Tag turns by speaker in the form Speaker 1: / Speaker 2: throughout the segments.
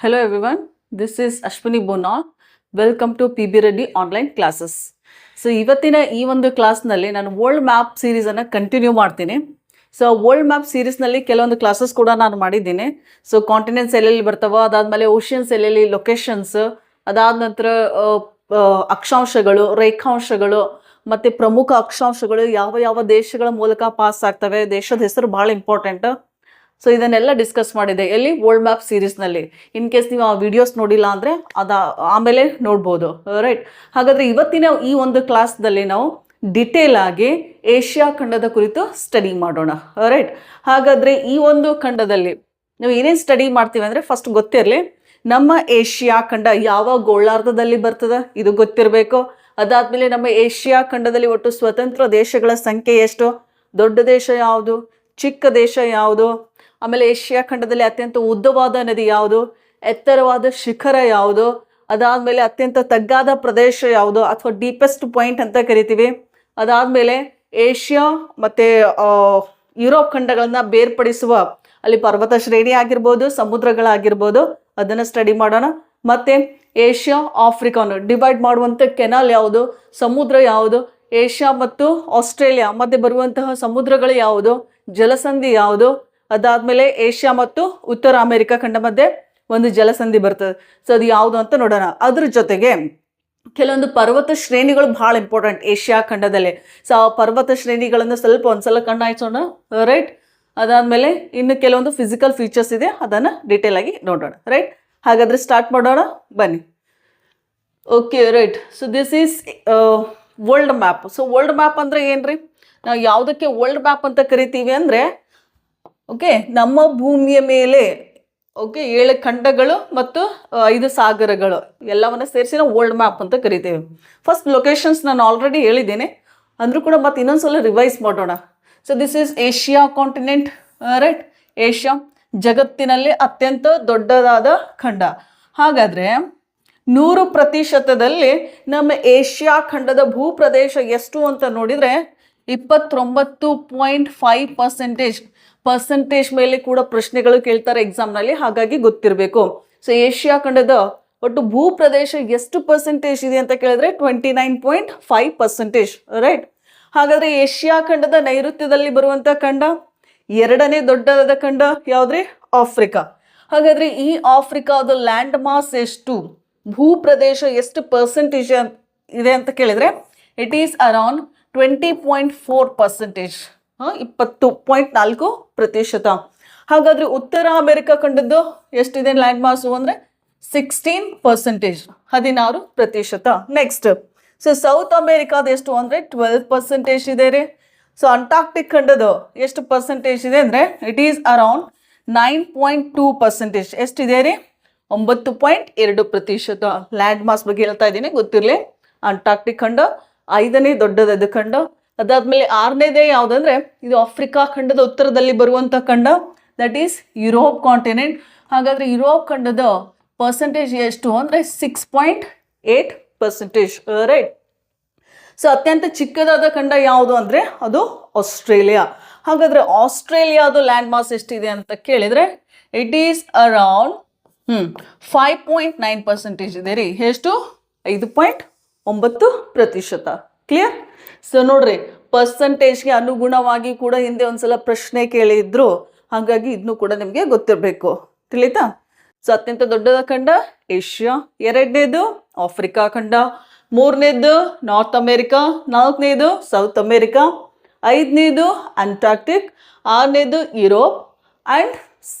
Speaker 1: Hello everyone, this is Ashwini Bona. Welcome to PB Reddy online classes. So ಇವತ್ತಿನ ಈ ಒಂದು ಕ್ಲಾಸ್ನಲ್ಲಿ ನಾನು ವರ್ಲ್ಡ್ ಮ್ಯಾಪ್ ಸೀರೀಸನ್ನು ಕಂಟಿನ್ಯೂ ಮಾಡ್ತೀನಿ. ಸೊ ವರ್ಲ್ಡ್ ಮ್ಯಾಪ್ ಸೀರೀಸ್ನಲ್ಲಿ ಕೆಲವೊಂದು ಕ್ಲಾಸಸ್ ಕೂಡ ನಾನು ಮಾಡಿದ್ದೀನಿ. ಸೊ ಕಾಂಟಿನೆಂಟ್ಸ್ ಎಲ್ಲೆಲ್ಲಿ ಬರ್ತಾವೋ, ಅದಾದಮೇಲೆ ಓಷಿಯನ್ಸ್ ಎಲ್ಲೆಲ್ಲಿ ಲೊಕೇಶನ್ಸ್, ಅದಾದ ನಂತರ ಅಕ್ಷಾಂಶಗಳು, ರೇಖಾಂಶಗಳು ಮತ್ತು ಪ್ರಮುಖ ಅಕ್ಷಾಂಶಗಳು ಯಾವ ಯಾವ ದೇಶಗಳ ಮೂಲಕ ಪಾಸ್ ಆಗ್ತವೆ, ದೇಶದ ಹೆಸರು ಭಾಳ ಇಂಪಾರ್ಟೆಂಟ್. ಸೊ ಇದನ್ನೆಲ್ಲ ಡಿಸ್ಕಸ್ ಮಾಡಿದೆ ಎಲ್ಲಿ ವರ್ಲ್ಡ್ ಮ್ಯಾಪ್ ಸೀರೀಸ್ನಲ್ಲಿ. ಇನ್ ಕೇಸ್ ನೀವು ಆ ವಿಡಿಯೋಸ್ ನೋಡಿಲ್ಲ ಅಂದರೆ ಆಮೇಲೆ ನೋಡ್ಬೋದು, ರೈಟ್. ಹಾಗಾದರೆ ಇವತ್ತಿನ ಈ ಒಂದು ಕ್ಲಾಸ್ದಲ್ಲಿ ನಾವು ಡಿಟೇಲ್ ಆಗಿ ಏಷ್ಯಾ ಖಂಡದ ಕುರಿತು ಸ್ಟಡಿ ಮಾಡೋಣ, ರೈಟ್. ಹಾಗಾದರೆ ಈ ಒಂದು ಖಂಡದಲ್ಲಿ ನಾವು ಏನೇನು ಸ್ಟಡಿ ಮಾಡ್ತೀವಿ ಅಂದರೆ, ಫಸ್ಟ್ ಗೊತ್ತಿರಲಿ ನಮ್ಮ ಏಷ್ಯಾ ಖಂಡ ಯಾವ ಗೋಳಾರ್ಧದಲ್ಲಿ ಬರ್ತದೆ, ಇದು ಗೊತ್ತಿರಬೇಕು. ಅದಾದಮೇಲೆ ನಮ್ಮ ಏಷ್ಯಾ ಖಂಡದಲ್ಲಿ ಒಟ್ಟು ಸ್ವತಂತ್ರ ದೇಶಗಳ ಸಂಖ್ಯೆ ಎಷ್ಟು, ದೊಡ್ಡ ದೇಶ ಯಾವುದು, ಚಿಕ್ಕ ದೇಶ ಯಾವುದು, ಆಮೇಲೆ ಏಷ್ಯಾ ಖಂಡದಲ್ಲಿ ಅತ್ಯಂತ ಉದ್ದವಾದ ನದಿ ಯಾವುದು, ಎತ್ತರವಾದ ಶಿಖರ ಯಾವುದು, ಅದಾದಮೇಲೆ ಅತ್ಯಂತ ತಗ್ಗಾದ ಪ್ರದೇಶ ಯಾವುದು ಅಥವಾ ಡೀಪೆಸ್ಟ್ ಪಾಯಿಂಟ್ ಅಂತ ಕರಿತೀವಿ. ಅದಾದಮೇಲೆ ಏಷ್ಯಾ ಮತ್ತು ಯುರೋಪ್ ಖಂಡಗಳನ್ನು ಬೇರ್ಪಡಿಸುವ ಅಲ್ಲಿ ಪರ್ವತ ಶ್ರೇಣಿ ಆಗಿರ್ಬೋದು, ಸಮುದ್ರಗಳಾಗಿರ್ಬೋದು, ಅದನ್ನು ಸ್ಟಡಿ ಮಾಡೋಣ. ಮತ್ತು ಏಷ್ಯಾ ಆಫ್ರಿಕಾನು ಡಿವೈಡ್ ಮಾಡುವಂಥ ಕೆನಾಲ್ ಯಾವುದು, ಸಮುದ್ರ ಯಾವುದು, ಏಷ್ಯಾ ಮತ್ತು ಆಸ್ಟ್ರೇಲಿಯಾ ಮಧ್ಯೆ ಬರುವಂತಹ ಸಮುದ್ರಗಳು ಯಾವುದು, ಜಲಸಂಧಿ ಯಾವುದು, ಅದಾದಮೇಲೆ ಏಷ್ಯಾ ಮತ್ತು ಉತ್ತರ ಅಮೆರಿಕ ಖಂಡ ಮಧ್ಯೆ ಒಂದು ಜಲಸಂಧಿ ಬರ್ತದೆ. ಸೊ ಅದು ಯಾವುದು ಅಂತ ನೋಡೋಣ. ಅದ್ರ ಜೊತೆಗೆ ಕೆಲವೊಂದು ಪರ್ವತ ಶ್ರೇಣಿಗಳು ಭಾಳ ಇಂಪಾರ್ಟೆಂಟ್ ಏಷ್ಯಾ ಖಂಡದಲ್ಲಿ. ಸೊ ಆ ಪರ್ವತ ಶ್ರೇಣಿಗಳನ್ನು ಸ್ವಲ್ಪ ಒಂದ್ಸಲ ಕಣ್ಣಾಯಿಸೋಣ, ರೈಟ್. ಅದಾದಮೇಲೆ ಇನ್ನು ಕೆಲವೊಂದು ಫಿಸಿಕಲ್ ಫೀಚರ್ಸ್ ಇದೆ, ಅದನ್ನು ಡೀಟೇಲ್ ಆಗಿ ನೋಡೋಣ, ರೈಟ್. ಹಾಗಾದರೆ ಸ್ಟಾರ್ಟ್ ಮಾಡೋಣ ಬನ್ನಿ. Okay, right. So this is world map. So world map ಅಂದರೆ ಏನು ರೀ? ನಾವು ಯಾವುದಕ್ಕೆ ವರ್ಲ್ಡ್ ಮ್ಯಾಪ್ ಅಂತ ಕರಿತೀವಿ ಅಂದರೆ, ಓಕೆ, ನಮ್ಮ ಭೂಮಿಯ ಮೇಲೆ 7 ಖಂಡಗಳು ಮತ್ತು 5 ಸಾಗರಗಳು ಎಲ್ಲವನ್ನ ಸೇರಿಸಿ ನಾವು ವರ್ಲ್ಡ್ ಮ್ಯಾಪ್ ಅಂತ ಕರಿತೀವಿ. ಫಸ್ಟ್ ಲೊಕೇಶನ್ಸ್ ನಾನು ಆಲ್ರೆಡಿ ಹೇಳಿದ್ದೀನಿ, ಅಂದರೂ ಕೂಡ ಮತ್ತೆ ಇನ್ನೊಂದ್ಸಲ ರಿವೈಸ್ ಮಾಡೋಣ. So this is Asia continent, right. Asia ಜಗತ್ತಿನಲ್ಲಿ ಅತ್ಯಂತ ದೊಡ್ಡದಾದ ಖಂಡ. ಹಾಗಾದರೆ 100% ನಮ್ಮ ಏಷ್ಯಾ ಖಂಡದ ಭೂಪ್ರದೇಶ ಎಷ್ಟು ಅಂತ ನೋಡಿದರೆ 29.5% ಪರ್ಸೆಂಟೇಜ್ ಮೇಲೆ ಕೂಡ ಪ್ರಶ್ನೆಗಳು ಕೇಳ್ತಾರೆ ಎಕ್ಸಾಮ್ನಲ್ಲಿ, ಹಾಗಾಗಿ ಗೊತ್ತಿರಬೇಕು. ಸೊ ಏಷ್ಯಾ ಖಂಡದ ಒಟ್ಟು ಭೂಪ್ರದೇಶ ಎಷ್ಟು ಪರ್ಸೆಂಟೇಜ್ ಇದೆ ಅಂತ ಕೇಳಿದ್ರೆ 29.5%, ರೈಟ್. ಹಾಗಾದರೆ ಏಷ್ಯಾ ಖಂಡದ ನೈಋತ್ಯದಲ್ಲಿ ಬರುವಂಥ ಖಂಡ, 2ನೇ ದೊಡ್ಡದಾದ ಖಂಡ ಯಾವುದ್ರಿ? ಆಫ್ರಿಕಾ. ಹಾಗಾದರೆ ಈ ಆಫ್ರಿಕಾದ ಲ್ಯಾಂಡ್ ಮಾಸ್ ಎಷ್ಟು, ಭೂಪ್ರದೇಶ ಎಷ್ಟು ಪರ್ಸೆಂಟೇಜ್ ಇದೆ ಅಂತ ಕೇಳಿದರೆ ಇಟ್ ಈಸ್ ಅರೌಂಡ್ 20.4%, 20.4%. ಹಾಗಾದರೆ ಉತ್ತರ ಅಮೆರಿಕ ಖಂಡದ್ದು ಎಷ್ಟಿದೆ ಲ್ಯಾಂಡ್ ಮಾಸು ಅಂದರೆ 16%, 16%. ನೆಕ್ಸ್ಟ್, ಸೊ ಸೌತ್ ಅಮೇರಿಕಾದ ಎಷ್ಟು ಅಂದರೆ 12% ಇದೆ ರೀ. ಸೊ ಅಂಟಾರ್ಕ್ಟಿಕ್ ಖಂಡದ ಎಷ್ಟು ಪರ್ಸೆಂಟೇಜ್ ಇದೆ ಅಂದರೆ ಇಟ್ ಈಸ್ ಅರೌಂಡ್ 9.2%. ಎಷ್ಟಿದೆ ರೀ? 9.2%. ಲ್ಯಾಂಡ್ ಮಾಸ್ ಬಗ್ಗೆ ಹೇಳ್ತಾ ಇದ್ದೀನಿ, ಗೊತ್ತಿರಲಿ. ಅಂಟಾರ್ಕ್ಟಿಕ್ ಖಂಡ 5ನೇ ದೊಡ್ಡದಾದ ಖಂಡ. ಅದಾದಮೇಲೆ 6ನೇದೇ ಯಾವುದಂದ್ರೆ ಇದು ಆಫ್ರಿಕಾ ಖಂಡದ ಉತ್ತರದಲ್ಲಿ ಬರುವಂಥ ಖಂಡ, ದಟ್ ಈಸ್ ಯುರೋಪ್ ಕಾಂಟಿನೆಂಟ್. ಹಾಗಾದರೆ ಯುರೋಪ್ ಖಂಡದ ಪರ್ಸೆಂಟೇಜ್ ಎಷ್ಟು ಅಂದರೆ 6.8%, ರೈಟ್. ಸೊ ಅತ್ಯಂತ ಚಿಕ್ಕದಾದ ಖಂಡ ಯಾವುದು ಅಂದರೆ ಅದು ಆಸ್ಟ್ರೇಲಿಯಾ. ಹಾಗಾದರೆ ಆಸ್ಟ್ರೇಲಿಯಾದ ಲ್ಯಾಂಡ್ ಮಾಸ್ ಎಷ್ಟಿದೆ ಅಂತ ಕೇಳಿದರೆ ಇಟ್ ಈಸ್ ಅರೌಂಡ್ 5.9% ಇದೆ ರೀ. ಎಷ್ಟು? 5.9%. ಕ್ಲಿಯರ್? ಸೊ ನೋಡ್ರಿ, ಪರ್ಸೆಂಟೇಜ್ಗೆ ಅನುಗುಣವಾಗಿ ಕೂಡ ಹಿಂದೆ ಒಂದ್ಸಲ ಪ್ರಶ್ನೆ ಕೇಳಿದ್ರು, ಹಾಗಾಗಿ ಇದನ್ನು ಕೂಡ ನಿಮಗೆ ಗೊತ್ತಿರಬೇಕು, ತಿಳಿತಾ? ಸೊ ಅತ್ಯಂತ ದೊಡ್ಡದ ಖಂಡ ಏಷ್ಯಾ, 2ನೇದು ಆಫ್ರಿಕಾ ಖಂಡ, 3ನೇದು ನಾರ್ತ್ ಅಮೇರಿಕಾ, 4ನೇದು ಸೌತ್ ಅಮೇರಿಕಾ, 5ನೇದು ಅಂಟಾರ್ಕ್ಟಿಕ್, 6ನೇದು ಯುರೋಪ್, ಆ್ಯಂಡ್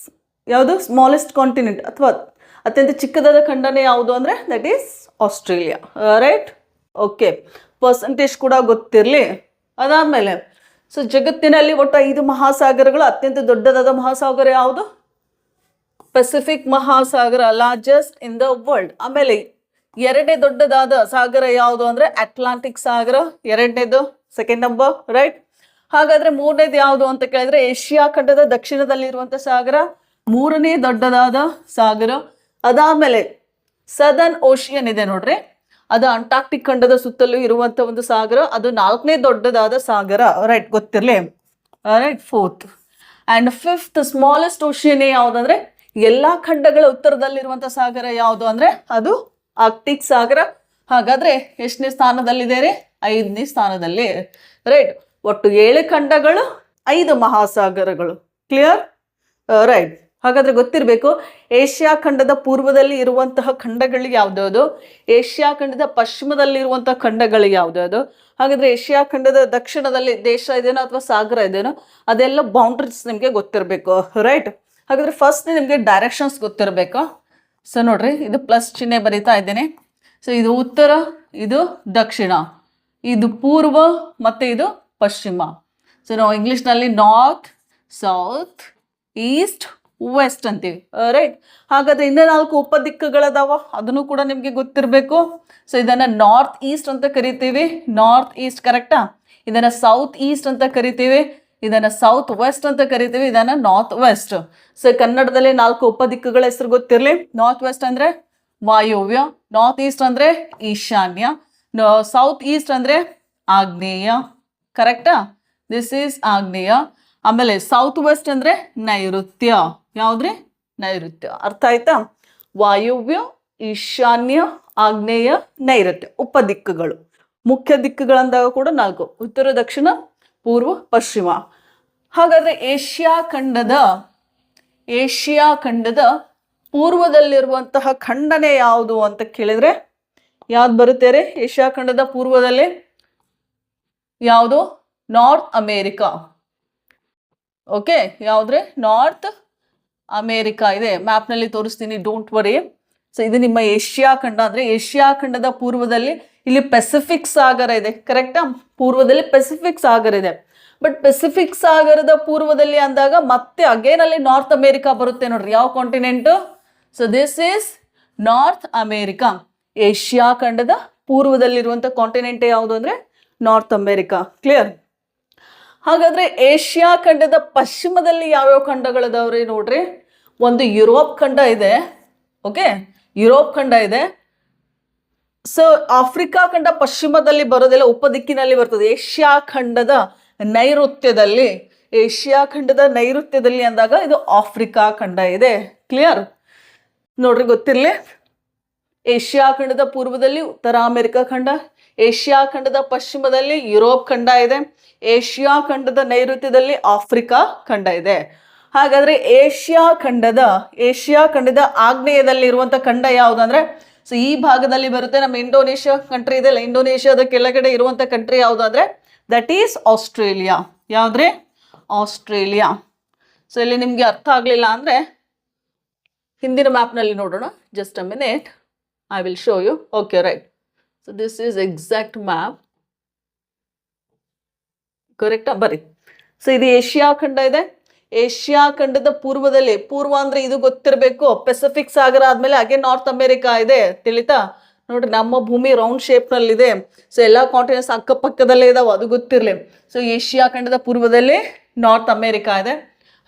Speaker 1: ಯಾವುದು ಸ್ಮಾಲೆಸ್ಟ್ ಕಾಂಟಿನೆಂಟ್ ಅಥವಾ ಅತ್ಯಂತ ಚಿಕ್ಕದಾದ ಖಂಡನೇ ಯಾವುದು ಅಂದರೆ that is Australia, right. Okay, percentage ಕೂಡ ಗೊತ್ತಿರಲಿ. ಅದಾದಮೇಲೆ ಸೊ ಜಗತ್ತಿನಲ್ಲಿ ಒಟ್ಟು 5 ಮಹಾಸಾಗರಗಳು. ಅತ್ಯಂತ ದೊಡ್ಡದಾದ ಮಹಾಸಾಗರ ಯಾವುದು? Pacific Mahasagara, largest in the world. ಆಮೇಲೆ 2ನೇ ದೊಡ್ಡದಾದ ಸಾಗರ ಯಾವುದು ಅಂದರೆ ಅಟ್ಲಾಂಟಿಕ್ ಸಾಗರ, 2ನೇದು, ಸೆಕೆಂಡ್ ನಂಬರ್, ರೈಟ್. ಹಾಗಾದರೆ 3ನೇದು ಯಾವುದು ಅಂತ ಕೇಳಿದ್ರೆ ಏಷ್ಯಾ ಖಂಡದ ದಕ್ಷಿಣದಲ್ಲಿರುವಂಥ ಸಾಗರ, 3ನೇ ದೊಡ್ಡದಾದ ಸಾಗರ. ಅದಾದಮೇಲೆ ಸದರ್ನ್ ಓಷಿಯನ್ ಇದೆ ನೋಡ್ರಿ, ಅದು ಅಂಟಾರ್ಕ್ಟಿಕ್ ಖಂಡದ ಸುತ್ತಲೂ ಇರುವಂಥ ಒಂದು ಸಾಗರ, ಅದು 4ನೇ ದೊಡ್ಡದಾದ ಸಾಗರ, ರೈಟ್, ಗೊತ್ತಿರಲಿ, right. 4th and 5th smallest ocean ಯಾವುದಂದರೆ ಎಲ್ಲ ಖಂಡಗಳ ಉತ್ತರದಲ್ಲಿರುವಂಥ ಸಾಗರ ಯಾವುದು ಅಂದರೆ ಅದು ಆರ್ಕ್ಟಿಕ್ ಸಾಗರ. ಹಾಗಾದರೆ ಎಷ್ಟನೇ ಸ್ಥಾನದಲ್ಲಿದೆ ರೀ? 5ನೇ ಸ್ಥಾನದಲ್ಲಿ. ರೈಟ್. ಒಟ್ಟು 7 ಖಂಡಗಳು, 5 ಮಹಾಸಾಗರಗಳು. ಕ್ಲಿಯರ್? ರೈಟ್. ಹಾಗಾದರೆ ಗೊತ್ತಿರಬೇಕು ಏಷ್ಯಾ ಖಂಡದ ಪೂರ್ವದಲ್ಲಿ ಇರುವಂತಹ ಖಂಡಗಳಿಗೆ ಯಾವ್ದ್ಯಾವುದು, ಏಷ್ಯಾ ಖಂಡದ ಪಶ್ಚಿಮದಲ್ಲಿ ಇರುವಂತಹ ಖಂಡಗಳಿಗೆ ಯಾವ್ದ್ಯಾವುದು, ಹಾಗಾದರೆ ಏಷ್ಯಾ ಖಂಡದ ದಕ್ಷಿಣದಲ್ಲಿ ದೇಶ ಇದೆಯೋ ಅಥವಾ ಸಾಗರ ಇದೆಯೋ ಅದೆಲ್ಲ ಬೌಂಡ್ರೀಸ್ ನಿಮಗೆ ಗೊತ್ತಿರಬೇಕು. ರೈಟ್. ಹಾಗಾದರೆ ಫಸ್ಟ್ ನಿಮಗೆ ಡೈರೆಕ್ಷನ್ಸ್ ಗೊತ್ತಿರಬೇಕು. ಸೊ ನೋಡ್ರಿ, ಇದು ಪ್ಲಸ್ ಚಿಹ್ನೆ ಬರೀತಾ ಇದ್ದೇನೆ. ಸೊ ಇದು ಉತ್ತರ, ಇದು ದಕ್ಷಿಣ, ಇದು ಪೂರ್ವ ಮತ್ತು ಇದು ಪಶ್ಚಿಮ. ಸೊ ನಾವು ಇಂಗ್ಲೀಷ್ನಲ್ಲಿ ನಾರ್ತ್, ಸೌತ್, ಈಸ್ಟ್, ವೆಸ್ಟ್ ಅಂತೀವಿ. ರೈಟ್. ಹಾಗಾದರೆ ಇನ್ನೂ 4 ಉಪದಿಕ್ಕುಗಳದಾವ, ಅದನ್ನು ಕೂಡ ನಿಮಗೆ ಗೊತ್ತಿರಬೇಕು. ಸೊ ಇದನ್ನು ನಾರ್ತ್ ಈಸ್ಟ್ ಅಂತ ಕರಿತೀವಿ, ನಾರ್ತ್ ಈಸ್ಟ್. ಕರೆಕ್ಟಾ? ಇದನ್ನು ಸೌತ್ ಈಸ್ಟ್ ಅಂತ ಕರಿತೀವಿ, ಇದನ್ನು ಸೌತ್ ವೆಸ್ಟ್ ಅಂತ ಕರಿತೀವಿ, ಇದನ್ನು ನಾರ್ತ್ ವೆಸ್ಟ್. ಸೊ ಕನ್ನಡದಲ್ಲಿ 4 ಉಪದಿಕ್ಕುಗಳ ಹೆಸರು ಗೊತ್ತಿರಲಿ. ನಾರ್ತ್ ವೆಸ್ಟ್ ಅಂದರೆ ವಾಯುವ್ಯ, ನಾರ್ತ್ ಈಸ್ಟ್ ಅಂದರೆ ಈಶಾನ್ಯ, ಸೌತ್ ಈಸ್ಟ್ ಅಂದರೆ ಆಗ್ನೇಯ. ಕರೆಕ್ಟಾ? ದಿಸ್ ಈಸ್ ಆಗ್ನೇಯ. ಆಮೇಲೆ ಸೌತ್ ವೆಸ್ಟ್ ಅಂದರೆ ನೈಋತ್ಯ. ಯಾವುದ್ರಿ? ನೈಋತ್ಯ. ಅರ್ಥ ಆಯ್ತಾ? ವಾಯುವ್ಯ, ಈಶಾನ್ಯ, ಆಗ್ನೇಯ, ನೈಋತ್ಯ ಉಪದಿಕ್ಕುಗಳು. ಮುಖ್ಯ ದಿಕ್ಕುಗಳಂದಾಗ ಕೂಡ 4: ಉತ್ತರ, ದಕ್ಷಿಣ, ಪೂರ್ವ, ಪಶ್ಚಿಮ. ಹಾಗಾದರೆ ಏಷ್ಯಾ ಖಂಡದ ಪೂರ್ವದಲ್ಲಿರುವಂತಹ ಖಂಡನೆ ಯಾವುದು ಅಂತ ಕೇಳಿದರೆ ಯಾವ್ದು ಬರುತ್ತೆ ರೀ? ಏಷ್ಯಾ ಖಂಡದ ಪೂರ್ವದಲ್ಲಿ ಯಾವುದು? North America. ಓಕೆ, ಯಾವುದ್ರೆ? ನಾರ್ತ್ ಅಮೇರಿಕಾ ಇದೆ. ಮ್ಯಾಪ್ನಲ್ಲಿ ತೋರಿಸ್ತೀನಿ, ಡೋಂಟ್ ವರಿ. ಸೊ ಇದು ನಿಮ್ಮ ಏಷ್ಯಾ ಖಂಡ. ಅಂದರೆ ಏಷ್ಯಾ ಖಂಡದ ಪೂರ್ವದಲ್ಲಿ ಇಲ್ಲಿ ಪೆಸಿಫಿಕ್ ಸಾಗರ ಇದೆ. ಕರೆಕ್ಟಾ? ಪೂರ್ವದಲ್ಲಿ ಪೆಸಿಫಿಕ್ ಸಾಗರ ಇದೆ. ಬಟ್ ಪೆಸಿಫಿಕ್ ಸಾಗರದ ಪೂರ್ವದಲ್ಲಿ ಅಂದಾಗ ಮತ್ತೆ ಅಗೇನ್ ಅಲ್ಲಿ ನಾರ್ತ್ ಅಮೇರಿಕಾ ಬರುತ್ತೆ ನೋಡ್ರಿ. ಯಾವ continent? So this is north America. Asia ಖಂಡದ ಪೂರ್ವದಲ್ಲಿರುವಂಥ ಕಾಂಟಿನೆಂಟ್ ಯಾವುದು ಅಂದರೆ ನಾರ್ತ್ ಅಮೇರಿಕಾ. ಕ್ಲಿಯರ್? ಹಾಗಾದರೆ ಏಷ್ಯಾ ಖಂಡದ ಪಶ್ಚಿಮದಲ್ಲಿ ಯಾವ್ಯಾವ ಖಂಡಗಳಿದಾವ್ರಿ ನೋಡ್ರಿ. ಒಂದು ಯುರೋಪ್ ಖಂಡ ಇದೆ. ಓಕೆ, ಯುರೋಪ್ ಖಂಡ ಇದೆ. ಸೊ ಆಫ್ರಿಕಾ ಖಂಡ ಪಶ್ಚಿಮದಲ್ಲಿ ಬರೋದೆಲ್ಲ ಉಪದಿಕ್ಕಿನಲ್ಲಿ ಬರ್ತದೆ. ಏಷ್ಯಾ ಖಂಡದ ನೈಋತ್ಯದಲ್ಲಿ ಅಂದಾಗ ಇದು ಆಫ್ರಿಕಾ ಖಂಡ ಇದೆ. ಕ್ಲಿಯರ್? ನೋಡ್ರಿ, ಗೊತ್ತಿರಲಿ. ಏಷ್ಯಾ ಖಂಡದ ಪೂರ್ವದಲ್ಲಿ ಉತ್ತರ ಅಮೆರಿಕಾ ಖಂಡ, ಏಷ್ಯಾ ಖಂಡದ ಪಶ್ಚಿಮದಲ್ಲಿ ಯುರೋಪ್ ಖಂಡ ಇದೆ, ಏಷ್ಯಾ ಖಂಡದ ನೈಋತ್ಯದಲ್ಲಿ ಆಫ್ರಿಕಾ ಖಂಡ ಇದೆ. ಹಾಗಾದರೆ ಏಷ್ಯಾ ಖಂಡದ ಆಗ್ನೇಯದಲ್ಲಿ ಇರುವಂಥ ಖಂಡ ಯಾವುದಂದ್ರೆ, ಸೊ ಈ ಭಾಗದಲ್ಲಿ ಬರುತ್ತೆ ನಮ್ಮ ಇಂಡೋನೇಷ್ಯಾ ಕಂಟ್ರಿ ಇದೆಲ್ಲ, ಇಂಡೋನೇಷ್ಯಾದ ಕೆಳಗಡೆ ಇರುವಂಥ ಕಂಟ್ರಿ ಯಾವುದು ಅಂದರೆ ದಟ್ ಈಸ್ ಆಸ್ಟ್ರೇಲಿಯಾ. ಯಾವುದ್ರಿ? ಆಸ್ಟ್ರೇಲಿಯಾ. ಸೊ ಇಲ್ಲಿ ನಿಮಗೆ ಅರ್ಥ ಆಗಲಿಲ್ಲ ಅಂದರೆ ಹಿಂದಿನ ಮ್ಯಾಪ್ನಲ್ಲಿ ನೋಡೋಣ. Just a minute, I will show you. Okay, right. So this is exact map. ಕರೆಕ್ಟಾ? ಬರೀ. ಸೊ ಇದು ಏಷ್ಯಾ ಖಂಡ ಇದೆ. ಏಷ್ಯಾ ಖಂಡದ ಪೂರ್ವದಲ್ಲಿ, ಪೂರ್ವ ಅಂದರೆ ಇದು ಗೊತ್ತಿರಬೇಕು, ಪೆಸಿಫಿಕ್ ಸಾಗರ ಆದಮೇಲೆ ಹಾಗೆ ನಾರ್ತ್ ಅಮೇರಿಕಾ ಇದೆ. ತಿಳಿತಾ? ನೋಡ್ರಿ, ನಮ್ಮ ಭೂಮಿ ರೌಂಡ್ ಶೇಪ್ನಲ್ಲಿದೆ. ಸೊ ಎಲ್ಲ ಕಾಂಟಿನೆಂಟ್ಸ್ ಅಕ್ಕಪಕ್ಕದಲ್ಲೇ ಇದಾವೆ, ಅದು ಗೊತ್ತಿರಲಿ. ಸೊ ಏಷ್ಯಾ ಖಂಡದ ಪೂರ್ವದಲ್ಲಿ ನಾರ್ತ್ ಅಮೇರಿಕಾ ಇದೆ.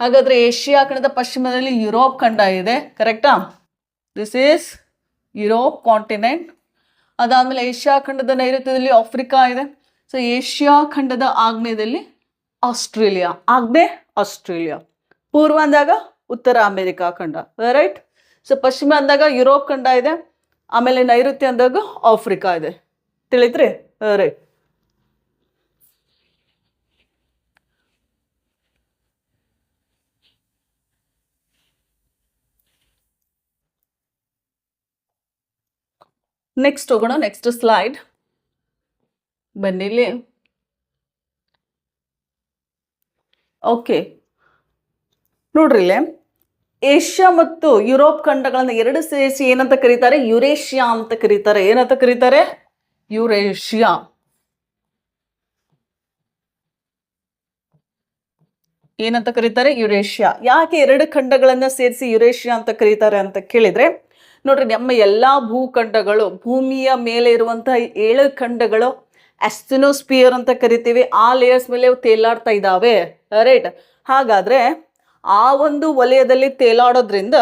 Speaker 1: ಹಾಗಾದರೆ ಏಷ್ಯಾ ಖಂಡದ ಪಶ್ಚಿಮದಲ್ಲಿ ಯುರೋಪ್ ಖಂಡ ಇದೆ. ಕರೆಕ್ಟಾ? This is Europe continent. ಅದಾದಮೇಲೆ ಏಷ್ಯಾ ಖಂಡದ ನೈಋತ್ಯದಲ್ಲಿ ಆಫ್ರಿಕಾ ಇದೆ. ಸೊ ಏಷ್ಯಾ ಖಂಡದ ಆಗ್ನೇಯದಲ್ಲಿ ಆಸ್ಟ್ರೇಲಿಯಾ. ಆಸ್ಟ್ರೇಲಿಯಾ. ಪೂರ್ವ ಅಂದಾಗ ಉತ್ತರ ಅಮೇರಿಕಾ ಖಂಡ. ರೈಟ್. ಸೊ ಪಶ್ಚಿಮ ಅಂದಾಗ ಯುರೋಪ್ ಖಂಡ ಇದೆ. ಆಮೇಲೆ ನೈಋತ್ಯ ಅಂದಾಗ ಆಫ್ರಿಕಾ ಇದೆ. ತಿಳಿತ್ರಿ? ರೈಟ್. ನೆಕ್ಸ್ಟ್ ಹೋಗೋಣ. ನೆಕ್ಸ್ಟ್ ಸ್ಲೈಡ್ ಬನ್ನಿಲ್ಲಿ. ಓಕೆ, ನೋಡ್ರಿ ಇಲ್ಲಿ ಏಷ್ಯಾ ಮತ್ತು ಯುರೋಪ್ ಖಂಡಗಳನ್ನ ಎರಡು ಸೇರಿಸಿ ಏನಂತ ಕರೀತಾರೆ? ಯುರೇಷಿಯಾ ಅಂತ ಕರೀತಾರೆ. ಏನಂತ ಕರೀತಾರೆ? ಯುರೇಷಿಯಾ. ಏನಂತ ಕರೀತಾರೆ? ಯುರೇಷಿಯಾ. ಯಾಕೆ 2 ಖಂಡಗಳನ್ನ ಸೇರಿಸಿ ಯುರೇಷಿಯಾ ಅಂತ ಕರೀತಾರೆ ಅಂತ ಕೇಳಿದ್ರೆ, ನೋಡ್ರಿ, ನಮ್ಮ ಎಲ್ಲ ಭೂಖಂಡಗಳು, ಭೂಮಿಯ ಮೇಲೆ ಇರುವಂತಹ 7 ಖಂಡಗಳು ಆಸ್ಟೆನೋಸ್ಫಿಯರ್ ಅಂತ ಕರಿತೀವಿ. ಆ ಲೇಯರ್ಸ್ ಮೇಲೆ ತೇಲಾಡ್ತಾ ಇದ್ದಾವೆ. ರೈಟ್. ಹಾಗಾದ್ರೆ ಆ ಒಂದು ವಲಯದಲ್ಲಿ ತೇಲಾಡೋದ್ರಿಂದ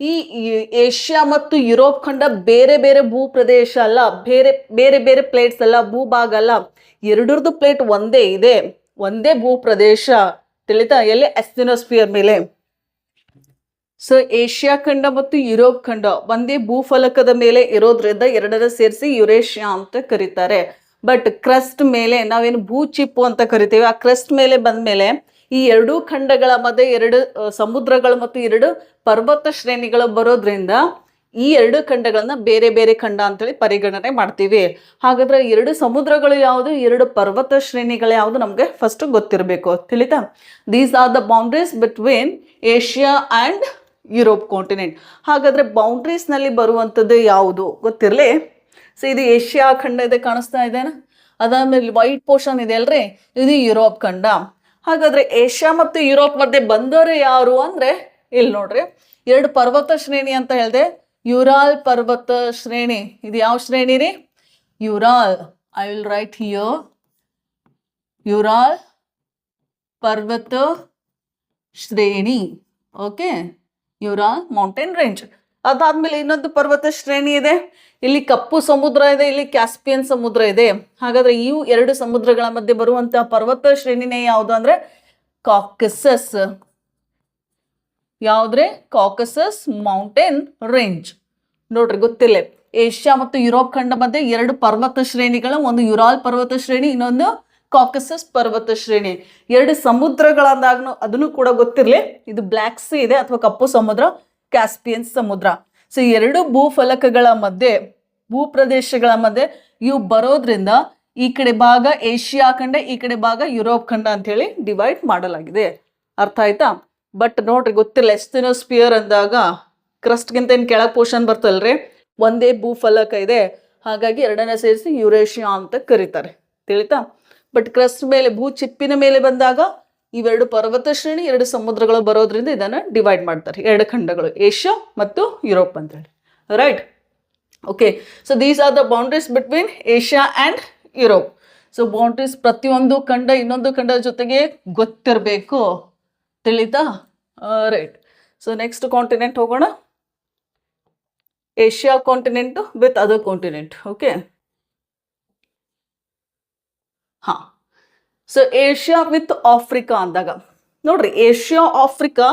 Speaker 1: ಈ ಏಷ್ಯಾ ಮತ್ತು ಯುರೋಪ್ ಖಂಡ ಬೇರೆ ಬೇರೆ ಭೂ ಪ್ರದೇಶ ಅಲ್ಲ, ಬೇರೆ ಬೇರೆ ಪ್ಲೇಟ್ಸ್ ಅಲ್ಲ, ಭೂಭಾಗ ಅಲ್ಲ. ಎರಡರದ್ದು ಪ್ಲೇಟ್ ಒಂದೇ ಇದೆ, ಒಂದೇ ಭೂ ಪ್ರದೇಶ. ತಿಳಿತಾ? ಎಲ್ಲಿ? ಆಸ್ಟೆನೋಸ್ಫಿಯರ್ ಮೇಲೆ. ಸೊ ಏಷ್ಯಾ ಖಂಡ ಮತ್ತು ಯುರೋಪ್ ಖಂಡ ಒಂದೇ ಭೂಫಲಕದ ಮೇಲೆ ಇರೋದ್ರಿಂದ ಎರಡರ ಸೇರಿಸಿ ಯುರೇಷಿಯಾ ಅಂತ ಕರೀತಾರೆ. ಬಟ್ ಕ್ರಸ್ಟ್ ಮೇಲೆ ನಾವೇನು ಭೂಚಿಪ್ಪು ಅಂತ ಕರಿತೀವಿ, ಆ ಕ್ರಸ್ಟ್ ಮೇಲೆ ಬಂದ್ಮೇಲೆ ಈ ಎರಡೂ ಖಂಡಗಳ ಮಧ್ಯೆ ಎರಡು ಸಮುದ್ರಗಳು ಮತ್ತು ಎರಡು ಪರ್ವತ ಶ್ರೇಣಿಗಳು ಬರೋದ್ರಿಂದ ಈ ಎರಡು ಖಂಡಗಳನ್ನ ಬೇರೆ ಬೇರೆ ಖಂಡ ಅಂತೇಳಿ ಪರಿಗಣನೆ ಮಾಡ್ತೀವಿ. ಹಾಗಾದ್ರೆ ಎರಡು ಸಮುದ್ರಗಳು ಯಾವುದು, ಎರಡು ಪರ್ವತ ಶ್ರೇಣಿಗಳು ಯಾವುದು ನಮಗೆ ಫಸ್ಟ್ ಗೊತ್ತಿರಬೇಕು. ತಿಳಿತಾ? These are the boundaries between Asia and Europe continent. ಹಾಗಾದ್ರೆ ಬೌಂಡ್ರೀಸ್ನಲ್ಲಿ ಬರುವಂಥದ್ದು ಯಾವುದು ಗೊತ್ತಿರಲಿ. ಸೊ ಇದು ಏಷ್ಯಾ ಖಂಡ ಇದೆ, ಕಾಣಿಸ್ತಾ ಇದೆನಾ? ಅದಾದ್ಮೇಲೆ ವೈಟ್ ಪೋರ್ಷನ್ ಇದೆ ಅಲ್ರಿ, ಇದು ಯುರೋಪ್ ಖಂಡ. ಹಾಗಾದ್ರೆ ಏಷ್ಯಾ ಮತ್ತು ಯುರೋಪ್ ಮಧ್ಯೆ ಬಂದವರು ಯಾರು ಅಂದ್ರೆ ಇಲ್ಲಿ ನೋಡ್ರಿ, ಎರಡು ಪರ್ವತ ಶ್ರೇಣಿ ಅಂತ ಹೇಳಿದೆ. ಯುರಾಲ್ ಪರ್ವತ ಶ್ರೇಣಿ, ಇದು ಯಾವ ಶ್ರೇಣಿ ರೀ? Ural. I will write here Ural ಪರ್ವತ ಶ್ರೇಣಿ. Okay, Ural mountain range. ಅದಾದ್ಮೇಲೆ ಇನ್ನೊಂದು ಪರ್ವತ ಶ್ರೇಣಿ ಇದೆ, ಇಲ್ಲಿ ಕಪ್ಪು ಸಮುದ್ರ ಇದೆ, ಇಲ್ಲಿ ಕ್ಯಾಸ್ಪಿಯನ್ ಸಮುದ್ರ ಇದೆ. ಹಾಗಾದ್ರೆ ಈ ಎರಡು ಸಮುದ್ರಗಳ ಮಧ್ಯೆ ಬರುವಂತಹ ಪರ್ವತ ಶ್ರೇಣಿನೇ ಯಾವುದು ಅಂದ್ರೆ ಕಾಕಸಸ್. ಯಾವ್ದ್ರೆ? Caucasus mountain range. ನೋಡ್ರಿ, ಗೊತ್ತಿಲ್ಲ, ಏಷ್ಯಾ ಮತ್ತು ಯುರೋಪ್ ಖಂಡ ಮಧ್ಯೆ ಎರಡು ಪರ್ವತ ಶ್ರೇಣಿಗಳು, ಒಂದು ಯುರಾಲ್ ಪರ್ವತ ಶ್ರೇಣಿ, ಇನ್ನೊಂದು ಕಾಕಸಸ್ ಪರ್ವತ ಶ್ರೇಣಿ. ಎರಡು ಸಮುದ್ರಗಳಂದಾಗ ಅದನ್ನು ಕೂಡ ಗೊತ್ತಿರಲಿ, ಇದು ಬ್ಲ್ಯಾಕ್ ಸಿ ಇದೆ ಅಥವಾ ಕಪ್ಪು ಸಮುದ್ರ, ಕ್ಯಾಸ್ಪಿಯನ್ ಸಮುದ್ರ. ಸೊ ಎರಡು ಭೂಫಲಕಗಳ ಮಧ್ಯೆ, ಭೂಪ್ರದೇಶಗಳ ಮಧ್ಯೆ ಇವು ಬರೋದ್ರಿಂದ ಈ ಕಡೆ ಭಾಗ ಏಷ್ಯಾ ಖಂಡ, ಈ ಕಡೆ ಭಾಗ ಯುರೋಪ್ ಖಂಡ ಅಂತ ಹೇಳಿ ಡಿವೈಡ್ ಮಾಡಲಾಗಿದೆ. ಅರ್ಥ ಆಯ್ತಾ? ಬಟ್ ನೋಡ್ರಿ, ಗೊತ್ತಿಲ್ಲ, ಎಸ್ಟೆನೋಸ್ಫಿಯರ್ ಅಂದಾಗ ಕ್ರಸ್ಟ್ಗಿಂತ ಏನು ಕೆಳಗೆ ಪೋರ್ಷನ್ ಬರ್ತಲ್ರಿ, ಒಂದೇ ಭೂಫಲಕ ಇದೆ, ಹಾಗಾಗಿ ಎರಡನೇ ಸೇರಿಸಿ ಯುರೇಷಿಯಾ ಅಂತ ಕರೀತಾರೆ. ತಿಳಿತಾ? ಬಟ್ ಕ್ರಸ್ಟ್ ಮೇಲೆ, ಭೂ ಚಿಪ್ಪಿನ ಮೇಲೆ ಬಂದಾಗ ಇವೆರಡು ಪರ್ವತ ಶ್ರೇಣಿ, ಎರಡು ಸಮುದ್ರಗಳು ಬರೋದ್ರಿಂದ ಇದನ್ನು ಡಿವೈಡ್ ಮಾಡ್ತಾರೆ, ಎರಡು ಖಂಡಗಳು, ಏಷ್ಯಾ ಮತ್ತು ಯುರೋಪ್ ಅಂತ ಹೇಳಿ. Right? Okay, so these are the boundaries between Asia and Europe. So boundaries ಪ್ರತಿಯೊಂದು ಖಂಡ ಇನ್ನೊಂದು ಖಂಡದ ಜೊತೆಗೆ ಗೊತ್ತಿರಬೇಕು. ತಿಳಿತಾ? ರೈಟ್. ಸೊ ನೆಕ್ಸ್ಟ್ ಕಾಂಟಿನೆಂಟ್ ಹೋಗೋಣ. Asia continent with other continent. Okay, ಹಾ. ಸೊ ಏಷ್ಯಾ ವಿತ್ ಆಫ್ರಿಕಾ ಅಂದಾಗ ನೋಡ್ರಿ, ಏಷ್ಯಾ ಆಫ್ರಿಕಾ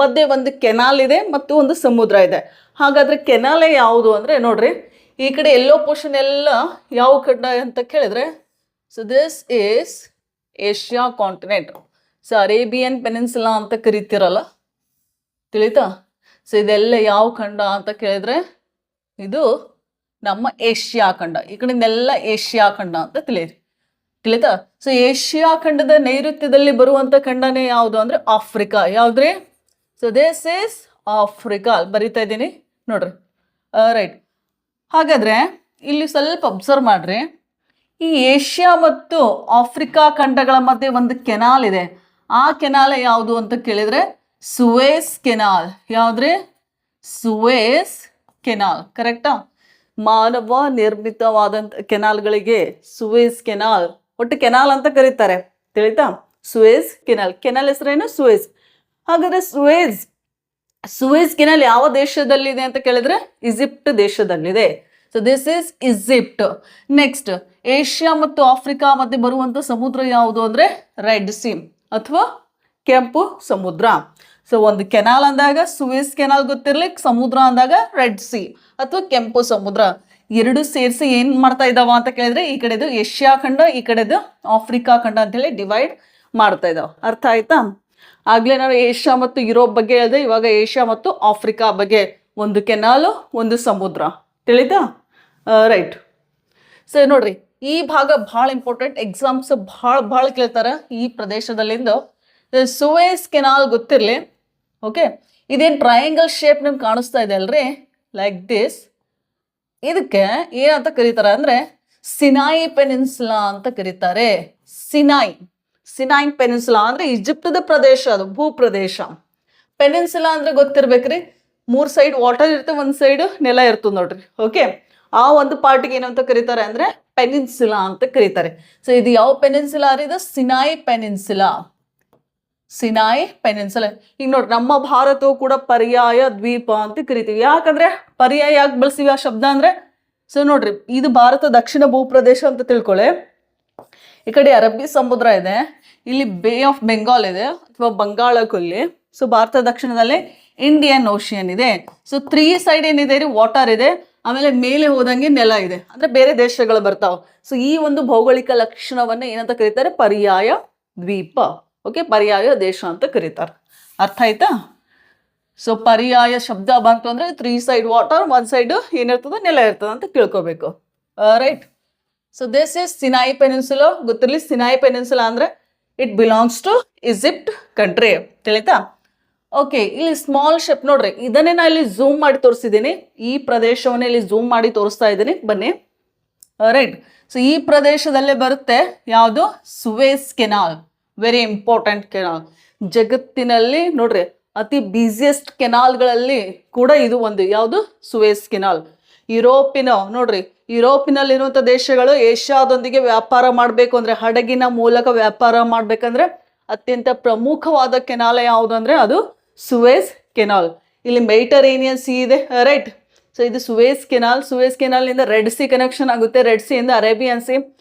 Speaker 1: ಮಧ್ಯೆ ಒಂದು ಕೆನಾಲ್ ಇದೆ ಮತ್ತು ಒಂದು ಸಮುದ್ರ ಇದೆ. ಹಾಗಾದ್ರೆ ಕೆನಾಲೆ ಯಾವುದು ಅಂದ್ರೆ ನೋಡ್ರಿ, ಈ ಕಡೆ ಎಲ್ಲೋ ಪೋರ್ಷನ್ ಎಲ್ಲ ಯಾವ ಖಂಡ ಅಂತ ಕೇಳಿದ್ರೆ, so this is Asia continent. So Arabian peninsula ಅಂತ ಕರಿತಿರಲ್ಲ, ತಿಳಿತಾ? ಸೊ ಇದೆಲ್ಲ ಯಾವ ಖಂಡ ಅಂತ ಕೇಳಿದ್ರೆ ಇದು ನಮ್ಮ ಏಷ್ಯಾ ಖಂಡ. ಈ ಕಡೆಯಿಂದೆಲ್ಲ ಏಷ್ಯಾ ಖಂಡ ಅಂತ ತಿಳಿತಾ? ಸೊ ಏಷ್ಯಾ ಖಂಡದ ನೈಋತ್ಯದಲ್ಲಿ ಬರುವಂತ ಖಂಡನೇ ಯಾವುದು ಅಂದ್ರೆ ಆಫ್ರಿಕಾ. ಯಾವ್ದ್ರಿ? So this is Africa. ಬರಿತಾ ಇದ್ದೀನಿ ನೋಡ್ರಿ. ರೈಟ್. ಹಾಗಾದ್ರೆ ಇಲ್ಲಿ ಸ್ವಲ್ಪ ಅಬ್ಸರ್ವ್ ಮಾಡ್ರಿ, ಈ ಏಷ್ಯಾ ಮತ್ತು ಆಫ್ರಿಕಾ ಖಂಡಗಳ ಮಧ್ಯೆ ಒಂದು ಕೆನಾಲ್ ಇದೆ. ಆ ಕೆನಾಲ್ ಯಾವುದು ಅಂತ ಕೇಳಿದ್ರೆ ಸುವೇಸ್ ಕೆನಾಲ್. ಯಾವ್ದ್ರಿ? ಸುವೇಸ್ ಕೆನಾಲ್. ಕರೆಕ್ಟಾ? ಮಾನವ ನಿರ್ಮಿತವಾದಂಥ ಕೆನಾಲ್ಗಳಿಗೆ ಸುವೇಸ್ ಕೆನಾಲ್, ಒಟ್ಟು ಕೆನಾಲ್ ಅಂತ ಕರೀತಾರೆ. ತಿಳಿತಾ? ಸುವೇಸ್ ಕೆನಾಲ್. ಕೆನಾಲ್ ಹೆಸರೇನು? ಸುವೇಸ್. ಹಾಗಾದ್ರೆ ಸುವೇಸ್ ಕೆನಾಲ್ ಯಾವ ದೇಶದಲ್ಲಿದೆ ಅಂತ ಕೇಳಿದ್ರೆ ಈಜಿಪ್ಟ್ ದೇಶದಲ್ಲಿದೆ. So this is Egypt. Next, Asia ಮತ್ತು ಆಫ್ರಿಕಾ ಮಧ್ಯೆ ಬರುವಂತ ಸಮುದ್ರ ಯಾವುದು ಅಂದ್ರೆ ರೆಡ್ ಸಿ ಅಥವಾ ಕೆಂಪು ಸಮುದ್ರ. ಸೊ ಒಂದು ಕೆನಾಲ್ ಅಂದಾಗ ಸುವೇಸ್ ಕೆನಾಲ್ ಗೊತ್ತಿರ್ಲಿ, ಸಮುದ್ರ ಅಂದಾಗ ರೆಡ್ ಸಿ ಅಥವಾ ಕೆಂಪು ಸಮುದ್ರ. ಎರಡು ಸೇರಿಸಿ ಏನ್ ಮಾಡ್ತಾ ಇದ್ದಾವ ಅಂತ ಕೇಳಿದ್ರೆ, ಈ ಕಡೆದು ಏಷ್ಯಾ ಖಂಡ, ಈ ಕಡೆದು ಆಫ್ರಿಕಾ ಖಂಡ ಅಂತ ಹೇಳಿ ಡಿವೈಡ್ ಮಾಡ್ತಾ ಇದ್ದಾವ. ಅರ್ಥ ಆಯ್ತಾ? ಆಗ್ಲೇ ನಾನು ಏಷ್ಯಾ ಮತ್ತು ಯುರೋಪ್ ಬಗ್ಗೆ ಹೇಳಿದೆ, ಇವಾಗ ಏಷ್ಯಾ ಮತ್ತು ಆಫ್ರಿಕಾ ಬಗ್ಗೆ. ಒಂದು ಕೆನಾಲು, ಒಂದು ಸಮುದ್ರ. ತಿಳಿತಾ? ರೈಟ್. ಸೊ ನೋಡ್ರಿ, ಈ ಭಾಗ ಭಾಳ ಇಂಪಾರ್ಟೆಂಟ್, ಎಕ್ಸಾಮ್ಸ್ ಭಾಳ ಕೇಳ್ತಾರೆ ಈ ಪ್ರದೇಶದಲ್ಲಿಂದ. ಸುವೇಸ್ ಕೆನಾಲ್ ಗೊತ್ತಿರಲಿ. ಓಕೆ, ಇದೇನು ಟ್ರಯಾಂಗಲ್ ಶೇಪ್ ನಿಮ್ಗೆ ಕಾಣಿಸ್ತಾ ಇದೆ ಅಲ್ರಿ, ಲೈಕ್ ದಿಸ್. ಇದಕ್ಕೆ ಏನಂತ ಕರೀತಾರೆ ಅಂದ್ರೆ ಸಿನಾಯಿ ಪೆನಿನ್ಸುಲಾ ಅಂತ ಕರೀತಾರೆ. ಸಿನಾಯಿ ಪೆನಿನ್ಸುಲಾ ಅಂದ್ರೆ ಈಜಿಪ್ಟದ ಪ್ರದೇಶ, ಅದು ಭೂಪ್ರದೇಶ. ಪೆನಿನ್ಸುಲಾ ಅಂದ್ರೆ ಗೊತ್ತಿರ್ಬೇಕ್ರಿ, 3 ಸೈಡ್ ವಾಟರ್ ಇರುತ್ತೆ, 1 ಸೈಡ್ ನೆಲ ಇರ್ತದೆ ನೋಡ್ರಿ. ಓಕೆ, ಆ ಒಂದು ಪಾರ್ಟಿಗೆ ಏನಂತ ಕರೀತಾರೆ ಅಂದ್ರೆ ಪೆನಿನ್ಸುಲಾ ಅಂತ ಕರೀತಾರೆ. ಸೊ ಇದು ಯಾವ ಪೆನಿನ್ಸುಲಾ ರೀ? ಇದು ಸಿನಾಯಿ ಪೆನಿನ್ಸುಲಾ. ಈಗ ನೋಡ್ರಿ, ನಮ್ಮ ಭಾರತವು ಕೂಡ ಪರ್ಯಾಯ ದ್ವೀಪ ಅಂತ ಕರಿತೀವಿ. ಯಾಕಂದ್ರೆ ಪರ್ಯಾಯ ಯಾಕೆ ಬಳಸ್ತೀವಿ ಆ ಶಬ್ದ ಅಂದ್ರೆ, ಸೊ ನೋಡ್ರಿ, ಇದು ಭಾರತ ದಕ್ಷಿಣ ಭೂಪ್ರದೇಶ ಅಂತ ತಿಳ್ಕೊಳ್ಳಿ. ಈ ಕಡೆ ಅರಬ್ಬಿ ಸಮುದ್ರ ಇದೆ, ಇಲ್ಲಿ ಬೇ ಆಫ್ ಬೆಂಗಾಲ್ ಇದೆ ಅಥವಾ ಬಂಗಾಳ ಕೊಲ್ಲಿ. ಸೊ ಭಾರತ ದಕ್ಷಿಣದಲ್ಲಿ ಇಂಡಿಯನ್ ಓಷಿಯನ್ ಇದೆ. ಸೊ 3 ಸೈಡ್ ಏನಿದೆ ರೀ, ವಾಟರ್ ಇದೆ. ಆಮೇಲೆ ಮೇಲೆ ಹೋದಂಗೆ ನೆಲ ಇದೆ, ಅಂದ್ರೆ ಬೇರೆ ದೇಶಗಳು ಬರ್ತಾವ. ಸೊ ಈ ಒಂದು ಭೌಗೋಳಿಕ ಲಕ್ಷಣವನ್ನ ಏನಂತ ಕರೀತಾರೆ, ಪರ್ಯಾಯ ದ್ವೀಪ. ಓಕೆ, ಪರ್ಯಾಯ ದೇಶ ಅಂತ ಕರೀತಾರೆ. ಅರ್ಥ ಆಯ್ತಾ? ಸೊ ಪರ್ಯಾಯ ಶಬ್ದ ಬಂತು ಅಂದ್ರೆ 3 ಸೈಡ್ ವಾಟರ್, 1 ಸೈಡ್ ಏನಿರ್ತದೆ, ನೆಲ ಇರ್ತದೆ ಅಂತ ತಿಳ್ಕೊಬೇಕು. Right. So this is Sinai peninsula. ಗೊತ್ತಿರಲಿ, ಸಿನಾಯಿ ಪೆನಿನ್ಸುಲಾ ಅಂದ್ರೆ it belongs to Egypt country. ತಿಳಿತಾ? ಓಕೆ, ಇಲ್ಲಿ ಸ್ಮಾಲ್ ಶೇಪ್ ನೋಡ್ರಿ, ಇದನ್ನೇ ನಾ ಇಲ್ಲಿ ಝೂಮ್ ಮಾಡಿ ತೋರಿಸಿದ್ದೀನಿ. ಈ ಪ್ರದೇಶವನ್ನ ಇಲ್ಲಿ ಝೂಮ್ ಮಾಡಿ ತೋರಿಸ್ತಾ ಇದ್ದೀನಿ, ಬನ್ನಿ. ರೈಟ್. ಸೊ ಈ ಪ್ರದೇಶದಲ್ಲೇ ಬರುತ್ತೆ ಯಾವುದು, ಸುವೇಸ್ ಕೆನಾಲ್. Very important canal. ಜಗತ್ತಿನಲ್ಲಿ ನೋಡ್ರಿ ಅತಿ ಬಿಸಿಯೆಸ್ಟ್ ಕೆನಾಲ್ಗಳಲ್ಲಿ ಕೂಡ ಇದು ಒಂದು. ಯಾವುದು, ಸುವೇಸ್ ಕೆನಾಲ್. ನೋಡ್ರಿ ಯುರೋಪಿನಲ್ಲಿರುವಂಥ ದೇಶಗಳು ಏಷ್ಯಾದೊಂದಿಗೆ ವ್ಯಾಪಾರ ಮಾಡಬೇಕು ಅಂದ್ರೆ, ಹಡಗಿನ ಮೂಲಕ ವ್ಯಾಪಾರ ಮಾಡ್ಬೇಕಂದ್ರೆ ಅತ್ಯಂತ ಪ್ರಮುಖವಾದ ಕೆನಾಲ್ ಯಾವುದು ಅಂದ್ರೆ ಅದು ಸುವೇಸ್ ಕೆನಾಲ್. ಇಲ್ಲಿ ಮೆಡಿಟರೇನಿಯನ್ ಸಿ ಇದೆ. ರೈಟ್. ಸೊ ಇದು ಸುವೇಸ್ ಕೆನಾಲ್. ಸುವೇಸ್ ಕೆನಾಲ್ ಇಂದ ರೆಡ್ ಸಿ ಕನೆಕ್ಷನ್ ಆಗುತ್ತೆ. ರೆಡ್ ಸಿ ಇಂದ ಅರೇಬಿಯನ್ ಸಿ,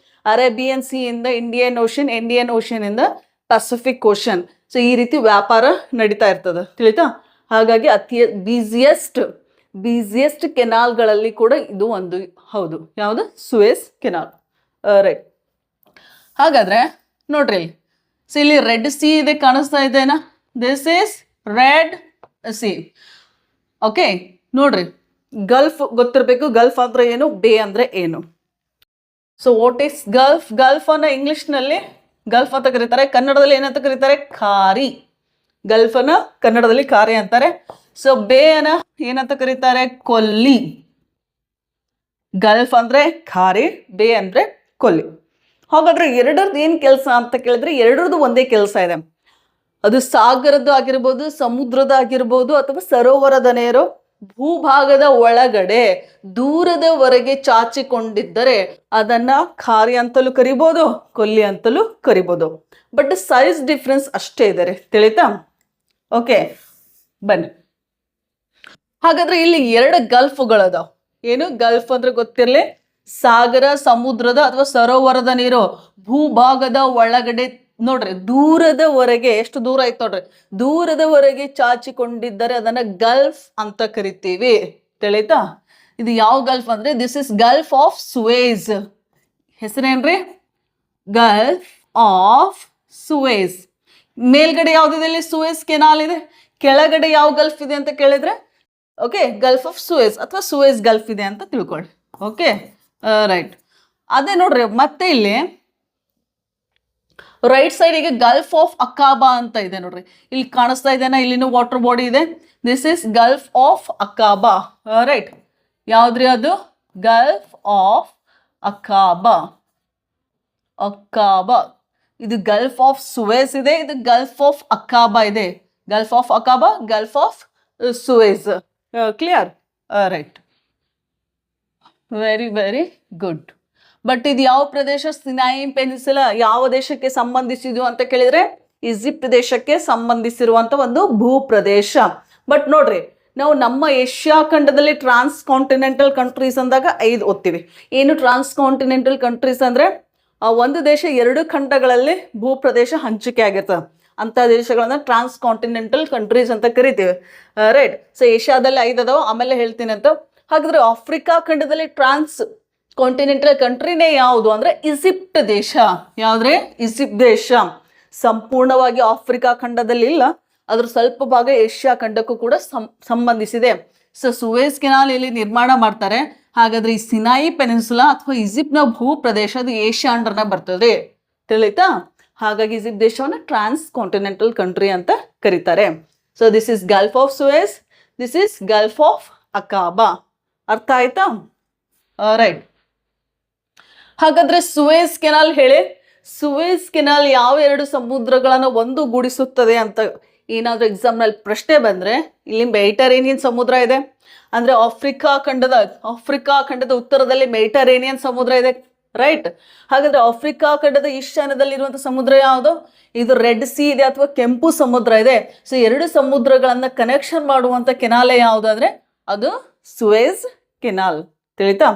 Speaker 1: ಅರೇಬಿಯನ್ ಸಿ ಇಂದ ಇಂಡಿಯನ್ ಓಷನ್, ಇಂಡಿಯನ್ ಓಷನ್ ಇಂದ ಪೆಸಿಫಿಕ್ ಓಷನ್. ಸೊ ಈ ರೀತಿ ವ್ಯಾಪಾರ ನಡೀತಾ ಇರ್ತದೆ. ತಿಳಿತಾ? ಹಾಗಾಗಿ ಅತಿ ಬಿಸಿಯೆಸ್ಟ್ ಕೆನಾಲ್ಗಳಲ್ಲಿ ಕೂಡ ಇದು ಒಂದು. ಹೌದು, ಯಾವುದು, ಸುವೇಸ್ ಕೆನಾಲ್. ರೈಟ್. ಹಾಗಾದ್ರೆ ನೋಡ್ರಿ ಇಲ್ಲಿ, ಸೊ ಇಲ್ಲಿ ರೆಡ್ ಸಿ ಇದೆ, ಕಾಣಿಸ್ತಾ ಇದೆನಾ? This is red C. Okay, ನೋಡ್ರಿ ಗಲ್ಫ್ ಗೊತ್ತಿರಬೇಕು. ಗಲ್ಫ್ ಅಂದ್ರೆ ಏನು, ಬೇ ಅಂದ್ರೆ ಏನು. So what is Gulf? Gulf ಅನ್ನ ಇಂಗ್ಲಿಷ್ನಲ್ಲಿ ಗಲ್ಫ್ ಅಂತ ಕರೀತಾರೆ, ಕನ್ನಡದಲ್ಲಿ ಏನಂತ ಕರೀತಾರೆ, ಖಾರಿ. ಗಲ್ಫ್ ಅನ್ನ ಕನ್ನಡದಲ್ಲಿ ಖಾರಿ ಅಂತಾರೆ. ಸೊ ಬೇ ಅನ್ನ ಏನಂತ ಕರೀತಾರೆ, ಕೊಲ್ಲಿ. ಗಲ್ಫ್ ಅಂದ್ರೆ ಖಾರಿ, ಬೇ ಅಂದ್ರೆ ಕೊಲ್ಲಿ. ಹಾಗಾದ್ರೆ ಎರಡರದ್ದು ಏನ್ ಕೆಲಸ ಅಂತ ಕೇಳಿದ್ರೆ, ಎರಡರದ್ದು ಒಂದೇ ಕೆಲಸ ಇದೆ. ಅದು ಸಾಗರದ್ದು ಆಗಿರ್ಬೋದು, ಸಮುದ್ರದ ಆಗಿರ್ಬೋದು, ಅಥವಾ ಸರೋವರದ ನೀರು ಭೂಭಾಗದ ಒಳಗಡೆ ದೂರದವರೆಗೆ ಚಾಚಿಕೊಂಡಿದ್ದರೆ ಅದನ್ನ ಖಾರಿ ಅಂತಲೂ ಕರಿಬೋದು, ಕೊಲ್ಲಿ ಅಂತಲೂ ಕರಿಬೋದು. ಬಟ್ ಸೈಜ್ ಡಿಫ್ರೆನ್ಸ್ ಅಷ್ಟೇ ಇದೆ. ತಿಳಿತಾ? ಓಕೆ, ಬನ್ನಿ. ಹಾಗಾದ್ರೆ ಇಲ್ಲಿ 2 ಗಲ್ಫ್ಗಳದಾವ. ಏನು ಗಲ್ಫ್ ಅಂದ್ರೆ ಗೊತ್ತಿರಲಿ, ಸಾಗರ, ಸಮುದ್ರದ ಅಥವಾ ಸರೋವರದ ನೀರು ಭೂಭಾಗದ ಒಳಗಡೆ ನೋಡ್ರಿ ದೂರದವರೆಗೆ, ಎಷ್ಟು ದೂರ ಆಯ್ತು ನೋಡ್ರಿ, ದೂರದವರೆಗೆ ಚಾಚಿಕೊಂಡಿದ್ದರೆ ಅದನ್ನ ಗಲ್ಫ್ ಅಂತ ಕರಿತೀವಿ. ತಿಳಿತಾ? ಇದು ಯಾವ ಗಲ್ಫ್ ಅಂದ್ರೆ this is gulf of Suez. ಹೆಸರೇನ್ರಿ? Gulf of Suez. ಮೇಲ್ಗಡೆ ಯಾವ್ದಿದೆ, ಇಲ್ಲಿ ಸುವೇಜ್ ಕೆನಾಲ್ ಇದೆ. ಕೆಳಗಡೆ ಯಾವ ಗಲ್ಫ್ ಇದೆ ಅಂತ ಕೇಳಿದ್ರೆ, ಓಕೆ, ಗಲ್ಫ್ ಆಫ್ ಸುವೇಜ್ ಅಥವಾ ಸುವೇಜ್ ಗಲ್ಫ್ ಇದೆ ಅಂತ ತಿಳ್ಕೊಳ್ಳಿ. Okay, right. ಅದೇ ನೋಡ್ರಿ, ಮತ್ತೆ ಇಲ್ಲಿ ರೈಟ್ ಸೈಡಿಗೆ ಗಲ್ಫ್ ಆಫ್ ಅಕಾಬಾ ಅಂತ ಇದೆ ನೋಡ್ರಿ. ಇಲ್ಲಿ ಕಾಣಿಸ್ತಾ ಇದೆನಾ? ಇಲ್ಲಿನೂ ವಾಟರ್ ಬಾಡಿ ಇದೆ. This is gulf of Aqaba. Right. ಯಾವ್ದ್ರಿ ಅದು? Gulf of Aqaba. ಇದು ಗಲ್ಫ್ ಆಫ್ ಸುವೇಸ್ ಇದೆ, ಇದು ಗಲ್ಫ್ ಆಫ್ ಅಕಾಬಾ ಇದೆ. Gulf of Aqaba, gulf of Suez. Clear? Right. Very very good. But ಇದು ಯಾವ ಪ್ರದೇಶ? ಸಿನಾಯಿ ಪೆನಿನ್ಸುಲಾ ಯಾವ ದೇಶಕ್ಕೆ ಸಂಬಂಧಿಸಿದ್ದು ಅಂತ ಕೇಳಿದ್ರೆ ಈಜಿಪ್ಟ್ ದೇಶಕ್ಕೆ ಸಂಬಂಧಿಸಿರುವಂತ ಒಂದು ಭೂ ಪ್ರದೇಶ. ಬಟ್ ನೋಡ್ರಿ, ನಾವು ನಮ್ಮ ಏಷ್ಯಾ ಖಂಡದಲ್ಲಿ ಟ್ರಾನ್ಸ್ ಕಾಂಟಿನೆಂಟಲ್ ಕಂಟ್ರೀಸ್ ಅಂದಾಗ 5 ಓದ್ತೀವಿ. ಏನು ಟ್ರಾನ್ಸ್ ಕಾಂಟಿನೆಂಟಲ್ ಕಂಟ್ರೀಸ್ ಅಂದ್ರೆ ಒಂದು ದೇಶ 2 ಖಂಡಗಳಲ್ಲಿ ಭೂ ಪ್ರದೇಶ ಹಂಚಿಕೆ ಆಗಿರ್ತದೆ. ಅಂತ ದೇಶಗಳನ್ನ ಟ್ರಾನ್ಸ್ ಕಾಂಟಿನೆಂಟಲ್ ಕಂಟ್ರೀಸ್ ಅಂತ ಕರಿತೀವಿ. ರೈಟ್. ಸೊ ಏಷ್ಯಾದಲ್ಲಿ 5 ಅದಾವ, ಆಮೇಲೆ ಹೇಳ್ತೀನಿ ಅಂತ. ಹಾಗಾದ್ರೆ ಆಫ್ರಿಕಾ ಖಂಡದಲ್ಲಿ ಟ್ರಾನ್ಸ್ ಕಾಂಟಿನೆಂಟಲ್ ಕಂಟ್ರಿನೇ ಯಾವುದು ಅಂದ್ರೆ ಈಜಿಪ್ಟ್ ದೇಶ. ಯಾವ್ದ್ರೆ? ಈಜಿಪ್ಟ್ ದೇಶ. ಸಂಪೂರ್ಣವಾಗಿ ಆಫ್ರಿಕಾ ಖಂಡದಲ್ಲಿ ಇಲ್ಲ, ಅದ್ರ ಸ್ವಲ್ಪ ಭಾಗ ಏಷ್ಯಾ ಖಂಡಕ್ಕೂ ಕೂಡ ಸಂಬಂಧಿಸಿದೆ. ಸೊ ಸುವೇಸ್ ಕೆನಾಲ್ ಇಲ್ಲಿ ನಿರ್ಮಾಣ ಮಾಡ್ತಾರೆ. ಹಾಗಾದ್ರೆ ಈ ಸಿನಾಯಿ ಪೆನಿನ್ಸುಲಾ ಅಥವಾ ಈಜಿಪ್ಟ್ನ ಭೂ ಪ್ರದೇಶ ಅದು ಏಷ್ಯಾ ಅಂಡರ್ನ ಬರ್ತದೆ. ತಿಳಿತಾ? ಹಾಗಾಗಿ ಈಜಿಪ್ಟ್ ದೇಶವನ್ನ ಟ್ರಾನ್ಸ್ ಕಾಂಟಿನೆಂಟಲ್ ಕಂಟ್ರಿ ಅಂತ ಕರೀತಾರೆ. So this is gulf of Suez, this is gulf of Aqaba. ಅರ್ಥ ಆಯ್ತಾ? ರೈಟ್. ಹಾಗಾದ್ರೆ ಸುವೇಸ್ ಕೆನಾಲ್ ಹೇಳಿ, ಸುವೇಸ್ ಕೆನಾಲ್ ಯಾವ 2 ಸಮುದ್ರಗಳನ್ನು ಒಂದುಗೂಡಿಸುತ್ತದೆ ಅಂತ ಏನಾದ್ರೂ ಎಕ್ಸಾಮ್ ನಲ್ಲಿ ಪ್ರಶ್ನೆ ಬಂದ್ರೆ, ಇಲ್ಲಿ ಮೆಡಿಟರೇನಿಯನ್ ಸಮುದ್ರ ಇದೆ ಅಂದ್ರೆ ಆಫ್ರಿಕಾ ಖಂಡದ ಉತ್ತರದಲ್ಲಿ ಮೆಡಿಟರೇನಿಯನ್ ಸಮುದ್ರ ಇದೆ. ರೈಟ್. ಹಾಗಾದ್ರೆ ಆಫ್ರಿಕಾ ಖಂಡದ ಈಶಾನ್ಯದಲ್ಲಿ ಇರುವಂತ ಸಮುದ್ರ ಯಾವುದು? ಇದು ರೆಡ್ ಸಿ ಇದೆ ಅಥವಾ ಕೆಂಪು ಸಮುದ್ರ ಇದೆ. ಸೊ 2 ಸಮುದ್ರಗಳನ್ನ ಕನೆಕ್ಷನ್ ಮಾಡುವಂತ ಕೆನಾಲೆ ಯಾವುದು ಅಂದ್ರೆ ಅದು ಸುವೇಸ್ ಕೆನಾಲ್. ತಿಳಿತಾ?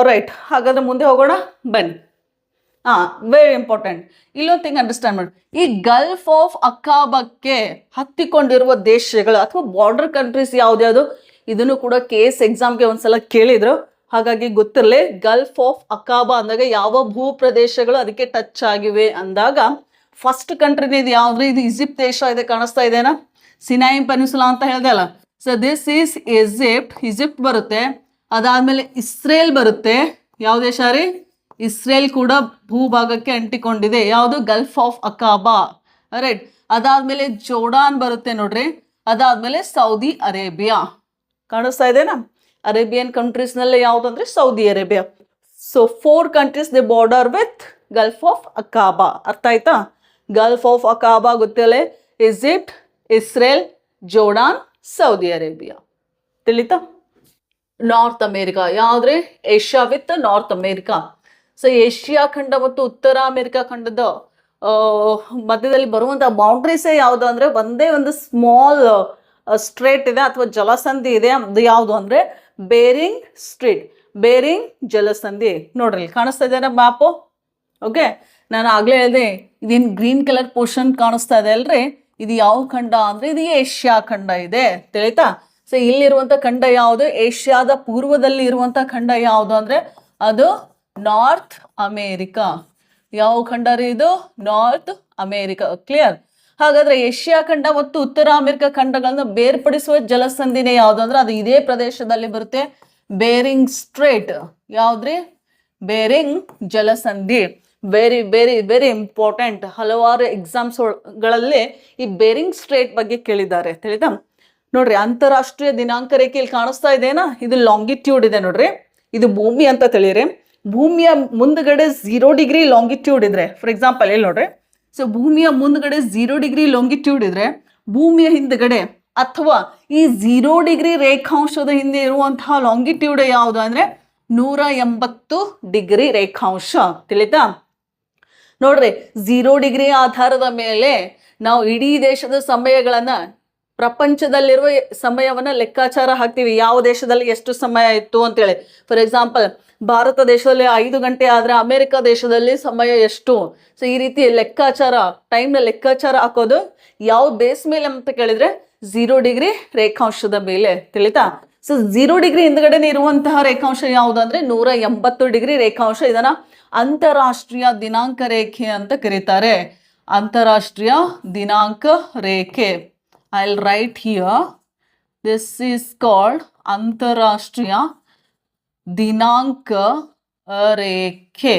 Speaker 1: ರೈಟ್. ಹಾಗಾದ್ರೆ ಮುಂದೆ ಹೋಗೋಣ ಬನ್ನಿ. Very important. ಇಲ್ಲೊಂದು ಥಿಂಗ್ ಅಂಡರ್ಸ್ಟ್ಯಾಂಡ್ ಮಾಡಿ, ಈ ಗಲ್ಫ್ ಆಫ್ ಅಕಾಬಾಕ್ಕೆ ಹತ್ತಿಕೊಂಡಿರುವ ದೇಶಗಳು ಅಥವಾ ಬಾರ್ಡರ್ ಕಂಟ್ರೀಸ್ ಯಾವ್ದ್ಯಾವುದು, ಇದನ್ನು ಕೂಡ ಕೇಸ್ ಎಕ್ಸಾಮ್ಗೆ ಒಂದ್ಸಲ ಕೇಳಿದ್ರು, ಹಾಗಾಗಿ ಗೊತ್ತಿರಲಿ. ಗಲ್ಫ್ ಆಫ್ ಅಕಾಬಾ ಅಂದಾಗ ಯಾವ ಭೂ ಪ್ರದೇಶಗಳು ಅದಕ್ಕೆ ಟಚ್ ಆಗಿವೆ ಅಂದಾಗ ಫಸ್ಟ್ ಕಂಟ್ರಿನ ಇದು ಯಾವ್ದು, ಇದು ಈಜಿಪ್ಟ್ ದೇಶ ಇದೆ, ಕಾಣಿಸ್ತಾ ಇದೆನಾ, ಸಿನಾಯಿ ಪೆನಿಸುಲಾ ಅಂತ ಹೇಳಿದೆ ಅಲ್ಲ. ಸೊ ದಿಸ್ ಈಸ್ ಈಜಿಪ್ಟ್ ಬರುತ್ತೆ. ಅದಾದ್ಮೇಲೆ ಇಸ್ರೇಲ್ ಬರುತ್ತೆ. ಯಾವ ದೇಶ ರೀ, ಇಸ್ರೇಲ್ ಕೂಡ ಭೂಭಾಗಕ್ಕೆ ಅಂಟಿಕೊಂಡಿದೆ, ಯಾವುದು, ಗಲ್ಫ್ ಆಫ್ ಅಕಾಬಾ, ರೈಟ್. ಅದಾದ್ಮೇಲೆ ಜೋರ್ಡಾನ್ ಬರುತ್ತೆ ನೋಡ್ರಿ. ಅದಾದ್ಮೇಲೆ ಸೌದಿ ಅರೇಬಿಯಾ ಕಾಣಿಸ್ತಾ ಇದೆನಾ. ಅರೇಬಿಯನ್ ಕಂಟ್ರೀಸ್ನಲ್ಲೇ ಯಾವುದು ಅಂದರೆ Saudi Arabia. So 4 countries they border with gulf of Aqaba. ಅರ್ಥ ಆಯ್ತಾ? ಗಲ್ಫ್ ಆಫ್ ಅಕಾಬಾ ಗೊತ್ತಿಲ್ಲ, Egypt, Israel, Jordan, Saudi Arabia. ತಿಳಿತಾ? ನಾರ್ತ್ ಅಮೇರಿಕಾ ಯಾವ್ದ್ರಿ, Asia with North America. So Asia ಖಂಡ ಮತ್ತು ಉತ್ತರ ಅಮೇರಿಕಾ ಖಂಡದ ಮಧ್ಯದಲ್ಲಿ ಬರುವಂಥ ಬೌಂಡ್ರೀಸೇ ಯಾವುದು ಅಂದರೆ ಒಂದೇ ಒಂದು ಸ್ಮಾಲ್ ಸ್ಟ್ರೇಟ್ ಇದೆ ಅಥವಾ ಜಲಸಂಧಿ ಇದೆ. ಅದು ಯಾವುದು ಅಂದರೆ ಬೇರಿಂಗ್ ಸ್ಟ್ರೀಟ್, ಬೇರಿಂಗ್ ಜಲಸಂಧಿ. ನೋಡ್ರಿ ಕಾಣಿಸ್ತಾ ಇದೆನಾ ಮ್ಯಾಪು. ಓಕೆ, ನಾನು ಆಗಲೇ ಹೇಳಿದೆ, ಇದೇನು ಗ್ರೀನ್ ಕಲರ್ ಪೋರ್ಷನ್ ಕಾಣಿಸ್ತಾ ಇದೆ ಅಲ್ರಿ, ಇದು ಯಾವ ಖಂಡ ಅಂದರೆ ಇದು ಏಷ್ಯಾ ಖಂಡ ಇದೆ. ತಿಳಿತಾ? ಸೊ ಇಲ್ಲಿರುವಂಥ ಖಂಡ ಯಾವುದು, ಏಷ್ಯಾದ ಪೂರ್ವದಲ್ಲಿ ಇರುವಂಥ ಖಂಡ ಯಾವುದು ಅಂದರೆ ಅದು ನಾರ್ತ್ ಅಮೇರಿಕಾ. ಯಾವ ಖಂಡ ರೀ ಇದು, ನಾರ್ತ್ ಅಮೇರಿಕಾ. ಕ್ಲಿಯರ್? ಹಾಗಾದ್ರೆ ಏಷ್ಯಾ ಖಂಡ ಮತ್ತು ಉತ್ತರ ಅಮೆರಿಕ ಖಂಡಗಳನ್ನ ಬೇರ್ಪಡಿಸುವ ಜಲಸಂಧಿನೇ ಯಾವುದು ಅಂದ್ರೆ ಅದು ಇದೇ ಪ್ರದೇಶದಲ್ಲಿ ಬರುತ್ತೆ, ಬೇರಿಂಗ್ ಸ್ಟ್ರೇಟ್. ಯಾವ್ದ್ರಿ, ಬೇರಿಂಗ್ ಜಲಸಂಧಿ. Very very very important. ಹಲವಾರು ಎಕ್ಸಾಮ್ಸ್ಗಳಲ್ಲಿ ಈ ಬೇರಿಂಗ್ ಸ್ಟ್ರೇಟ್ ಬಗ್ಗೆ ಕೇಳಿದ್ದಾರೆ. ತಿಳಿತಾ? ನೋಡ್ರಿ, ಅಂತಾರಾಷ್ಟ್ರೀಯ ದಿನಾಂಕ ರೇಖೆ ಇಲ್ಲಿ ಕಾಣಿಸ್ತಾ ಇದೆನಾ, ಇದು ಲಾಂಗಿಟ್ಯೂಡ್ ಇದೆ ನೋಡ್ರಿ, ಇದು ಭೂಮಿ ಅಂತ ತಿಳಿರಿ. ಭೂಮಿಯ ಮುಂದ್ಗಡೆ 0 ಡಿಗ್ರಿ ಲಾಂಗಿಟ್ಯೂಡ್ ಇದ್ರೆ, ಫಾರ್ ಎಕ್ಸಾಂಪಲ್ ಇಲ್ಲಿ ನೋಡ್ರಿ, ಸೊ ಭೂಮಿಯ ಮುಂದ್ಗಡೆ 0 ಡಿಗ್ರಿ ಲಾಂಗಿಟ್ಯೂಡ್ ಇದ್ರೆ ಭೂಮಿಯ ಹಿಂದ್ಗಡೆ ಅಥವಾ ಈ 0 ಡಿಗ್ರಿ ರೇಖಾಂಶದ ಹಿಂದೆ ಇರುವಂತಹ ಲಾಂಗಿಟ್ಯೂಡ್ ಯಾವುದು ಅಂದ್ರೆ 180 ಡಿಗ್ರಿ ರೇಖಾಂಶ. ತಿಳಿತಾ? ನೋಡ್ರಿ, 0 ಡಿಗ್ರಿ ಆಧಾರದ ಮೇಲೆ ನಾವು ಇಡೀ ದೇಶದ ಸಮಯಗಳನ್ನ, ಪ್ರಪಂಚದಲ್ಲಿರುವ ಸಮಯವನ್ನ ಲೆಕ್ಕಾಚಾರ ಹಾಕ್ತೀವಿ. ಯಾವ ದೇಶದಲ್ಲಿ ಎಷ್ಟು ಸಮಯ ಇತ್ತು ಅಂತೇಳಿ. ಫಾರ್ ಎಕ್ಸಾಂಪಲ್, ಭಾರತ ದೇಶದಲ್ಲಿ 5 ಗಂಟೆ ಆದರೆ ಅಮೆರಿಕ ದೇಶದಲ್ಲಿ ಸಮಯ ಎಷ್ಟು. ಸೊ ಈ ರೀತಿ ಲೆಕ್ಕಾಚಾರ, ಟೈಮ್ನ ಲೆಕ್ಕಾಚಾರ ಹಾಕೋದು ಯಾವ ಬೇಸ್ ಮೇಲೆ ಅಂತ ಕೇಳಿದ್ರೆ 0 ಡಿಗ್ರಿ ರೇಖಾಂಶದ ಮೇಲೆ. ತಿಳಿತಾ? ಸೊ 0 ಡಿಗ್ರಿ ಹಿಂದ್ಗಡೆ ಇರುವಂತಹ ರೇಖಾಂಶ ಯಾವುದು ಅಂದ್ರೆ 180 ಡಿಗ್ರಿ ರೇಖಾಂಶ. ಇದನ್ನ ಅಂತಾರಾಷ್ಟ್ರೀಯ ದಿನಾಂಕ ರೇಖೆ ಅಂತ ಕರೀತಾರೆ. ಅಂತಾರಾಷ್ಟ್ರೀಯ ದಿನಾಂಕ ರೇಖೆ. I'll write here, this is called ಅಂತಾರಾಷ್ಟ್ರೀಯ ದಿನಾಂಕ ರೇಖೆ.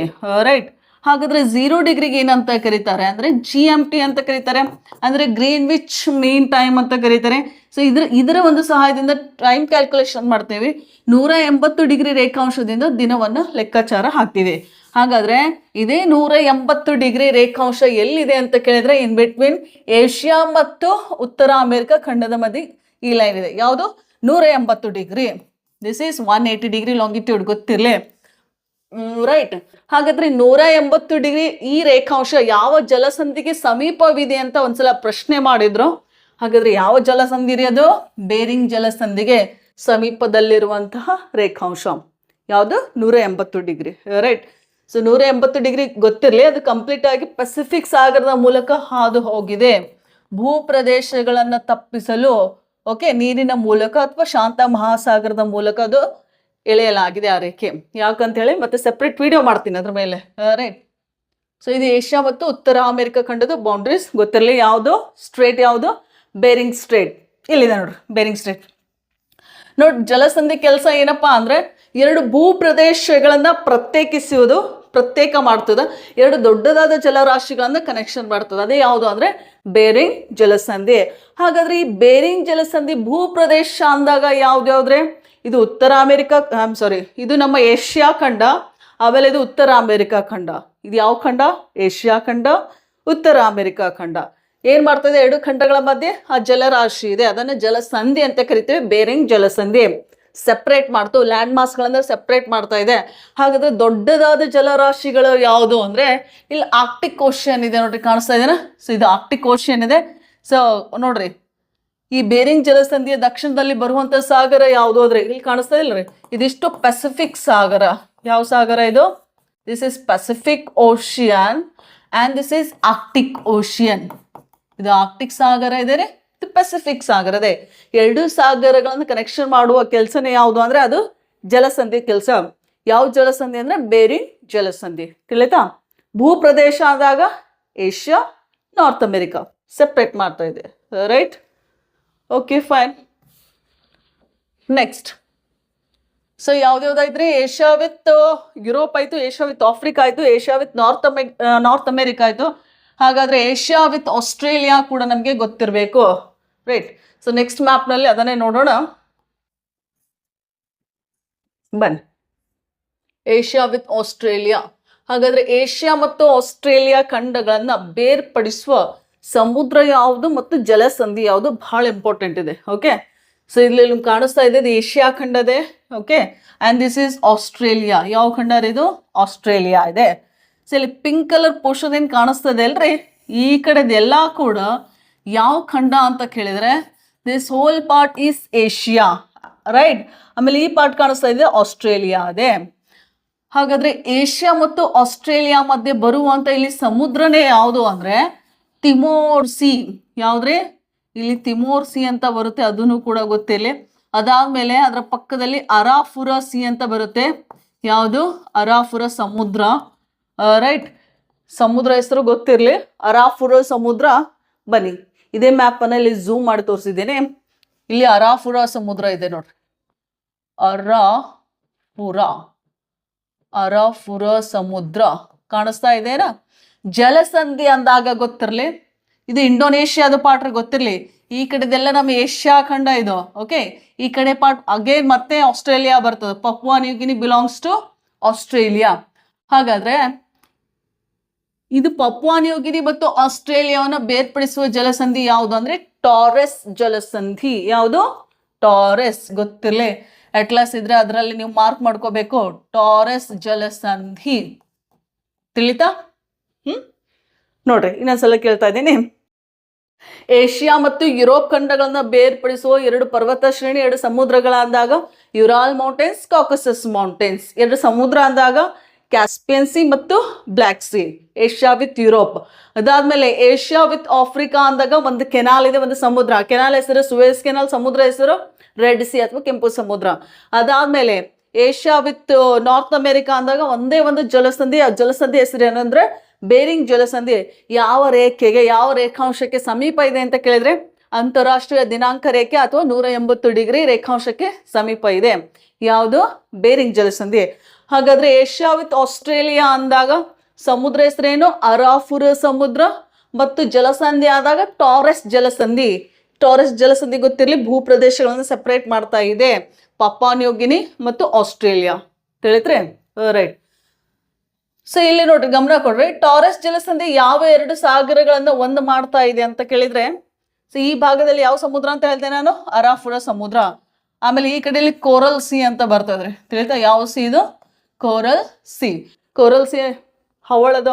Speaker 1: ರೈಟ್? ಹಾಗಾದ್ರೆ 0 ಡಿಗ್ರಿಗೆ ಏನಂತ ಕರೀತಾರೆ ಅಂದ್ರೆ GMT ಅಂತ ಕರೀತಾರೆ, ಅಂದ್ರೆ ಗ್ರೀನ್ವಿಚ್ ಮೀನ್ ಟೈಮ್ ಅಂತ ಕರೀತಾರೆ. ಸೊ ಇದರ ಒಂದು ಸಹಾಯದಿಂದ ಟೈಮ್ ಕ್ಯಾಲ್ಕುಲೇಷನ್ ಮಾಡ್ತೇವೆ. 180 ಡಿಗ್ರಿ ರೇಖಾಂಶದಿಂದ ದಿನವನ್ನು ಲೆಕ್ಕಾಚಾರ ಹಾಕ್ತೀವಿ. ಹಾಗಾದ್ರೆ ಇದೇ 180 ಡಿಗ್ರಿ ರೇಖಾಂಶ ಎಲ್ಲಿದೆ ಅಂತ ಕೇಳಿದ್ರೆ ಇನ್ ಬಿಟ್ವೀನ್ ಏಷ್ಯಾ ಮತ್ತು ಉತ್ತರ ಅಮೆರಿಕ ಖಂಡದ ಮಧ್ಯೆ ಈ ಲೈನ್ ಇದೆ. ಯಾವುದು? 180 degree. This is 180 degree longitude. ಗೊತ್ತಿರಲಿ, ರೈಟ್? ಹಾಗಾದ್ರೆ 180 ಡಿಗ್ರಿ ಈ ರೇಖಾಂಶ ಯಾವ ಜಲಸಂಧಿಗೆ ಸಮೀಪವಿದೆ ಅಂತ ಒಂದ್ಸಲ ಪ್ರಶ್ನೆ ಮಾಡಿದ್ರು. ಹಾಗಾದ್ರೆ ಯಾವ ಜಲಸಂಧಿ ರೀ ಅದು? ಬೇರಿಂಗ್ ಜಲಸಂಧಿಗೆ ಸಮೀಪದಲ್ಲಿರುವಂತಹ ರೇಖಾಂಶ ಯಾವುದು? 180 ಡಿಗ್ರಿ. ರೈಟ್? ಸೊ 180 ಡಿಗ್ರಿ ಗೊತ್ತಿರಲಿ, ಅದು ಕಂಪ್ಲೀಟ್ ಆಗಿ ಪೆಸಿಫಿಕ್ ಸಾಗರದ ಮೂಲಕ ಹಾದು ಹೋಗಿದೆ. ಭೂ ಪ್ರದೇಶಗಳನ್ನು ತಪ್ಪಿಸಲು ಓಕೆ ನೀರಿನ ಮೂಲಕ ಅಥವಾ ಶಾಂತ ಮಹಾಸಾಗರದ ಮೂಲಕ ಅದು ಎಳೆಯಲಾಗಿದೆ ಆ ರೇಖೆ. ಯಾಕಂತ ಹೇಳಿ ಮತ್ತೆ ಸೆಪ್ರೇಟ್ ವಿಡಿಯೋ ಮಾಡ್ತೀನಿ ಅದ್ರ ಮೇಲೆ. ರೈಟ್? ಸೊ ಇದು ಏಷ್ಯಾ ಮತ್ತು ಉತ್ತರ ಅಮೆರಿಕ ಖಂಡದ ಬೌಂಡ್ರೀಸ್. ಗೊತ್ತಿರಲಿ ಯಾವುದು? ಸ್ಟ್ರೇಟ್ ಯಾವುದು? Bearing straight. ಇಲ್ಲಿದೆ ನೋಡ್ರಿ, ಬೇರಿಂಗ್ ಸ್ಟ್ರೇಟ್. ನೋಡಿ, ಜಲಸಂಧಿ ಕೆಲಸ ಏನಪ್ಪಾ ಅಂದ್ರೆ 2 ಭೂ ಪ್ರದೇಶಗಳನ್ನ ಪ್ರತ್ಯೇಕ ಮಾಡ್ತದೆ, 2 ದೊಡ್ಡದಾದ ಜಲರಾಶಿಗಳನ್ನ ಕನೆಕ್ಷನ್ ಮಾಡ್ತದೆ. ಅದೇ ಯಾವುದು ಅಂದ್ರೆ ಬೇರಿಂಗ್ ಜಲಸಂಧಿ. ಹಾಗಾದ್ರೆ ಈ ಬೇರಿಂಗ್ ಜಲಸಂಧಿ ಭೂ ಪ್ರದೇಶ ಅಂದಾಗ ಯಾವ್ದ್ಯಾವ್ದ್ರೆ ಇದು ಉತ್ತರ ಅಮೆರಿಕ, ಇದು ನಮ್ಮ ಏಷ್ಯಾ ಖಂಡ, ಆಮೇಲೆ ಇದು ಉತ್ತರ ಅಮೆರಿಕ ಖಂಡ. ಇದು ಯಾವ ಖಂಡ? ಏಷ್ಯಾ ಖಂಡ, ಉತ್ತರ ಅಮೆರಿಕ ಖಂಡ. ಏನ್ ಮಾಡ್ತದೆ? 2 ಖಂಡಗಳ ಮಧ್ಯೆ ಆ ಜಲರಾಶಿ ಇದೆ, ಅದನ್ನ ಜಲಸಂಧಿ ಅಂತ ಕರಿತೇವೆ. ಬೇರಿಂಗ್ ಜಲಸಂಧಿ ಸೆಪ್ರೇಟ್ ಮಾಡ್ತು, ಲ್ಯಾಂಡ್ ಮಾಸ್ಗಳನ್ನ ಸೆಪ್ರೇಟ್ ಮಾಡ್ತಾ ಇದೆ. ಹಾಗಾದ್ರೆ ದೊಡ್ಡದಾದ ಜಲರಾಶಿಗಳು ಯಾವುದು ಅಂದ್ರೆ ಇಲ್ಲಿ ಆರ್ಕ್ಟಿಕ್ ಓಷಿಯನ್ ಇದೆ ನೋಡ್ರಿ, ಕಾಣಿಸ್ತಾ ಇದೆನಾ? ಸೊ ಇದು ಆರ್ಕ್ಟಿಕ್ ಓಷಿಯನ್ ಇದೆ. ಸೊ ನೋಡ್ರಿ, ಈ ಬೇರಿಂಗ್ ಜಲಸಂಧಿಯ ದಕ್ಷಿಣದಲ್ಲಿ ಬರುವಂತ ಸಾಗರ ಯಾವುದು ಅಂದ್ರೆ ಇಲ್ಲಿ ಕಾಣಿಸ್ತಾ ಇಲ್ರಿ, ಇದಿಷ್ಟು ಪೆಸಿಫಿಕ್ ಸಾಗರ. ಯಾವ ಸಾಗರ ಇದು? This is Pacific ocean and this is Arctic ocean. ಇದು ಆರ್ಕ್ಟಿಕ್ ಸಾಗರ ಇದೆ ರೀ, ಇದು ಪೆಸಿಫಿಕ್ ಸಾಗರ ಇದೆ. ಎರಡು ಸಾಗರಗಳನ್ನು ಕನೆಕ್ಷನ್ ಮಾಡುವ ಕೆಲಸನೇ ಯಾವುದು ಅಂದರೆ ಅದು ಜಲಸಂಧಿ ಕೆಲಸ. ಯಾವ ಜಲಸಂಧಿ ಅಂದರೆ ಬೇರಿಂಗ್ ಜಲಸಂಧಿ. ತಿಳಿತಾ? ಭೂಪ್ರದೇಶ ಆದಾಗ ಏಷ್ಯಾ, ನಾರ್ತ್ ಅಮೆರಿಕಾ ಸೆಪ್ರೇಟ್ ಮಾಡ್ತಾ ಇದೆ. Right? Okay, fine. Next, so ಯಾವ್ದ್ಯಾವ್ದಾಯ್ತು? ಏಷ್ಯಾ ವಿತ್ ಯುರೋಪ್ ಆಯಿತು, ಏಷ್ಯಾ ವಿತ್ ಆಫ್ರಿಕಾ ಆಯಿತು, ಏಷ್ಯಾ ವಿತ್ ನಾರ್ತ್ ಅಮೆರಿಕಾ ಆಯಿತು. ಹಾಗಾದರೆ ಏಷ್ಯಾ ವಿತ್ ಆಸ್ಟ್ರೇಲಿಯಾ ಕೂಡ ನಮಗೆ ಗೊತ್ತಿರಬೇಕು. ರೈಟ್? ಸೊ ನೆಕ್ಸ್ಟ್ ಮ್ಯಾಪ್ನಲ್ಲಿ ಅದನ್ನೇ ನೋಡೋಣ. ಬನ್ನಿ, ಏಷ್ಯಾ ವಿತ್ ಆಸ್ಟ್ರೇಲಿಯಾ. ಹಾಗಾದರೆ ಏಷ್ಯಾ ಮತ್ತು ಆಸ್ಟ್ರೇಲಿಯಾ ಖಂಡಗಳನ್ನು ಬೇರ್ಪಡಿಸುವ ಸಮುದ್ರ ಯಾವುದು ಮತ್ತು ಜಲಸಂಧಿ ಯಾವುದು ಬಹಳ ಇಂಪಾರ್ಟೆಂಟ್ ಇದೆ. ಓಕೆ, ಸೊ ಇಲ್ಲಿ ನಿಮ್ಗೆ ಕಾಣಿಸ್ತಾ ಇದೆ, ಇದು ಏಷ್ಯಾ ಖಂಡ ಇದೆ. Okay, and this is Australia. ಯಾವ ಖಂಡ ಇದು? ಆಸ್ಟ್ರೇಲಿಯಾ ಇದೆ. ಸೊ ಇಲ್ಲಿ ಪಿಂಕ್ ಕಲರ್ ಪೋರ್ಷನ್ ಏನು ಕಾಣಿಸ್ತದೆ ಅಲ್ರಿ, ಈ ಕಡೆದೆಲ್ಲ ಕೂಡ ಯಾವ ಖಂಡ ಅಂತ ಕೇಳಿದರೆ this whole part is Asia. Right? ಆಮೇಲೆ ಈ ಪಾರ್ಟ್ ಕಾಣಿಸ್ತಾ ಇದೆ ಆಸ್ಟ್ರೇಲಿಯಾ ಇದೆ. ಹಾಗಾದರೆ ಏಷ್ಯಾ ಮತ್ತು ಆಸ್ಟ್ರೇಲಿಯಾ ಮಧ್ಯೆ ಬರುವಂಥ ಇಲ್ಲಿ ಸಮುದ್ರನೇ ಯಾವುದು ಅಂದರೆ ತಿಮೋರ್ ಸಿ. ಯಾವುದ್ರಿ? ಇಲ್ಲಿ ತಿಮೋರ್ ಸಿ ಅಂತ ಬರುತ್ತೆ, ಅದನ್ನು ಕೂಡ ಗೊತ್ತಿರಲಿ. ಅದಾದಮೇಲೆ ಅದರ ಪಕ್ಕದಲ್ಲಿ ಅರಾಫುರ ಸಿ ಅಂತ ಬರುತ್ತೆ. ಯಾವುದು? ಅರಾಫುರ ಸಮುದ್ರ. ರೈಟ್? ಸಮುದ್ರ ಹೆಸರು ಗೊತ್ತಿರಲಿ, ಅರಾಫುರ ಸಮುದ್ರ. ಬನ್ನಿ, ಇದೇ ಮ್ಯಾಪನ್ನು ಇಲ್ಲಿ ಝೂಮ್ ಮಾಡಿ ತೋರಿಸಿದ್ದೇನೆ. ಇಲ್ಲಿ ಅರಾಫುರ ಸಮುದ್ರ ಇದೆ ನೋಡ್ರಿ, ಅರಾಫುರ ಸಮುದ್ರ ಕಾಣಿಸ್ತಾ ಇದೆನಾ? ಜಲಸಂಧಿ ಅಂದಾಗ ಗೊತ್ತಿರಲಿ, ಇದು ಇಂಡೋನೇಷ್ಯಾದ ಪಾರ್ಟ್ ಗೊತ್ತಿರಲಿ. ಈ ಕಡೆದೆಲ್ಲ ನಮ್ಮ ಏಷ್ಯಾ ಖಂಡ ಇದು. ಓಕೆ, ಈ ಕಡೆ ಪಾರ್ಟ್ ಅಗೇನ್ ಮತ್ತೆ ಆಸ್ಟ್ರೇಲಿಯಾ ಬರ್ತದೆ. Papua New Guinea belongs to Australia. ಹಾಗಾದ್ರೆ ಇದು ಪಪುವಾ ನ್ಯೂ ಗಿನಿ ಮತ್ತು ಆಸ್ಟ್ರೇಲಿಯಾವನ್ನು ಬೇರ್ಪಡಿಸುವ ಜಲಸಂಧಿ ಯಾವುದು ಅಂದರೆ ಟಾರೆಸ್ ಜಲಸಂಧಿ. ಯಾವುದು? ಟಾರೆಸ್. ಗೊತ್ತಿರಲಿ, ಅಟ್ಲಾಸ್ ಇದ್ರೆ ಅದರಲ್ಲಿ ನೀವು ಮಾರ್ಕ್ ಮಾಡ್ಕೋಬೇಕು, ಟಾರೆಸ್ ಜಲಸಂಧಿ. ತಿಳಿತಾ? ನೋಡ್ರಿ, ಇನ್ನೊಂದ್ಸಲ ಕೇಳ್ತಾ ಇದ್ದೀನಿ. ಏಷ್ಯಾ ಮತ್ತು ಯುರೋಪ್ ಖಂಡಗಳನ್ನ ಬೇರ್ಪಡಿಸುವ ಎರಡು ಪರ್ವತ ಶ್ರೇಣಿ, ಎರಡು ಸಮುದ್ರಗಳಾದಾಗ ಯುರಾಲ್ ಮೌಂಟೇನ್ಸ್, ಕಾಕಸಸ್ ಮೌಂಟೇನ್ಸ್. ಎರಡು ಸಮುದ್ರ ಅಂದಾಗ ಕ್ಯಾಸ್ಪಿಯನ್ ಸಿ ಮತ್ತು black C. Asia with Europe. ಅದಾದ್ಮೇಲೆ ಏಷ್ಯಾ ವಿತ್ ಆಫ್ರಿಕಾ ಅಂದಾಗ ಒಂದು ಕೆನಾಲ್ ಇದೆ, ಒಂದು ಸಮುದ್ರ. ಕೆನಾಲ್ ಹೆಸರು ಸುವೇಸ್ ಕೆನಾಲ್, ಸಮುದ್ರ ಹೆಸರು ರೆಡ್ ಸಿ ಅಥವಾ ಕೆಂಪು ಸಮುದ್ರ. ಅದಾದ್ಮೇಲೆ ಏಷ್ಯಾ ವಿತ್ ನಾರ್ತ್ ಅಮೆರಿಕಾ ಅಂದಾಗ ಒಂದೇ ಒಂದು ಜಲಸಂಧಿ. ಆ ಜಲಸಂಧಿ ಹೆಸರು ಏನಂದ್ರೆ ಬೇರಿಂಗ್ ಜಲಸಂಧಿ. ಯಾವ ರೇಖೆಗೆ, ಯಾವ ರೇಖಾಂಶಕ್ಕೆ ಸಮೀಪ ಇದೆ ಅಂತ ಕೇಳಿದ್ರೆ ಅಂತಾರಾಷ್ಟ್ರೀಯ ದಿನಾಂಕ ರೇಖೆ ಅಥವಾ 180 ಡಿಗ್ರಿ ರೇಖಾಂಶಕ್ಕೆ ಸಮೀಪ ಇದೆ. ಯಾವುದು? ಬೇರಿಂಗ್ ಜಲಸಂಧಿ. ಹಾಗಾದ್ರೆ ಏಷ್ಯಾ ವಿತ್ ಆಸ್ಟ್ರೇಲಿಯಾ ಅಂದಾಗ ಸಮುದ್ರ ಹೆಸರೇನು? ಅರಾಫುರ ಸಮುದ್ರ. ಮತ್ತು ಜಲಸಂಧಿ ಆದಾಗ ಟಾರೆಸ್ ಜಲಸಂಧಿ. ಟಾರೆಸ್ ಜಲಸಂಧಿ ಗೊತ್ತಿರಲಿ, ಭೂಪ್ರದೇಶಗಳನ್ನು ಸೆಪರೇಟ್ ಮಾಡ್ತಾ ಇದೆ ಪಪುವಾ ನ್ಯೂ ಗಿನಿ ಮತ್ತು ಆಸ್ಟ್ರೇಲಿಯಾ. ತಿಳಿತ್ರೆ? ರೈಟ್. ಸೊ ಇಲ್ಲಿ ನೋಡ್ರಿ, ಗಮನ ಕೊಡ್ರಿ. ಟಾರೆಸ್ ಜಲಸಂಧಿ ಯಾವ ಎರಡು ಸಾಗರಗಳನ್ನು ಒಂದು ಮಾಡ್ತಾ ಇದೆ ಅಂತ ಕೇಳಿದ್ರೆ, ಸೊ ಈ ಭಾಗದಲ್ಲಿ ಯಾವ ಸಮುದ್ರ ಅಂತ ಹೇಳ್ದೆ ನಾನು? ಅರಾಫುರ ಸಮುದ್ರ. ಆಮೇಲೆ ಈ ಕಡೆಯಲ್ಲಿ ಕೋರಲ್ ಸಿ ಅಂತ ಬರ್ತದ್ರಿ. ತಿಳಿತಾ? ಯಾವ ಸಿ ಇದು? Coral C. ಕೋರಲ್ ಸಿ ಹವಳದ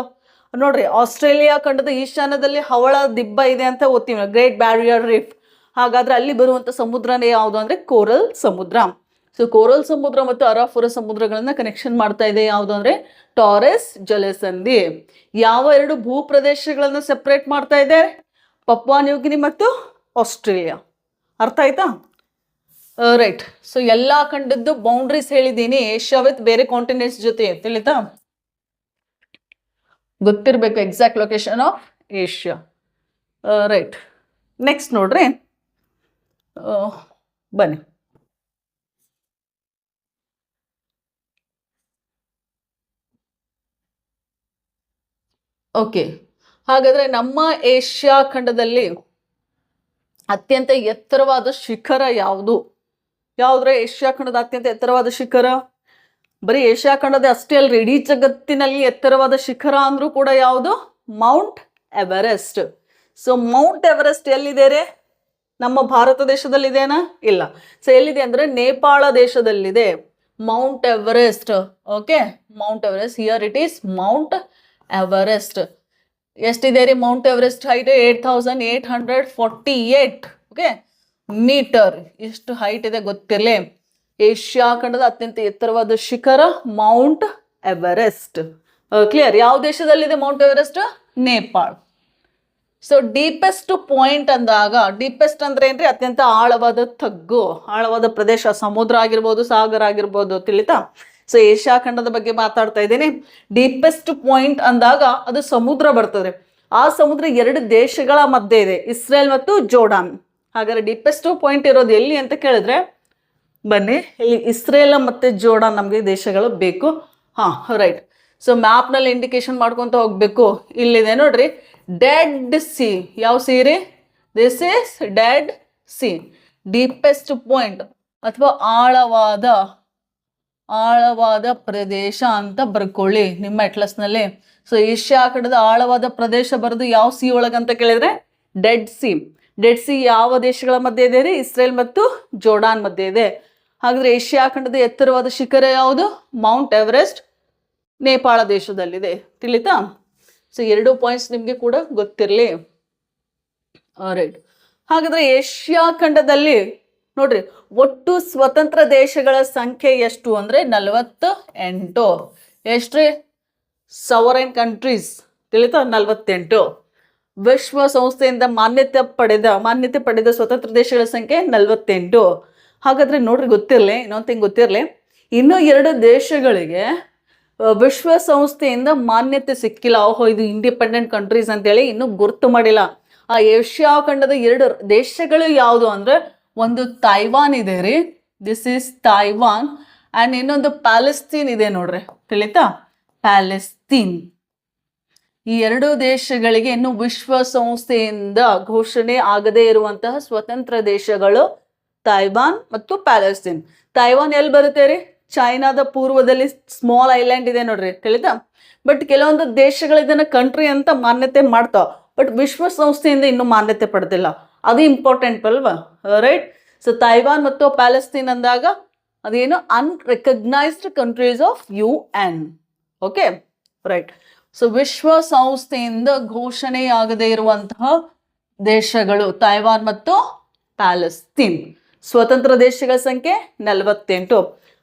Speaker 1: ನೋಡ್ರಿ, ಆಸ್ಟ್ರೇಲಿಯಾ ಖಂಡದ ಈಶಾನ್ಯದಲ್ಲಿ ಹವಳ ದಿಬ್ಬ ಇದೆ ಅಂತ ಓದ್ತೀವಿ, ಗ್ರೇಟ್ ಬ್ಯಾರಿಯರ್ ರೀಫ್. ಹಾಗಾದ್ರೆ ಅಲ್ಲಿ ಬರುವಂಥ ಸಮುದ್ರನೇ ಯಾವುದು ಅಂದರೆ ಕೋರಲ್ ಸಮುದ್ರ. ಸೊ ಕೋರಲ್ ಸಮುದ್ರ ಮತ್ತು ಅರಾಫುರ ಸಮುದ್ರಗಳನ್ನ ಕನೆಕ್ಷನ್ ಮಾಡ್ತಾ ಇದೆ ಯಾವುದು ಅಂದರೆ ಟಾರೆಸ್ ಜಲಸಂಧಿ. ಯಾವ ಎರಡು ಭೂಪ್ರದೇಶಗಳನ್ನು ಸೆಪ್ರೇಟ್ ಮಾಡ್ತಾ ಇದೆ? ಪಪುವಾ ನ್ಯೂ ಗಿನಿ ಮತ್ತು ಆಸ್ಟ್ರೇಲಿಯಾ. ಅರ್ಥ ಆಯ್ತಾ? ರೈಟ್. ಸೊ ಎಲ್ಲ ಖಂಡದ್ದು ಬೌಂಡ್ರೀಸ್ ಹೇಳಿದ್ದೀನಿ, ಏಷ್ಯಾ ವಿತ್ ಬೇರೆ ಕಾಂಟಿನೆಂಟ್ಸ್ ಜೊತೆ. ತಿಳಿತಾ? ಗೊತ್ತಿರಬೇಕು exact location of Asia. Right. Next ನೋಡ್ರಿ, ಬನ್ನಿ. ಓಕೆ, ಹಾಗಾದ್ರೆ ನಮ್ಮ ಏಷ್ಯಾ ಖಂಡದಲ್ಲಿ ಅತ್ಯಂತ ಎತ್ತರವಾದ ಶಿಖರ ಯಾವುದು? ಯಾವುದ್ರೆ ಏಷ್ಯಾ ಖಂಡದ ಅತ್ಯಂತ ಎತ್ತರವಾದ ಶಿಖರ? ಬರೀ ಏಷ್ಯಾ ಖಂಡದ ಅಷ್ಟೇ ಅಲ್ರಿ, ಇಡೀ ಜಗತ್ತಿನಲ್ಲಿ ಎತ್ತರವಾದ ಶಿಖರ ಅಂದ್ರೂ ಕೂಡ ಯಾವುದು? Mount Everest. So mount Everest ಎಲ್ಲಿದೆ ರೇ? ನಮ್ಮ ಭಾರತ ದೇಶದಲ್ಲಿದೆನಾ? ಇಲ್ಲ. ಸೊ ಎಲ್ಲಿದೆ ಅಂದರೆ ನೇಪಾಳ ದೇಶದಲ್ಲಿದೆ mount Everest. Okay, mount Everest. Here it is mount Everest. ಎಷ್ಟಿದೆ ರೀ mount Everest height? 8848 okay metre. ಎಷ್ಟು ಹೈಟ್ ಇದೆ ಗೊತ್ತಿರಲಿ. ಏಷ್ಯಾ ಖಂಡದ ಅತ್ಯಂತ ಎತ್ತರವಾದ ಶಿಖರ ಮೌಂಟ್ ಎವರೆಸ್ಟ್. ಕ್ಲಿಯರ್? ಯಾವ ದೇಶದಲ್ಲಿದೆ mount Everest? Nepal. So deepest point ಅಂದಾಗ, ಡೀಪೆಸ್ಟ್ ಅಂದ್ರೆ ಏನ್ರಿ? ಅತ್ಯಂತ ಆಳವಾದ ತಗ್ಗು, ಆಳವಾದ ಪ್ರದೇಶ, ಸಮುದ್ರ ಆಗಿರ್ಬೋದು, ಸಾಗರ ಆಗಿರ್ಬೋದು, ತಿಳಿತಾ? ಸೊ ಏಷ್ಯಾ ಖಂಡದ ಬಗ್ಗೆ ಮಾತಾಡ್ತಾ ಇದ್ದೀನಿ. ಡೀಪೆಸ್ಟ್ ಪಾಯಿಂಟ್ ಅಂದಾಗ ಅದು ಸಮುದ್ರ ಬರ್ತದೆ. ಆ ಸಮುದ್ರ 2 ದೇಶಗಳ ಮಧ್ಯೆ ಇದೆ, ಇಸ್ರೇಲ್ ಮತ್ತು ಜೋರ್ಡಾನ್. ಹಾಗಾದ್ರೆ ಡೀಪೆಸ್ಟ್ ಪಾಯಿಂಟ್ ಇರೋದು ಎಲ್ಲಿ ಅಂತ ಕೇಳಿದ್ರೆ, ಬನ್ನಿ ಇಲ್ಲಿ ಇಸ್ರೇಲ್ ಮತ್ತೆ ಜೋರ್ಡಾನ್ ನಮಗೆ ದೇಶಗಳು ಬೇಕು. ರೈಟ್. ಸೊ ಮ್ಯಾಪ್ನಲ್ಲಿ ಇಂಡಿಕೇಶನ್ ಮಾಡ್ಕೊತ ಹೋಗ್ಬೇಕು. ಇಲ್ಲಿದೆ ನೋಡ್ರಿ, ಡೆಡ್ ಸಿ. ಯಾವ ಸಿ ರೀ? This is dead C. Deepest point ಅಥವಾ ಆಳವಾದ ಪ್ರದೇಶ ಅಂತ ಬರ್ಕೊಳ್ಳಿ ನಿಮ್ಮ ಅಟ್ಲಸ್ನಲ್ಲಿ. ಸೊ ಏಷ್ಯಾ ಖಂಡದ ಆಳವಾದ ಪ್ರದೇಶ ಬರೋದು ಯಾವ ಸಿ ಒಳಗಂತ ಕೇಳಿದ್ರೆ ಡೆಡ್ ಸಿ. ಡೆಡ್ ಸಿ ಯಾವ ದೇಶಗಳ ಮಧ್ಯೆ ಇದೆ ರೀ? ಇಸ್ರೇಲ್ ಮತ್ತು ಜೋರ್ಡಾನ್ ಮಧ್ಯೆ ಇದೆ. ಹಾಗಾದ್ರೆ ಏಷ್ಯಾ ಖಂಡದ ಎತ್ತರವಾದ ಶಿಖರ ಯಾವುದು? ಮೌಂಟ್ ಎವರೆಸ್ಟ್, ನೇಪಾಳ ದೇಶದಲ್ಲಿದೆ. ತಿಳಿತಾ? ಸೊ 2 ಪಾಯಿಂಟ್ಸ್ ನಿಮಗೆ ಕೂಡ ಗೊತ್ತಿರಲಿ. ರೈಟ್. ಹಾಗಾದ್ರೆ ಏಷ್ಯಾ ಖಂಡದಲ್ಲಿ ನೋಡ್ರಿ, ಒಟ್ಟು ಸ್ವತಂತ್ರ ದೇಶಗಳ ಸಂಖ್ಯೆ ಎಷ್ಟು ಅಂದ್ರೆ 48. ಎಷ್ಟ್ರಿ? ಸವರೈನ್ ಕಂಟ್ರೀಸ್. ತಿಳಿತಾ? 48. ವಿಶ್ವಸಂಸ್ಥೆಯಿಂದ ಮಾನ್ಯತೆ ಪಡೆದ ಸ್ವತಂತ್ರ ದೇಶಗಳ ಸಂಖ್ಯೆ 48. ಹಾಗಾದ್ರೆ ನೋಡ್ರಿ, ಗೊತ್ತಿರಲಿ, ಇನ್ನೊಂದು ಗೊತ್ತಿರಲಿ, ಇನ್ನೂ 2 ದೇಶಗಳಿಗೆ ವಿಶ್ವಸಂಸ್ಥೆಯಿಂದ ಮಾನ್ಯತೆ ಸಿಕ್ಕಿಲ್ಲ. ಇದು ಇಂಡಿಪೆಂಡೆಂಟ್ ಕಂಟ್ರೀಸ್ ಅಂತೇಳಿ ಇನ್ನೂ ಗುರ್ತು ಮಾಡಿಲ್ಲ. ಆ ಏಷ್ಯಾ ಖಂಡದ 2 ದೇಶಗಳು ಯಾವುದು ಅಂದ್ರೆ, ಒಂದು ತೈವಾನ್ ಇದೆ ರೀ, ದಿಸ್ ಈಸ್ ತೈವಾನ್, ಆ್ಯಂಡ್ ಇನ್ನೊಂದು ಪ್ಯಾಲೆಸ್ತೀನ್ ಇದೆ ನೋಡ್ರಿ. ತಿಳಿತಾ? ಪ್ಯಾಲೆಸ್ತೀನ್. ಈ 2 ದೇಶಗಳಿಗೆ ಇನ್ನು ವಿಶ್ವಸಂಸ್ಥೆಯಿಂದ ಘೋಷಣೆ ಆಗದೇ ಇರುವಂತಹ ಸ್ವತಂತ್ರ ದೇಶಗಳು ತೈವಾನ್ ಮತ್ತು ಪ್ಯಾಲೆಸ್ತೀನ್. ತೈವಾನ್ ಎಲ್ಲಿ ಬರುತ್ತೆ ರೀ? ಚೈನಾದ ಪೂರ್ವದಲ್ಲಿ ಸ್ಮಾಲ್ ಐಲ್ಯಾಂಡ್ ಇದೆ ನೋಡ್ರಿ. ತಿಳಿತಾ? ಬಟ್ ಕೆಲವೊಂದು ದೇಶಗಳು ಇದನ್ನ ಕಂಟ್ರಿ ಅಂತ ಮಾನ್ಯತೆ ಮಾಡ್ತಾವ, ಬಟ್ ವಿಶ್ವಸಂಸ್ಥೆಯಿಂದ ಇನ್ನೂ ಮಾನ್ಯತೆ ಪಡೆದಿಲ್ಲ. ಅದು ಇಂಪಾರ್ಟೆಂಟ್ ಅಲ್ವಾ? ರೈಟ್. ಸೊ ತೈವಾನ್ ಮತ್ತು ಪ್ಯಾಲೆಸ್ತೀನ್ ಅಂದಾಗ ಅದೇನು? Unrecognised countries of UN. Okay, right. So ವಿಶ್ವಸಂಸ್ಥೆಯಿಂದ ಘೋಷಣೆಯಾಗದೇ ಇರುವಂತಹ ದೇಶಗಳು ತೈವಾನ್ ಮತ್ತು ಪ್ಯಾಲೆಸ್ತೀನ್. ಸ್ವತಂತ್ರ ದೇಶಗಳ ಸಂಖ್ಯೆ 48.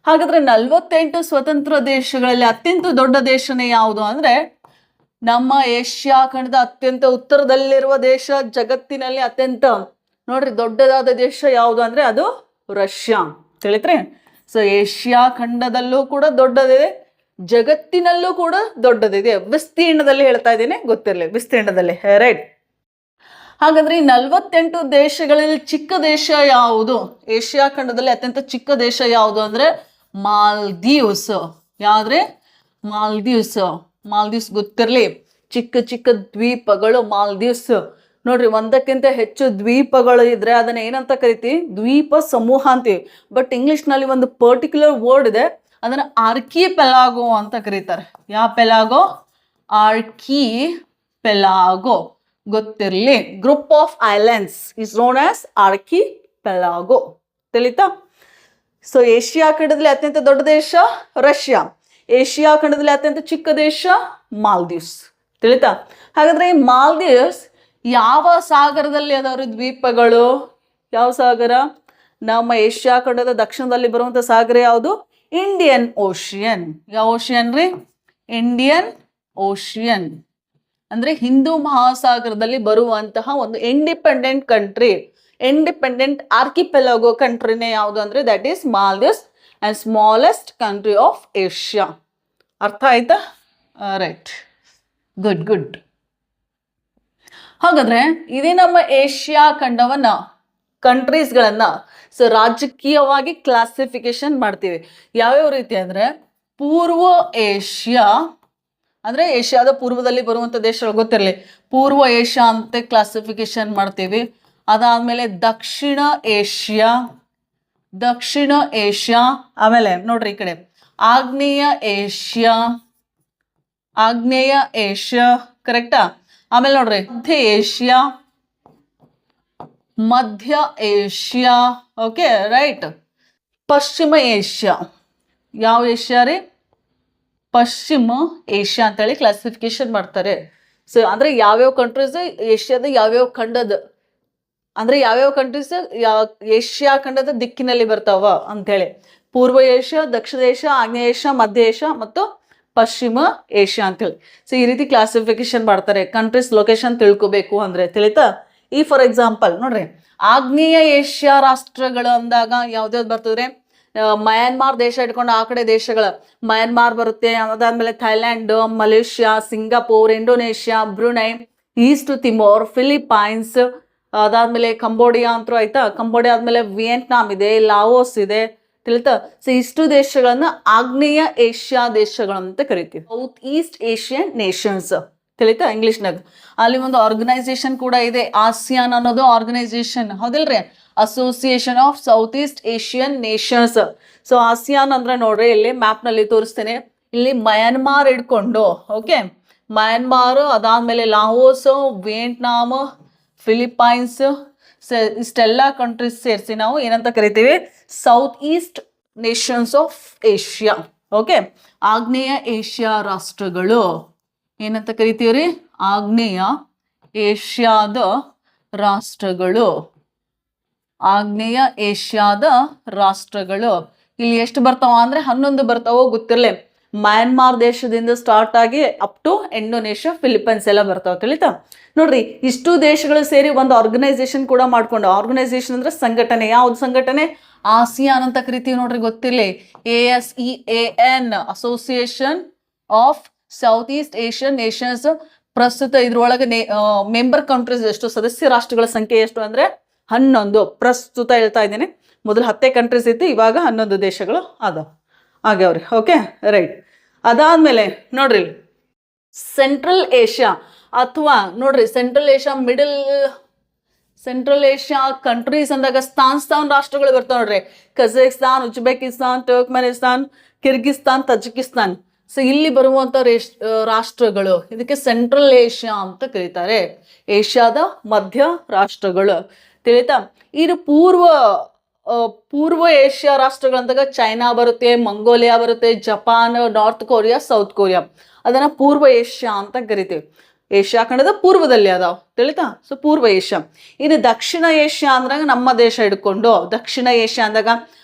Speaker 1: ಹಾಗಾದ್ರೆ 48 ಸ್ವತಂತ್ರ ದೇಶಗಳಲ್ಲಿ ಅತ್ಯಂತ ದೊಡ್ಡ ದೇಶನೇ ಯಾವುದು ಅಂದ್ರೆ, ನಮ್ಮ ಏಷ್ಯಾ ಖಂಡದ ಅತ್ಯಂತ ಉತ್ತರದಲ್ಲಿರುವ ದೇಶ, ಜಗತ್ತಿನಲ್ಲಿ ಅತ್ಯಂತ ನೋಡ್ರಿ ದೊಡ್ಡದಾದ ದೇಶ ಯಾವುದು ಅಂದ್ರೆ ಅದು ರಷ್ಯಾ. ತಿಳಿತ್ರಿ? ಸೊ ಏಷ್ಯಾ ಖಂಡದಲ್ಲೂ ಕೂಡ ದೊಡ್ಡದಿದೆ, ಜಗತ್ತಿನಲ್ಲೂ ಕೂಡ ದೊಡ್ಡದಿದೆ. ವಿಸ್ತೀರ್ಣದಲ್ಲಿ ಹೇಳ್ತಾ ಇದ್ದೀನಿ, ಗೊತ್ತಿರಲಿ, ವಿಸ್ತೀರ್ಣದಲ್ಲಿ. ರೈಟ್. ಹಾಗಾದ್ರೆ ಈ 48 ದೇಶಗಳಲ್ಲಿ ಚಿಕ್ಕ ದೇಶ ಯಾವುದು? ಏಷ್ಯಾ ಖಂಡದಲ್ಲಿ ಅತ್ಯಂತ ಚಿಕ್ಕ ದೇಶ ಯಾವುದು ಅಂದ್ರೆ ಮಾಲ್ದೀವ್ಸ್. ಯಾವ್ದ್ರೆ? ಮಾಲ್ದೀವ್ಸ್ ಗೊತ್ತಿರಲಿ. ಚಿಕ್ಕ ಚಿಕ್ಕ ದ್ವೀಪಗಳು ಮಾಲ್ದೀವ್ಸ್. ನೋಡ್ರಿ, ಒಂದಕ್ಕಿಂತ ಹೆಚ್ಚು ದ್ವೀಪಗಳು ಇದ್ರೆ ಅದನ್ನ ಏನಂತ ಕರಿತೀವಿ? ದ್ವೀಪ ಸಮೂಹ ಅಂತೀವಿ. ಬಟ್ ಇಂಗ್ಲಿಷ್ನಲ್ಲಿ ಒಂದು ಪರ್ಟಿಕ್ಯುಲರ್ ವರ್ಡ್ ಇದೆ, ಅದನ್ನ ಆರ್ಕಿಪೆಲಾಗೋ ಅಂತ ಕರೀತಾರೆ. ಯಾವ ಪೆಲಾಗೋ? ಆರ್ಕಿಪೆಲಾಗೋ. ಗೊತ್ತಿರಲಿ. Group of islands is known as archipelago. ತಿಳಿತಾ? ಸೊ ಏಷ್ಯಾ ಖಂಡದಲ್ಲಿ ಅತ್ಯಂತ ದೊಡ್ಡ ದೇಶ ರಷ್ಯಾ, ಏಷ್ಯಾ ಖಂಡದಲ್ಲಿ ಅತ್ಯಂತ ಚಿಕ್ಕ ದೇಶ ಮಾಲ್ದೀವ್ಸ್. ತಿಳಿತಾ? ಹಾಗಾದ್ರೆ ಈ ಮಾಲ್ದೀವ್ಸ್ ಯಾವ ಸಾಗರದಲ್ಲಿ ಅದಾವ್ರಿ? ದ್ವೀಪಗಳು ಯಾವ ಸಾಗರ? ನಮ್ಮ ಏಷ್ಯಾ ಖಂಡದ ದಕ್ಷಿಣದಲ್ಲಿ ಬರುವಂತ ಸಾಗರ ಯಾವುದು? Indian ocean. ಯಾವ ಓಷಿಯನ್ ರೀ? Indian ocean. ಅಂದ್ರೆ ಹಿಂದೂ ಮಹಾಸಾಗರದಲ್ಲಿ ಬರುವಂತಹ ಒಂದು ಇಂಡಿಪೆಂಡೆಂಟ್ ಕಂಟ್ರಿ, ಇಂಡಿಪೆಂಡೆಂಟ್ ಆರ್ಕಿಪೆಲಾಗೋ ಕಂಟ್ರಿನೇ ಯಾವುದು ಅಂದ್ರೆ that is Maldives and smallest country of Asia. ಅರ್ಥ ಆಯ್ತಾ? Right, good. ಹಾಗಾದ್ರೆ ಇದೇ ನಮ್ಮ ಏಷ್ಯಾ ಖಂಡವನ್ನ ಕಂಟ್ರೀಸ್ಗಳನ್ನ ಸೊ ರಾಜಕೀಯವಾಗಿ ಕ್ಲಾಸಿಫಿಕೇಶನ್ ಮಾಡ್ತೀವಿ. ಯಾವ್ಯಾವ ರೀತಿ ಅಂದ್ರೆ, ಪೂರ್ವ ಏಷ್ಯಾ ಅಂದ್ರೆ ಏಷ್ಯಾದ ಪೂರ್ವದಲ್ಲಿ ಬರುವಂತ ದೇಶಗಳು, ಗೊತ್ತಿರಲಿ, ಪೂರ್ವ ಏಷ್ಯಾ ಅಂತ ಕ್ಲಾಸಿಫಿಕೇಶನ್ ಮಾಡ್ತೀವಿ. ಅದಾದ್ಮೇಲೆ ದಕ್ಷಿಣ ಏಷ್ಯಾ, ಆಮೇಲೆ ನೋಡ್ರಿ ಈ ಕಡೆ ಆಗ್ನೇಯ ಏಷ್ಯಾ, ಕರೆಕ್ಟಾ? ಆಮೇಲೆ ನೋಡ್ರಿ ಮಧ್ಯ ಏಷ್ಯಾ. Okay, right. ಪಶ್ಚಿಮ ಏಷ್ಯಾ. ಯಾವ ಏಷ್ಯಾ ರೀ? ಪಶ್ಚಿಮ ಏಷ್ಯಾ ಅಂತೇಳಿ ಕ್ಲಾಸಿಫಿಕೇಶನ್ ಮಾಡ್ತಾರೆ. ಸೊ ಅಂದ್ರೆ ಯಾವ್ಯಾವ ಕಂಟ್ರೀಸ್ ಏಷ್ಯಾದ ಯಾವ್ಯಾವ ಖಂಡದ ಅಂದ್ರೆ ಯಾವ್ಯಾವ ಕಂಟ್ರೀಸ್ ಏಷ್ಯಾ ಖಂಡದ ದಿಕ್ಕಿನಲ್ಲಿ ಬರ್ತಾವ ಅಂತೇಳಿ. ಪೂರ್ವ ಏಷ್ಯಾ, ದಕ್ಷಿಣ ಏಷ್ಯಾ, ಆಗ್ನೇಯ ಏಷ್ಯಾ, ಮಧ್ಯ ಏಷ್ಯಾ ಮತ್ತು ಪಶ್ಚಿಮ ಏಷ್ಯಾ ಅಂತೇಳಿ. ಸೊ ಈ ರೀತಿ ಕ್ಲಾಸಿಫಿಕೇಶನ್ ಮಾಡ್ತಾರೆ ಕಂಟ್ರೀಸ್ ಲೊಕೇಶನ್ ತಿಳ್ಕೊಬೇಕು ಅಂದ್ರೆ, ತಿಳಿತಾ? ಈ ಫಾರ್ ಎಕ್ಸಾಂಪಲ್ ನೋಡ್ರಿ, ಆಗ್ನೇಯ ಏಷ್ಯಾ ರಾಷ್ಟ್ರಗಳು ಅಂದಾಗ ಯಾವ್ದ್ಯಾವ್ದು ಬರ್ತದ್ರೆ, ಮಯನ್ಮಾರ್ ದೇಶ ಇಟ್ಕೊಂಡು ಆ ಕಡೆ ದೇಶಗಳು, ಮಯನ್ಮಾರ್ ಬರುತ್ತೆ, ಅದಾದ್ಮೇಲೆ Thailand, Malaysia, Singapore, Indonesia, Brunei, East Timor, Philippines, ಅದಾದ್ಮೇಲೆ ಕಂಬೋಡಿಯಾ ಅಂತೂ ಆಯ್ತಾ, ಕಂಬೋಡಿಯಾ ಆದ್ಮೇಲೆ ವಿಯೆಟ್ನಾಂ ಇದೆ, ಲಾವೋಸ್ ಇದೆ, ತಿಳಿತಾ? ಸೊ ಇಷ್ಟು ದೇಶಗಳನ್ನ ಆಗ್ನೇಯ ಏಷ್ಯಾ ದೇಶಗಳಂತ ಕರಿತೀವಿ, ಸೌತ್ ಈಸ್ಟ್ ಏಷ್ಯನ್ ನೇಷನ್ಸ್, ತಿಳಿತಾ? ಇಂಗ್ಲಿಷ್ನಾಗ ಅಲ್ಲಿ ಒಂದು ಆರ್ಗನೈಸೇಷನ್ ಕೂಡ ಇದೆ, ಆಸಿಯಾನ್ ಅನ್ನೋದು ಆರ್ಗನೈಸೇಷನ್, ಹೌದಿಲ್ರಿ? Association of south east Asian nations. So ASEAN ಅಂದ್ರೆ ನೋಡ್ರಿ, ಇಲ್ಲಿ ಮ್ಯಾಪ್ ನಲ್ಲಿ ತೋರಿಸ್ತೇನೆ, ಇಲ್ಲಿ ಮಯನ್ಮಾರ್ ಇಟ್ಕೊಂಡು, ಓಕೆ, ಮಯನ್ಮಾರ್, ಅದಾದ್ಮೇಲೆ ಲಾವೋಸ್, ವಿಯೆಟ್ನಾಮ್, ಫಿಲಿಪೈನ್ಸ್, ಇಷ್ಟೆಲ್ಲ ಕಂಟ್ರೀಸ್ ಸೇರಿಸಿ ನಾವು ಏನಂತ ಕರಿತೀವಿ? South East Nations of Asia. Okay, ಆಗ್ನೇಯ ಏಷ್ಯಾ ರಾಷ್ಟ್ರಗಳು ಏನಂತ ಕರಿತೀವ್ರಿ? ಆಗ್ನೇಯ ಏಷ್ಯಾದ ರಾಷ್ಟ್ರಗಳು, ಆಗ್ನೇಯ ಏಷ್ಯಾದ ರಾಷ್ಟ್ರಗಳು. ಇಲ್ಲಿ ಎಷ್ಟು ಬರ್ತಾವ ಅಂದ್ರೆ 11 ಬರ್ತಾವೋ ಗೊತ್ತಿರಲಿ. ಮಯನ್ಮಾರ್ ದೇಶದಿಂದ ಸ್ಟಾರ್ಟ್ ಆಗಿ ಅಪ್ ಟು ಇಂಡೋನೇಷ್ಯಾ, ಫಿಲಿಪೈನ್ಸ್ ಎಲ್ಲ ಬರ್ತಾವ, ತಿಳಿತಾ? ನೋಡ್ರಿ, ಇಷ್ಟು ದೇಶಗಳು ಸೇರಿ ಒಂದು ಆರ್ಗನೈಸೇಷನ್ ಕೂಡ ಮಾಡ್ಕೊಂಡು, ಆರ್ಗನೈಸೇಷನ್ ಅಂದ್ರೆ ಸಂಘಟನೆ, ಯಾವ್ದು ಸಂಘಟನೆ? ಆಸಿಯಾನ್ ಅಂತ ಕರಿತೀವಿ ನೋಡ್ರಿ, ಗೊತ್ತಿರಲಿ, ASEAN, association of south east Asian Nations. ಪ್ರಸ್ತುತ ಇದ್ರೊಳಗೆ ಮೆಂಬರ್ ಕಂಟ್ರೀಸ್ ಎಷ್ಟು, ಸದಸ್ಯ ರಾಷ್ಟ್ರಗಳ ಸಂಖ್ಯೆ ಎಷ್ಟು ಅಂದ್ರೆ 11. ಪ್ರಸ್ತುತ ಹೇಳ್ತಾ ಇದ್ದೀನಿ, ಮೊದಲು 10 ಕಂಟ್ರೀಸ್ ಇತ್ತು, ಇವಾಗ 11 ದೇಶಗಳು ಅದಾವ ಆಗ್ಯಾವ್ರಿ. Okay, right. ಅದಾದ್ಮೇಲೆ ನೋಡ್ರಿ, ಸೆಂಟ್ರಲ್ ಏಷ್ಯಾ ಅಥವಾ ನೋಡ್ರಿ central Asia, central Asia countries ಅಂದಾಗ ಸ್ಥಾನ್ ರಾಷ್ಟ್ರಗಳು ಬರ್ತಾವ ನೋಡ್ರಿ, Kazakhstan, Uzbekistan, Turkmenistan, Kyrgyzstan, Tajikistan. So ಇಲ್ಲಿ ಬರುವಂತ ರಾಷ್ಟ್ರಗಳು, ಇದಕ್ಕೆ ಸೆಂಟ್ರಲ್ ಏಷ್ಯಾ ಅಂತ ಕರೀತಾರೆ, ಏಷ್ಯಾದ ಮಧ್ಯ ರಾಷ್ಟ್ರಗಳು, ತಿಳಿತಾ? ಇದು ಪೂರ್ವ ಏಷ್ಯಾ ರಾಷ್ಟ್ರಗಳಂದಾಗ ಚೈನಾ ಬರುತ್ತೆ, ಮಂಗೋಲಿಯಾ ಬರುತ್ತೆ, Japan, north Korea, south Korea, ಅದನ್ನ ಪೂರ್ವ ಏಷ್ಯಾ ಅಂತ ಕರಿತೀವಿ. ಏಷ್ಯಾ ಖಂಡದ ಪೂರ್ವದಲ್ಲಿ ಅದಾವ, ತಿಳಿತಾ? ಸೊ ಪೂರ್ವ ಏಷ್ಯಾ. ಇನ್ನು ದಕ್ಷಿಣ ಏಷ್ಯಾ ಅಂದಾಗ ನಮ್ಮ ದೇಶ ಹಿಡ್ಕೊಂಡು, ದಕ್ಷಿಣ ಏಷ್ಯಾ ಅಂದಾಗ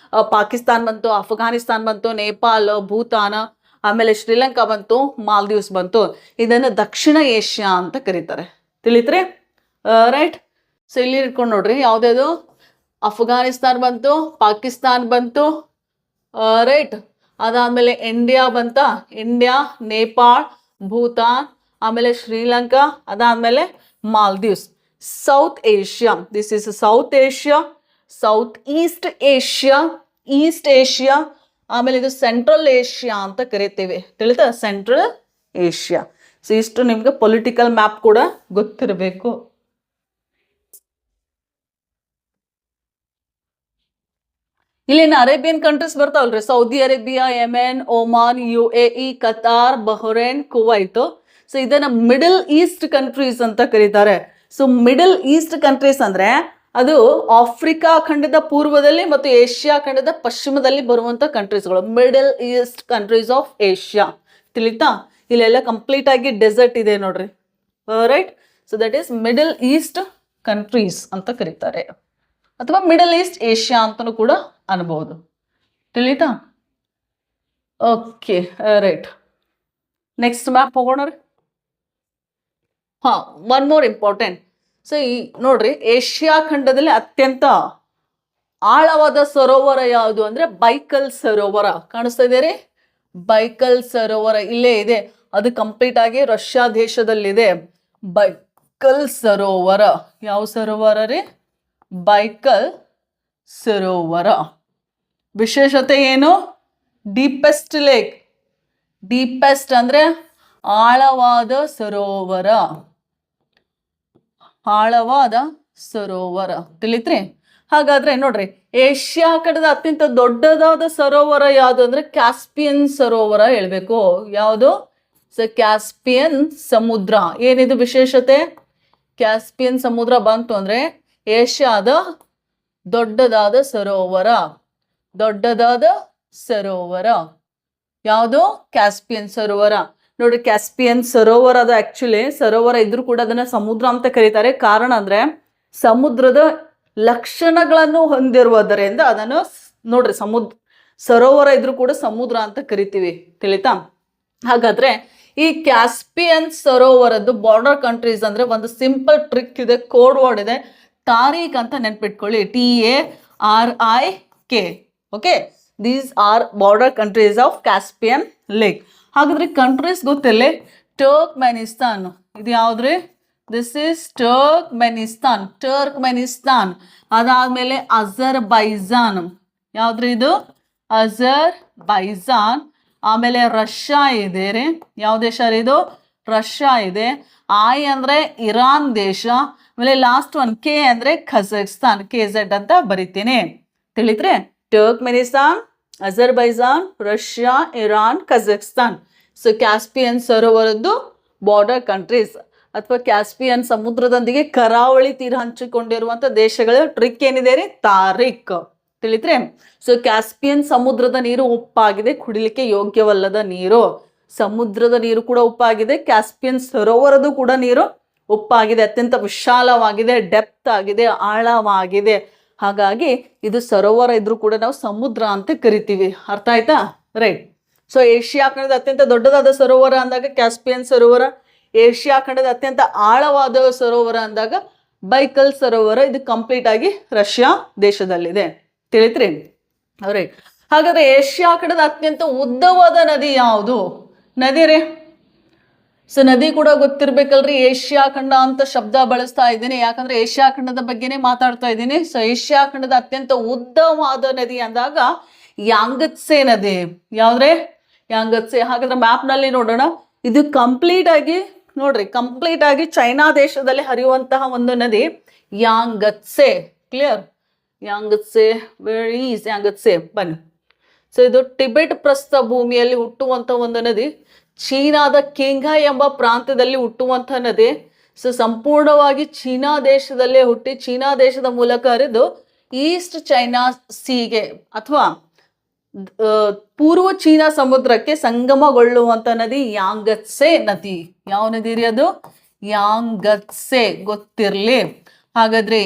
Speaker 1: ಪಾಕಿಸ್ತಾನ್ ಬಂತು, ಅಫ್ಘಾನಿಸ್ತಾನ್ ಬಂತು, ನೇಪಾಲ್, ಭೂತಾನ, ಆಮೇಲೆ ಶ್ರೀಲಂಕಾ ಬಂತು, ಮಾಲ್ದೀವ್ಸ್ ಬಂತು. ಇದನ್ನು ದಕ್ಷಿಣ ಏಷ್ಯಾ ಅಂತ ಕರೀತಾರೆ, ತಿಳಿತ್ರಿ? ರೈಟ್. ಸೊ ಇಲ್ಲಿ ಇಟ್ಕೊಂಡು ನೋಡ್ರಿ, ಯಾವ್ದು? ಅಫ್ಘಾನಿಸ್ತಾನ್ ಬಂತು, ಪಾಕಿಸ್ತಾನ್ ಬಂತು, ರೈಟ್. ಅದಾದ್ಮೇಲೆ ಇಂಡಿಯಾ ಬಂತ, ಇಂಡಿಯಾ, ನೇಪಾಳ್, ಭೂತಾನ್, ಆಮೇಲೆ ಶ್ರೀಲಂಕಾ, ಅದಾದ್ಮೇಲೆ Maldives. South Asia, this is south Asia, south East Asia, East Asia, ಆಮೇಲೆ ಇದು ಸೆಂಟ್ರಲ್ ಏಷ್ಯಾ ಅಂತ ಕರಿತೀವಿ, ತಿಳಿತಾ? Central Asia. ಸೊ ಇಷ್ಟು ನಿಮ್ಗೆ ಪೊಲಿಟಿಕಲ್ ಮ್ಯಾಪ್ ಕೂಡ ಗೊತ್ತಿರಬೇಕು. ಇಲ್ಲಿನ ಅರೇಬಿಯನ್ ಕಂಟ್ರೀಸ್ ಬರ್ತಾವಲ್ರಿ, Saudi Arabia, Yemen, Oman, UAE, Qatar, Bahrain, Kuwait. So ಇದನ್ನ ಮಿಡಲ್ ಈಸ್ಟ್ ಕಂಟ್ರೀಸ್ ಅಂತ ಕರೀತಾರೆ. ಸೊ ಮಿಡಲ್ ಈಸ್ಟ್ ಕಂಟ್ರೀಸ್ ಅಂದ್ರೆ ಅದು ಆಫ್ರಿಕಾ ಖಂಡದ ಪೂರ್ವದಲ್ಲಿ ಮತ್ತು ಏಷ್ಯಾ ಖಂಡದ ಪಶ್ಚಿಮದಲ್ಲಿ ಬರುವಂತ ಕಂಟ್ರೀಸ್ಗಳು, middle east countries of Asia, ತಿಳಿತಾ? ಇಲ್ಲೆಲ್ಲ ಕಂಪ್ಲೀಟ್ ಆಗಿ ಡೆಸರ್ಟ್ ಇದೆ ನೋಡ್ರಿ, right. So that is middle east countries ಅಂತ ಕರೀತಾರೆ, ಅಥವಾ ಮಿಡಲ್ ಈಸ್ಟ್ ಏಷ್ಯಾ ಅಂತಲೂ ಕೂಡ ಅನ್ಬಹುದು, ತಿಳಿತಾ? Okay, right. ನೆಕ್ಸ್ಟ್ ಮ್ಯಾಪ್ ಹೋಗೋಣ ರೀ. One more important. ಸೊ ಈ ನೋಡ್ರಿ, ಏಷ್ಯಾ ಖಂಡದಲ್ಲಿ ಅತ್ಯಂತ ಆಳವಾದ ಸರೋವರ ಯಾವುದು ಅಂದ್ರೆ ಬೈಕಲ್ ಸರೋವರ. ಕಾಣಿಸ್ತಾ ಇದೆ ರೀ, ಬೈಕಲ್ ಸರೋವರ ಇಲ್ಲೇ ಇದೆ. ಅದು ಕಂಪ್ಲೀಟ್ ಆಗಿ ರಷ್ಯಾ ದೇಶದಲ್ಲಿದೆ. ಬೈಕಲ್ ಸರೋವರ, ಯಾವ ಸರೋವರ ರೀ? ಬೈಕಲ್ ಸರೋವರ. ವಿಶೇಷತೆ ಏನು? Deepest lake. ಡೀಪೆಸ್ಟ್ ಅಂದ್ರೆ ಆಳವಾದ ಸರೋವರ, ಆಳವಾದ ಸರೋವರ, ತಿಳಿತ್ರಿ? ಹಾಗಾದ್ರೆ ನೋಡ್ರಿ, ಏಷ್ಯಾ ಖಂಡದ ಅತ್ಯಂತ ದೊಡ್ಡದಾದ ಸರೋವರ ಯಾವುದು ಅಂದ್ರೆ ಕ್ಯಾಸ್ಪಿಯನ್ ಸರೋವರ ಹೇಳ್ಬೇಕು. ಯಾವುದು? ಕ್ಯಾಸ್ಪಿಯನ್ ಸಮುದ್ರ. ಏನಿದು ವಿಶೇಷತೆ? ಕ್ಯಾಸ್ಪಿಯನ್ ಸಮುದ್ರ ಬಂತು ಅಂದ್ರೆ ಏಷ್ಯಾದ ದೊಡ್ಡದಾದ ಸರೋವರ, ದೊಡ್ಡದಾದ ಸರೋವರ ಯಾವುದು? ಕ್ಯಾಸ್ಪಿಯನ್ ಸರೋವರ. ನೋಡಿ, ಕ್ಯಾಸ್ಪಿಯನ್ ಸರೋವರ ಅದು ಆಕ್ಚುಲಿ ಸರೋವರ ಇದ್ರೂ ಕೂಡ ಅದನ್ನ ಸಮುದ್ರ ಅಂತ ಕರೀತಾರೆ. ಕಾರಣ ಅಂದ್ರೆ ಸಮುದ್ರದ ಲಕ್ಷಣಗಳನ್ನು ಹೊಂದಿರುವುದರಿಂದ ಅದನ್ನು ನೋಡ್ರಿ, ಸರೋವರ ಇದ್ರೂ ಕೂಡ ಸಮುದ್ರ ಅಂತ ಕರಿತೀವಿ, ತಿಳಿತಾ? ಹಾಗಾದ್ರೆ ಈ ಕ್ಯಾಸ್ಪಿಯನ್ ಸರೋವರದ್ದು ಬಾರ್ಡರ್ ಕಂಟ್ರೀಸ್ ಅಂದ್ರೆ ಒಂದು ಸಿಂಪಲ್ ಟ್ರಿಕ್ ಇದೆ, ಕೋಡ್ ವರ್ಡ್ ಇದೆ, ತಾರೀಖ್ ಅಂತ ನೆನ್ಪಿಟ್ಕೊಳ್ಳಿ, TARIK. Okay, these are border countries of Caspian lake. ಹಾಗಾದ್ರೆ ಕಂಟ್ರೀಸ್ ಗೊತ್ತಿಲ್ಲ, ಟರ್ಕ್ಮೆನಿಸ್ತಾನ್ ಇದು ಯಾವ್ದ್ರಿ? This is Turkmenistan. ಅದಾದ್ಮೇಲೆ ಅಜರ್ಬೈಜಾನ್, ಯಾವ್ದ್ರಿ ಇದು? ಅಜರ್ಬೈಜಾನ್. ಆಮೇಲೆ ರಷ್ಯಾ ಇದೆ ರೀ, ಯಾವ ದೇಶ ರೀ ಇದು? ರಷ್ಯಾ ಇದೆ. ಐ ಅಂದ್ರೆ ಇರಾನ್ ದೇಶ. ಆಮೇಲೆ ಲಾಸ್ಟ್ ಒನ್ ಕೆ ಅಂದ್ರೆ ಕಜಕಿಸ್ತಾನ್, KZ ಅಂತ ಬರಿತೀನಿ, ತಿಳಿದ್ರೆ? Turkmenistan, Azerbaijan, Russia, Iran, Kazakhstan. So Caspian ಸರೋವರದ್ದು ಬಾರ್ಡರ್ ಕಂಟ್ರೀಸ್ ಅಥವಾ ಕ್ಯಾಸ್ಪಿಯನ್ ಸಮುದ್ರದೊಂದಿಗೆ ಕರಾವಳಿ ತೀರ ಹಂಚಿಕೊಂಡಿರುವಂಥ ದೇಶಗಳ ಟ್ರಿಕ್ ಏನಿದೆ ರೀ? ತಾರೀಖ್, ತಿಳಿದ್ರೆ? ಸೊ ಕ್ಯಾಸ್ಪಿಯನ್ ಸಮುದ್ರದ ನೀರು ಉಪ್ಪಾಗಿದೆ, ಕುಡಿಲಿಕ್ಕೆ ಯೋಗ್ಯವಲ್ಲದ ನೀರು. ಸಮುದ್ರದ ನೀರು ಕೂಡ ಉಪ್ಪಾಗಿದೆ, ಕ್ಯಾಸ್ಪಿಯನ್ ಸರೋವರದ್ದು ಕೂಡ ನೀರು ಉಪ್ಪಾಗಿದೆ, ಅತ್ಯಂತ ವಿಶಾಲವಾಗಿದೆ, ಡೆಪ್ತ್ ಆಗಿದೆ, ಆಳವಾಗಿದೆ. ಹಾಗಾಗಿ ಇದು ಸರೋವರ ಇದ್ರೂ ಕೂಡ ನಾವು ಸಮುದ್ರ ಅಂತ ಕರಿತೀವಿ. ಅರ್ಥ ಆಯ್ತಾ? ರೈಟ್. ಸೊ ಏಷ್ಯಾ ಖಂಡದ ಅತ್ಯಂತ ದೊಡ್ಡದಾದ ಸರೋವರ ಅಂದಾಗ ಕ್ಯಾಸ್ಪಿಯನ್ ಸರೋವರ, ಏಷ್ಯಾ ಖಂಡದ ಅತ್ಯಂತ ಆಳವಾದ ಸರೋವರ ಅಂದಾಗ ಬೈಕಲ್ ಸರೋವರ. ಇದು ಕಂಪ್ಲೀಟ್ ಆಗಿ ರಷ್ಯಾ ದೇಶದಲ್ಲಿದೆ, ತಿಳಿತ್ರಿ? ರೈಟ್. ಹಾಗಾದ್ರೆ ಏಷ್ಯಾ ಖಂಡದ ಅತ್ಯಂತ ಉದ್ದವಾದ ನದಿ ಯಾವುದು? ನದಿ ರೀ. ಸೊ ನದಿ ಕೂಡ ಗೊತ್ತಿರ್ಬೇಕಲ್ರಿ. ಏಷ್ಯಾ ಖಂಡ ಅಂತ ಶಬ್ದ ಬಳಸ್ತಾ ಇದ್ದೀನಿ ಯಾಕಂದ್ರೆ ಏಷ್ಯಾ ಖಂಡದ ಬಗ್ಗೆನೇ ಮಾತಾಡ್ತಾ ಇದ್ದೀನಿ. ಸೊ ಏಷ್ಯಾ ಖಂಡದ ಅತ್ಯಂತ ಉದ್ದವಾದ ನದಿ ಅಂದಾಗ ಯಾಂಗತ್ಸೆ ನದಿ. ಯಾವ್ದ್ರೆ? ಯಾಂಗತ್ಸೆ. ಹಾಗಾದ್ರೆ ಮ್ಯಾಪ್ ನಲ್ಲಿ ನೋಡೋಣ. ಇದು ಕಂಪ್ಲೀಟ್ ಆಗಿ ನೋಡ್ರಿ, ಕಂಪ್ಲೀಟ್ ಆಗಿ ಚೈನಾ ದೇಶದಲ್ಲಿ ಹರಿಯುವಂತಹ ಒಂದು ನದಿ Yangtze. Clear? Yangtze, very is Yangtze. ಬನ್ನಿ. ಸೊ ಇದು ಟಿಬೆಟ್ ಪ್ರಸ್ಥ ಭೂಮಿಯಲ್ಲಿ ಹುಟ್ಟುವಂತ ಒಂದು ನದಿ, ಚೀನಾದ ಕಿಂಘಾಯ್ ಎಂಬ ಪ್ರಾಂತ್ಯದಲ್ಲಿ ಹುಟ್ಟುವಂಥ ನದಿ. ಸೊ ಸಂಪೂರ್ಣವಾಗಿ ಚೀನಾ ದೇಶದಲ್ಲೇ ಹುಟ್ಟಿ ಚೀನಾ ದೇಶದ ಮೂಲಕ ಹರಿದು ಈಸ್ಟ್ ಚೈನಾ ಸೀಗೆ ಅಥವಾ ಪೂರ್ವ ಚೀನಾ ಸಮುದ್ರಕ್ಕೆ ಸಂಗಮಗೊಳ್ಳುವಂತ ನದಿ ಯಾಂಗತ್ಸೆ ನದಿ. ಯಾವ ನದಿ ರೀ ಅದು? ಯಾಂಗತ್ಸೆ. ಗೊತ್ತಿರ್ಲಿ. ಹಾಗಾದ್ರೆ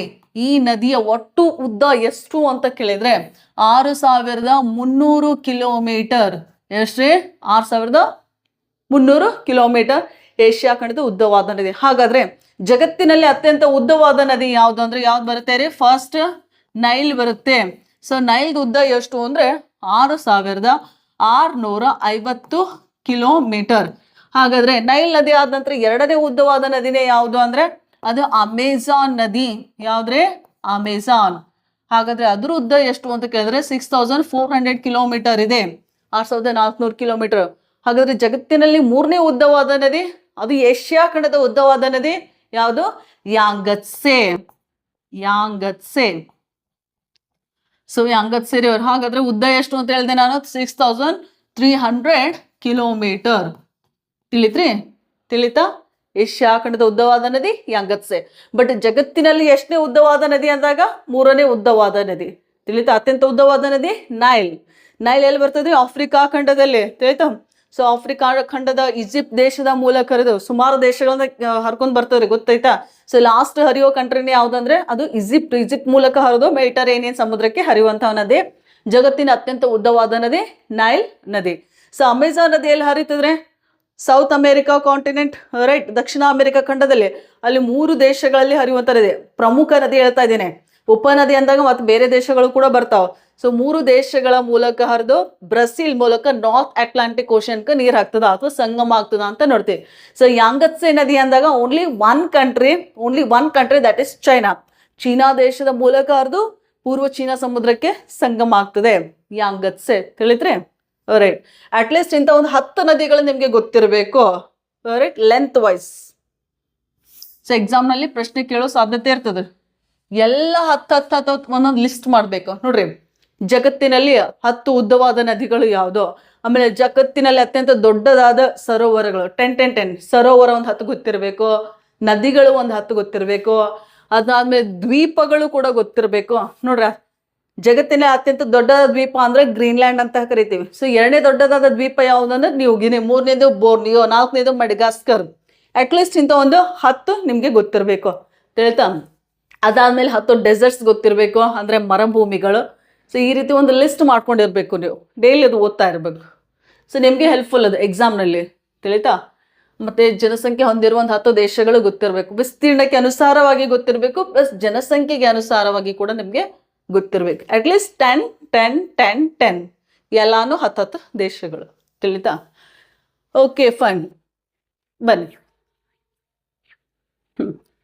Speaker 1: ಈ ನದಿಯ ಒಟ್ಟು ಉದ್ದ ಎಷ್ಟು ಅಂತ ಕೇಳಿದ್ರೆ 6300 ಕಿಲೋಮೀಟರ್. ಎಷ್ಟ್ರಿ? 6300 ಕಿಲೋಮೀಟರ್ ಏಷ್ಯಾ ಖಂಡದ ಉದ್ದವಾದ ನದಿ. ಹಾಗಾದ್ರೆ ಜಗತ್ತಿನಲ್ಲಿ ಅತ್ಯಂತ ಉದ್ದವಾದ ನದಿ ಯಾವುದು ಅಂದ್ರೆ ಯಾವ್ದು ಬರುತ್ತೆ ರೀ? ಫಸ್ಟ್ ನೈಲ್ ಬರುತ್ತೆ. ಸೊ ನೈಲ್ದು ಉದ್ದ ಎಷ್ಟು ಅಂದ್ರೆ 6650 ಕಿಲೋಮೀಟರ್. ಹಾಗಾದ್ರೆ ನೈಲ್ ನದಿ ಆದ ನಂತರ ಎರಡನೇ ಉದ್ದವಾದ ನದಿನೇ ಯಾವುದು ಅಂದ್ರೆ ಅದು ಅಮೆಜಾನ್ ನದಿ. ಯಾವ್ದ್ರೆ? ಅಮೆಜಾನ್. ಹಾಗಾದ್ರೆ ಅದ್ರ ಉದ್ದ ಎಷ್ಟು ಅಂತ ಕೇಳಿದ್ರೆ 6400 ಕಿಲೋಮೀಟರ್ ಇದೆ, 6400 ಕಿಲೋಮೀಟರ್. ಹಾಗಾದ್ರೆ ಜಗತ್ತಿನಲ್ಲಿ ಮೂರನೇ ಉದ್ದವಾದ ನದಿ ಅದು ಏಷ್ಯಾ ಖಂಡದ ಉದ್ದವಾದ ನದಿ ಯಾವುದು? Yangtze. Yangtze. So Yangtze river. ಹಾಗಾದ್ರೆ ಉದ್ದ ಎಷ್ಟು ಅಂತ ಹೇಳಿದೆ ನಾನು? 6300 ಕಿಲೋಮೀಟರ್. ತಿಳಿತ್ರಿ? ತಿಳಿತಾ? ಏಷ್ಯಾ ಖಂಡದ ಉದ್ದವಾದ ನದಿ ಯಾಂಗತ್ಸೆ. ಬಟ್ ಜಗತ್ತಿನಲ್ಲಿ ಎಷ್ಟನೇ ಉದ್ದವಾದ ನದಿ ಅಂದಾಗ ಮೂರನೇ ಉದ್ದವಾದ ನದಿ. ತಿಳಿತಾ? ಅತ್ಯಂತ ಉದ್ದವಾದ ನದಿ ನೈಲ್. ನೈಲ್ ಎಲ್ಲಿ ಬರ್ತದೆ? ಆಫ್ರಿಕಾ ಖಂಡದಲ್ಲಿ. ತಿಳಿತಾ? ಸೊ ಆಫ್ರಿಕಾ ಖಂಡದ ಈಜಿಪ್ಟ್ ದೇಶದ ಮೂಲಕ ಹರಿದು ಸುಮಾರು ದೇಶಗಳನ್ನ ಹರ್ಕೊಂಡ್ ಬರ್ತವ್ರಿ. ಗೊತ್ತಾಯ್ತಾ? ಸೊ ಲಾಸ್ಟ್ ಹರಿಯೋ ಕಂಟ್ರಿನೇ ಯಾವ್ದಂದ್ರೆ ಅದು ಈಜಿಪ್ಟ್. ಈಜಿಪ್ಟ್ ಮೂಲಕ ಹರಿದು ಮೆಡಿಟರೇನಿಯನ್ ಸಮುದ್ರಕ್ಕೆ ಹರಿಯುವಂತಹ ನದಿ. ಜಗತ್ತಿನ ಅತ್ಯಂತ ಉದ್ದವಾದ ನದಿ ನೈಲ್ ನದಿ. ಸೊ ಅಮೆಜಾನ್ ನದಿ ಎಲ್ಲಿ ಹರಿತಿದ್ರೆ? ಸೌತ್ ಅಮೆರಿಕಾ ಕಾಂಟಿನೆಂಟ್, ರೈಟ್, ದಕ್ಷಿಣ ಅಮೆರಿಕಾ ಖಂಡದಲ್ಲಿ. ಅಲ್ಲಿ 3 ದೇಶಗಳಲ್ಲಿ ಹರಿಯುವಂತ ನದಿ. ಪ್ರಮುಖ ನದಿ ಹೇಳ್ತಾ ಇದ್ದೇನೆ. ಉಪನದಿ ಅಂದಾಗ ಮತ್ತೆ ಬೇರೆ ದೇಶಗಳು ಕೂಡ ಬರ್ತಾವ. ಸೊ 3 ದೇಶಗಳ ಮೂಲಕ ಹರಿದು ಬ್ರೆಜಿಲ್ ಮೂಲಕ ನಾರ್ತ್ ಅಟ್ಲಾಂಟಿಕ್ ಓಷನ್ಗೆ ನೀರು ಹಾಕ್ತದ ಅಥವಾ ಸಂಗಮ ಆಗ್ತದ ಅಂತ ನೋಡ್ತೀವಿ. ಸೊ ಯಾಂಗತ್ಸೆ ನದಿ ಅಂದಾಗ only one country that is China. China ದೇಶದ ಮೂಲಕ ಹರಿದು ಪೂರ್ವ ಚೀನಾ ಸಮುದ್ರಕ್ಕೆ ಸಂಗಮ ಆಗ್ತದೆ ಯಾಂಗತ್ಸೆ. ತಿಳಿತ್ರಿ? ರೈಟ್. ಅಟ್ಲೀಸ್ಟ್ ಇಂಥ ಒಂದು 10 ನದಿಗಳು ನಿಮ್ಗೆ ಗೊತ್ತಿರಬೇಕು. Right, length wise. ಸೊ ಎಕ್ಸಾಮ್ನಲ್ಲಿ ಪ್ರಶ್ನೆ ಕೇಳೋ ಸಾಧ್ಯತೆ ಇರ್ತದೆ. ಎಲ್ಲ 10 ಒಂದೊಂದು ಲಿಸ್ಟ್ ಮಾಡಬೇಕು. ನೋಡ್ರಿ, ಜಗತ್ತಿನಲ್ಲಿ 10 ಉದ್ದವಾದ ನದಿಗಳು ಯಾವುದು, ಆಮೇಲೆ ಜಗತ್ತಿನಲ್ಲಿ ಅತ್ಯಂತ ದೊಡ್ಡದಾದ ಸರೋವರಗಳು 10 ಸರೋವರ ಒಂದು 10 ಗೊತ್ತಿರಬೇಕು, ನದಿಗಳು ಒಂದು 10 ಗೊತ್ತಿರಬೇಕು, ಅದಾದ್ಮೇಲೆ ದ್ವೀಪಗಳು ಕೂಡ ಗೊತ್ತಿರಬೇಕು. ನೋಡ್ರ, ಜಗತ್ತಿನ ಅತ್ಯಂತ ದೊಡ್ಡದಾದ ದ್ವೀಪ ಅಂದ್ರೆ ಗ್ರೀನ್ಲ್ಯಾಂಡ್ ಅಂತ ಕರಿತೀವಿ. ಸೊ ಎರಡನೇ ದೊಡ್ಡದಾದ ದ್ವೀಪ ಯಾವುದಂದ್ರೆ ನ್ಯೂಗಿನಿ, ಮೂರನೇದು ಬೋರ್ನಿಯೋ, 4ನೇದು ಮಡಗಾಸ್ಕರ್. ಅಟ್ಲೀಸ್ಟ್ ಇಂಥ ಒಂದು 10 ನಿಮ್ಗೆ ಗೊತ್ತಿರಬೇಕು. ತಿಳಿತಾ? ಅದಾದ್ಮೇಲೆ 10 ಡೆಸರ್ಟ್ಸ್ ಗೊತ್ತಿರಬೇಕು, ಅಂದ್ರೆ ಮರುಭೂಮಿಗಳು. ಸೊ ಈ ರೀತಿ ಒಂದು ಲಿಸ್ಟ್ ಮಾಡ್ಕೊಂಡಿರ್ಬೇಕು ನೀವು. ಡೈಲಿ ಅದು ಓದ್ತಾ ಇರಬೇಕು. ಸೊ ನಿಮಗೆ ಹೆಲ್ಪ್ಫುಲ್ ಅದು ಎಕ್ಸಾಮ್ನಲ್ಲಿ, ತಿಳಿತಾ? ಮತ್ತು ಜನಸಂಖ್ಯೆ ಹೊಂದಿರುವಂಥ 10 ದೇಶಗಳು ಗೊತ್ತಿರಬೇಕು, ವಿಸ್ತೀರ್ಣಕ್ಕೆ ಅನುಸಾರವಾಗಿ ಗೊತ್ತಿರಬೇಕು, ಪ್ಲಸ್ ಜನಸಂಖ್ಯೆಗೆ ಅನುಸಾರವಾಗಿ ಕೂಡ ನಿಮಗೆ ಗೊತ್ತಿರಬೇಕು. ಅಟ್ಲೀಸ್ಟ್ 10 10 10 10 ಎಲ್ಲಾನು 10 ದೇಶಗಳು, ತಿಳಿತಾ? ಓಕೆ ಫೈನ್, ಬನ್ನಿ.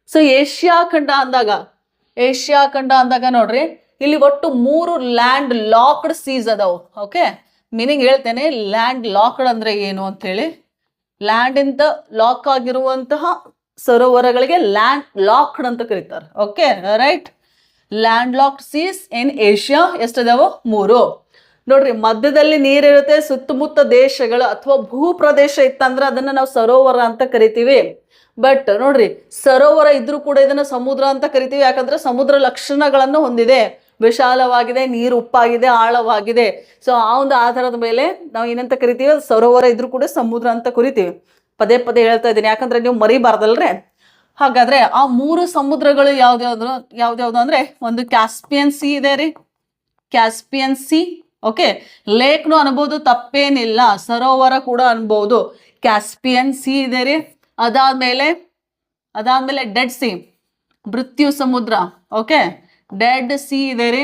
Speaker 1: ಸೊ ಏಷ್ಯಾ ಖಂಡ ಅಂದಾಗ ನೋಡ್ರಿ, ಇಲ್ಲಿ ಒಟ್ಟು 3 ಲ್ಯಾಂಡ್ ಲಾಕ್ಡ್ ಸೀಸ್ ಅದಾವು. ಓಕೆ, ಮೀನಿಂಗ್ ಹೇಳ್ತೇನೆ, ಲ್ಯಾಂಡ್ ಲಾಕ್ಡ್ ಅಂದ್ರೆ ಏನು ಅಂತ ಹೇಳಿ. ಲ್ಯಾಂಡ್ ಇಂದ ಲಾಕ್ ಆಗಿರುವಂತಹ ಸರೋವರಗಳಿಗೆ ಲ್ಯಾಂಡ್ ಲಾಕ್ಡ್ ಅಂತ ಕರೀತಾರೆ. Okay right, land locked seas in Asia ಎಷ್ಟದಾವು? 3. ನೋಡ್ರಿ, ಮಧ್ಯದಲ್ಲಿ ನೀರಿರುತ್ತೆ, ಸುತ್ತಮುತ್ತ ದೇಶಗಳು ಅಥವಾ ಭೂಪ್ರದೇಶ ಇತ್ತಂದ್ರೆ ಅದನ್ನ ನಾವು ಸರೋವರ ಅಂತ ಕರಿತೀವಿ. ಬಟ್ ನೋಡ್ರಿ, ಸರೋವರ ಇದ್ರೂ ಕೂಡ ಇದನ್ನ ಸಮುದ್ರ ಅಂತ ಕರಿತೀವಿ. ಯಾಕಂದ್ರೆ ಸಮುದ್ರ ಲಕ್ಷಣಗಳನ್ನು ಹೊಂದಿದೆ, ವಿಶಾಲವಾಗಿದೆ, ನೀರು ಉಪ್ಪಾಗಿದೆ, ಆಳವಾಗಿದೆ. ಸೊ ಆ ಒಂದು ಆಧಾರದ ಮೇಲೆ ನಾವು ಏನಂತ ಕರಿತೀವಿ, ಸರೋವರ ಇದ್ರೂ ಕೂಡ ಸಮುದ್ರ ಅಂತ ಕರಿತೀವಿ. ಪದೇ ಪದೇ ಹೇಳ್ತಾ ಇದ್ದೀನಿ, ಯಾಕಂದ್ರೆ ನೀವು ಮರಿಬಾರ್ದಲ್ರಿ. ಹಾಗಾದ್ರೆ ಆ 3 ಸಮುದ್ರಗಳು ಯಾವ್ದ್ಯಾವ್ದು ಅಂದ್ರೆ, ಒಂದು ಕ್ಯಾಸ್ಪಿಯನ್ ಸಿ ಇದೆ ರೀ, ಕ್ಯಾಸ್ಪಿಯನ್ ಸಿ. ಓಕೆ, ಲೇಕ್ನು ಅನ್ಬೋದು, ತಪ್ಪೇನಿಲ್ಲ. ಸರೋವರ ಕೂಡ ಅನ್ಬೋದು. ಕ್ಯಾಸ್ಪಿಯನ್ ಸಿ ಇದೆ ರೀ. ಅದಾದ್ಮೇಲೆ ಡೆಡ್ ಸಿ, ಮೃತ್ಯು ಸಮುದ್ರ. ಓಕೆ, ಡೆಡ್ ಸಿ ಇದೆ ರೀ.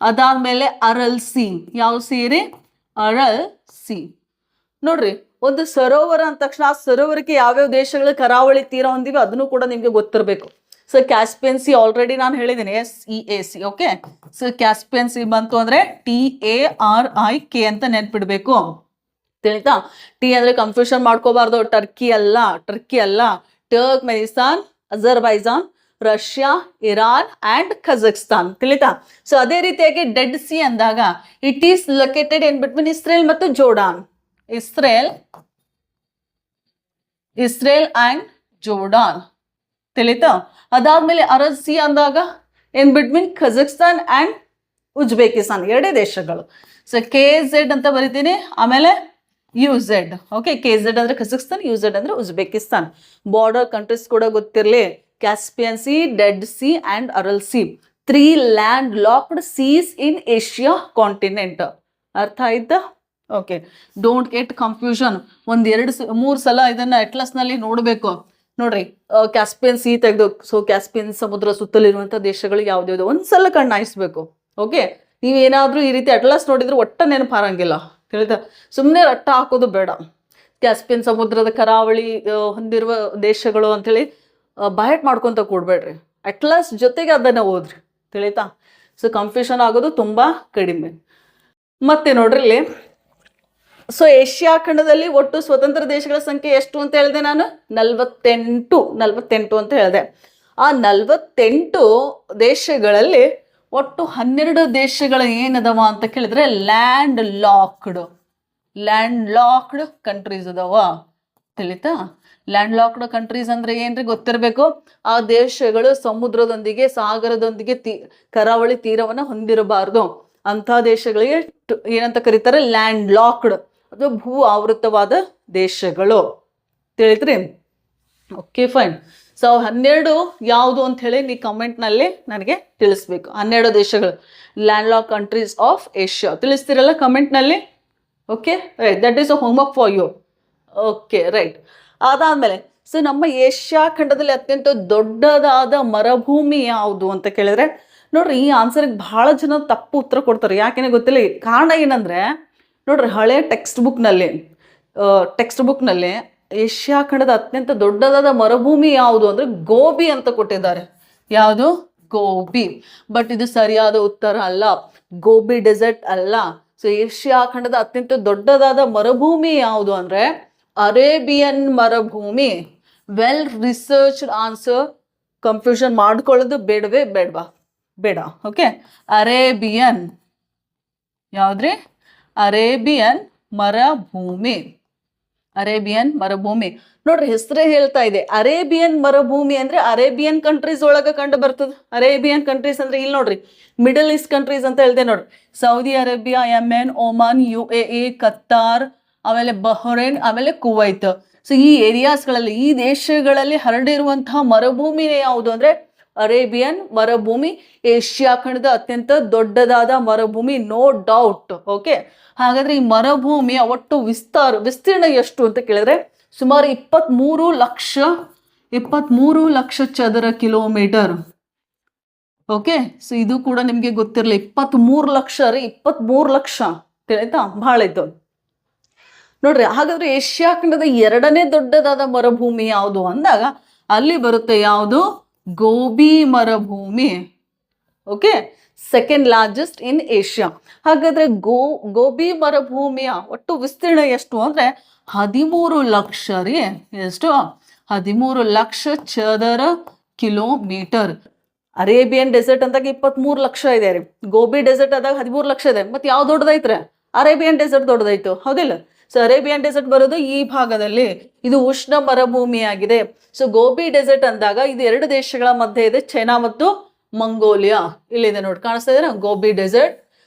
Speaker 1: ಅದಾದ್ಮೇಲೆ ಅರಲ್ ಸಿ. ಯಾವ ಸಿ ರೀ? Aral C. ನೋಡ್ರಿ, ಒಂದು ಸರೋವರ ಅಂದ ತಕ್ಷಣ ಆ ಸರೋವರಕ್ಕೆ ಯಾವ್ಯಾವ ದೇಶಗಳ ಕರಾವಳಿ ತೀರ ಹೊಂದಿವೆ ಅದನ್ನು ಕೂಡ ನಿಮ್ಗೆ ಗೊತ್ತಿರಬೇಕು. ಸೊ ಕ್ಯಾಸ್ಪಿಯನ್ ಸಿ ಆಲ್ರೆಡಿ ನಾನು ಹೇಳಿದ್ದೀನಿ, SEAC. Okay, so Caspian C ಬಂತು ಅಂದ್ರೆ TARIK ಅಂತ ನೆನ್ಪಿಡ್ಬೇಕು, ತಿಳಿತಾ? ಟಿ ಅಂದ್ರೆ ಕನ್ಫ್ಯೂಷನ್ ಮಾಡ್ಕೋಬಾರ್ದು, ಟರ್ಕಿ ಅಲ್ಲ. Turkmenistan, Azerbaijan, Russia, Iran and Kazakhstan, ತಿಳಿತಾ? ಸೊ ಅದೇ ರೀತಿಯಾಗಿ ಡೆಡ್ ಸಿ ಅಂದಾಗ it is located in between Israel ಮತ್ತು ಜೋರ್ಡಾನ್. ಇಸ್ರೇಲ್ ಅಂಡ್ ಜೋರ್ಡಾನ್, ತಿಳಿತಾ? ಅದಾದ್ಮೇಲೆ ಅರಲ್ ಸಿ ಅಂದಾಗ in between Kazakhstan and Uzbekistan, 2 ದೇಶಗಳು. ಸೊ KZ ಅಂತ ಬರಿತೀನಿ, ಆಮೇಲೆ UZ. ಓಕೆ, KZ ಅಂದ್ರೆ ಕಜಕಿಸ್ತಾನ್, UZ ಅಂದ್ರೆ ಉಜ್ಬೇಕಿಸ್ತಾನ್. ಬಾರ್ಡರ್ ಕಂಟ್ರೀಸ್ ಕೂಡ ಗೊತ್ತಿರಲಿ, Caspian sea, dead sea and Aral sea. 3 land locked seas in Asia continent. ಅರ್ಥ ಆಯ್ತಾ? Okay, don't get confusion. 1-2-3 ಸಲ ಇದನ್ನ ಅಟ್ಲಸ್ ನಲ್ಲಿ ನೋಡ್ಬೇಕು. ನೋಡ್ರಿ, ಕ್ಯಾಸ್ಪಿಯನ್ ಸಿ ತೆಗೆದು, ಸೊ ಕ್ಯಾಸ್ಪಿಯನ್ ಸಮುದ್ರ ಸುತ್ತಲಿರುವಂಥ ದೇಶಗಳು ಯಾವ್ದು ಒಂದ್ಸಲ ಕಣ್ಣಾಯಿಸ್ಬೇಕು. ಓಕೆ, ನೀವೇನಾದ್ರೂ ಈ ರೀತಿ ಅಟ್ಲಾಸ್ ನೋಡಿದ್ರೆ ಒಟ್ಟ ನೆನಪಾರಂಗಿಲ್ಲ, ತಿಳಿತಾ? ಸುಮ್ಮನೆ ರಟ್ಟ ಹಾಕೋದು ಬೇಡ. ಕ್ಯಾಸ್ಪಿಯನ್ ಸಮುದ್ರದ ಕರಾವಳಿ ಹೊಂದಿರುವ ದೇಶಗಳು ಅಂತೇಳಿ ಬಾಯಟ್ ಮಾಡ್ಕೊತ ಕೂಡ್ಬೇಡ್ರಿ, ಅಟ್ಲಾಸ್ ಜೊತೆಗೆ ಅದನ್ನ ಓದ್ರಿ, ತಿಳಿತಾ? ಸೊ ಕನ್ಫ್ಯೂಷನ್ ಆಗೋದು ತುಂಬಾ ಕಡಿಮೆ. ಮತ್ತೆ ನೋಡ್ರಿ ಇಲ್ಲಿ, ಸೊ ಏಷ್ಯಾ ಖಂಡದಲ್ಲಿ ಒಟ್ಟು ಸ್ವತಂತ್ರ ದೇಶಗಳ ಸಂಖ್ಯೆ ಎಷ್ಟು ಅಂತ ಹೇಳಿದೆ ನಾನು? 48 ಅಂತ ಹೇಳಿದೆ. ಆ 48 ದೇಶಗಳಲ್ಲಿ ಒಟ್ಟು 12 ದೇಶಗಳ ಏನದವ ಅಂತ ಕೇಳಿದ್ರೆ ಲ್ಯಾಂಡ್ ಲಾಕ್ಡ್ ಕಂಟ್ರೀಸ್ ಅದಾವ, ತಿಳಿತಾ? ಲ್ಯಾಂಡ್ ಲಾಕ್ಡ್ ಕಂಟ್ರೀಸ್ ಅಂದ್ರೆ ಏನ್ರಿ ಗೊತ್ತಿರಬೇಕು. ಆ ದೇಶಗಳು ಸಮುದ್ರದೊಂದಿಗೆ, ಸಾಗರದೊಂದಿಗೆ ಕರಾವಳಿ ತೀರವನ್ನ ಹೊಂದಿರಬಾರ್ದು. ಅಂತ ದೇಶಗಳಿಗೆ ಏನಂತ ಕರೀತಾರೆ? ಲ್ಯಾಂಡ್ ಲಾಕ್ಡ್, ಅದು ಭೂ ಆವೃತವಾದ ದೇಶಗಳು, ತಿಳಿದ್ರಿ? Okay fine. ಸೊ 12 ಯಾವುದು ಅಂತ ಹೇಳಿ ನೀ ಕಮೆಂಟ್ನಲ್ಲಿ ನನಗೆ ತಿಳಿಸ್ಬೇಕು. 12 ದೇಶಗಳು, land lock countries of Asia, ತಿಳಿಸ್ತಿರಲ್ಲ ಕಮೆಂಟ್ನಲ್ಲಿ. Okay right, that is a homework for you. Okay right. ಅದಾದ್ಮೇಲೆ, ಸೊ ನಮ್ಮ ಏಷ್ಯಾ ಖಂಡದಲ್ಲಿ ಅತ್ಯಂತ ದೊಡ್ಡದಾದ ಮರುಭೂಮಿ ಯಾವುದು ಅಂತ ಕೇಳಿದ್ರೆ, ನೋಡ್ರಿ ಈ ಆನ್ಸರ್ಗೆ ಬಹಳ ಜನ ತಪ್ಪು ಉತ್ತರ ಕೊಡ್ತಾರೆ. ಯಾಕೆಂದ್ರೆ ಗೊತ್ತಿಲ್ಲ. ಕಾರಣ ಏನಂದ್ರೆ, ನೋಡ್ರಿ ಹಳೆ ಟೆಕ್ಸ್ಟ್ ಬುಕ್ನಲ್ಲಿ ಏಷ್ಯಾ ಖಂಡದ ಅತ್ಯಂತ ದೊಡ್ಡದಾದ ಮರುಭೂಮಿ ಯಾವುದು ಅಂದ್ರೆ ಗೋಬಿ ಅಂತ ಕೊಟ್ಟಿದ್ದಾರೆ. ಯಾವುದು? ಗೋಬಿ. ಬಟ್ ಇದು ಸರಿಯಾದ ಉತ್ತರ ಅಲ್ಲ, ಗೋಬಿ ಡೆಸರ್ಟ್ ಅಲ್ಲ. ಸೊ ಏಷ್ಯಾ ಖಂಡದ ಅತ್ಯಂತ ದೊಡ್ಡದಾದ ಮರುಭೂಮಿ ಯಾವುದು ಅಂದ್ರೆ ಅರೇಬಿಯನ್ ಮರುಭೂಮಿ. ವೆಲ್ ರಿಸರ್ಚ್ಡ್ ಆನ್ಸರ್, ಕನ್ಫ್ಯೂಷನ್ ಮಾಡ್ಕೊಳ್ಳೋದು ಬೇಡ. Okay, Arabian ಯಾವ್ದ್ರಿ? ಅರೇಬಿಯನ್ ಮರುಭೂಮಿ. ನೋಡ್ರಿ, ಹೆಸರೇ ಹೇಳ್ತಾ ಇದೆ ಅರೇಬಿಯನ್ ಮರುಭೂಮಿ ಅಂದ್ರೆ ಅರೇಬಿಯನ್ ಕಂಟ್ರೀಸ್ ಒಳಗೆ ಕಂಡು ಬರ್ತದೆ. ಅರೇಬಿಯನ್ ಕಂಟ್ರೀಸ್ ಅಂದ್ರೆ ಇಲ್ಲಿ ನೋಡ್ರಿ, ಮಿಡಲ್ ಈಸ್ಟ್ ಕಂಟ್ರೀಸ್ ಅಂತ ಹೇಳ್ದೆ ನೋಡ್ರಿ. Saudi Arabia, Yemen, Oman, UAE, ಕತ್ತಾರ್, ಆಮೇಲೆ ಬಹ್ರೈನ್, ಆಮೇಲೆ ಕುವೈತ್. ಸೊ ಈ ಏರಿಯಾಸ್ಗಳಲ್ಲಿ, ಈ ದೇಶಗಳಲ್ಲಿ ಹರಡಿರುವಂತಹ ಮರುಭೂಮಿ ಯಾವುದು ಅಂದ್ರೆ ಅರೇಬಿಯನ್ ಮರುಭೂಮಿ ಏಷ್ಯಾ ಖಂಡದ ಅತ್ಯಂತ ದೊಡ್ಡದಾದ ಮರುಭೂಮಿ, ನೋ ಡೌಟ್. ಓಕೆ, ಹಾಗಾದ್ರೆ ಈ ಮರುಭೂಮಿಯ ಒಟ್ಟು ವಿಸ್ತೀರ್ಣ ಎಷ್ಟು ಅಂತ ಕೇಳಿದ್ರೆ ಸುಮಾರು 23 ಲಕ್ಷ ಚದರ ಕಿಲೋಮೀಟರ್. ಓಕೆ, ಸೊ ಇದು ಕೂಡ ನಿಮ್ಗೆ ಗೊತ್ತಿರಲಿ, 23 ಲಕ್ಷ ರೀ, 23 ಲಕ್ಷ ಆಯ್ತಾ, ಬಹಳ ಇತ್ತು ನೋಡ್ರಿ. ಹಾಗಾದ್ರೆ ಏಷ್ಯಾ ಖಂಡದ 2ನೇ ದೊಡ್ಡದಾದ ಮರುಭೂಮಿ ಯಾವುದು ಅಂದಾಗ ಅಲ್ಲಿ ಬರುತ್ತೆ ಯಾವುದು? ಗೋಬಿ ಮರುಭೂಮಿ. ಓಕೆ, ಸೆಕೆಂಡ್ ಲಾರ್ಜೆಸ್ಟ್ ಇನ್ ಏಷ್ಯಾ. ಹಾಗಾದ್ರೆ ಗೋಬಿ ಮರುಭೂಮಿಯ ಒಟ್ಟು ವಿಸ್ತೀರ್ಣ ಎಷ್ಟು ಅಂದ್ರೆ 13 ಲಕ್ಷ ರೀ. ಎಷ್ಟು? 13 ಲಕ್ಷ ಚದರ ಕಿಲೋಮೀಟರ್. ಅರೇಬಿಯನ್ ಡೆಸರ್ಟ್ ಅಂದಾಗ 23 ಲಕ್ಷ ಇದೆ ರೀ, ಗೋಬಿ ಡೆಸರ್ಟ್ ಆದಾಗ 13 ಲಕ್ಷ ಇದೆ. ಮತ್ತೆ ಯಾವ್ದು ದೊಡ್ಡದೈತ್ರೆ? ಅರೇಬಿಯನ್ ಡೆಸರ್ಟ್ ದೊಡ್ಡದಾಯ್ತು, ಹೌದಿಲ್ಲ? ಸೊ ಅರೇಬಿಯನ್ ಡೆಸರ್ಟ್ ಬರೋದು ಈ ಭಾಗದಲ್ಲಿ, ಇದು ಉಷ್ಣ ಮರುಭೂಮಿಯಾಗಿದೆ. ಸೊ ಗೋಬಿ ಡೆಸರ್ಟ್ ಅಂದಾಗ ಇದು 2 ದೇಶಗಳ ಮಧ್ಯೆ ಇದೆ, ಚೈನಾ ಮತ್ತು ಮಂಗೋಲಿಯಾ. ಇಲ್ಲಿದೆ ನೋಡಿ, ಕಾಣಿಸ್ತಾ ಇದೆ ಗೋಬಿ ಡೆಸರ್ಟ್.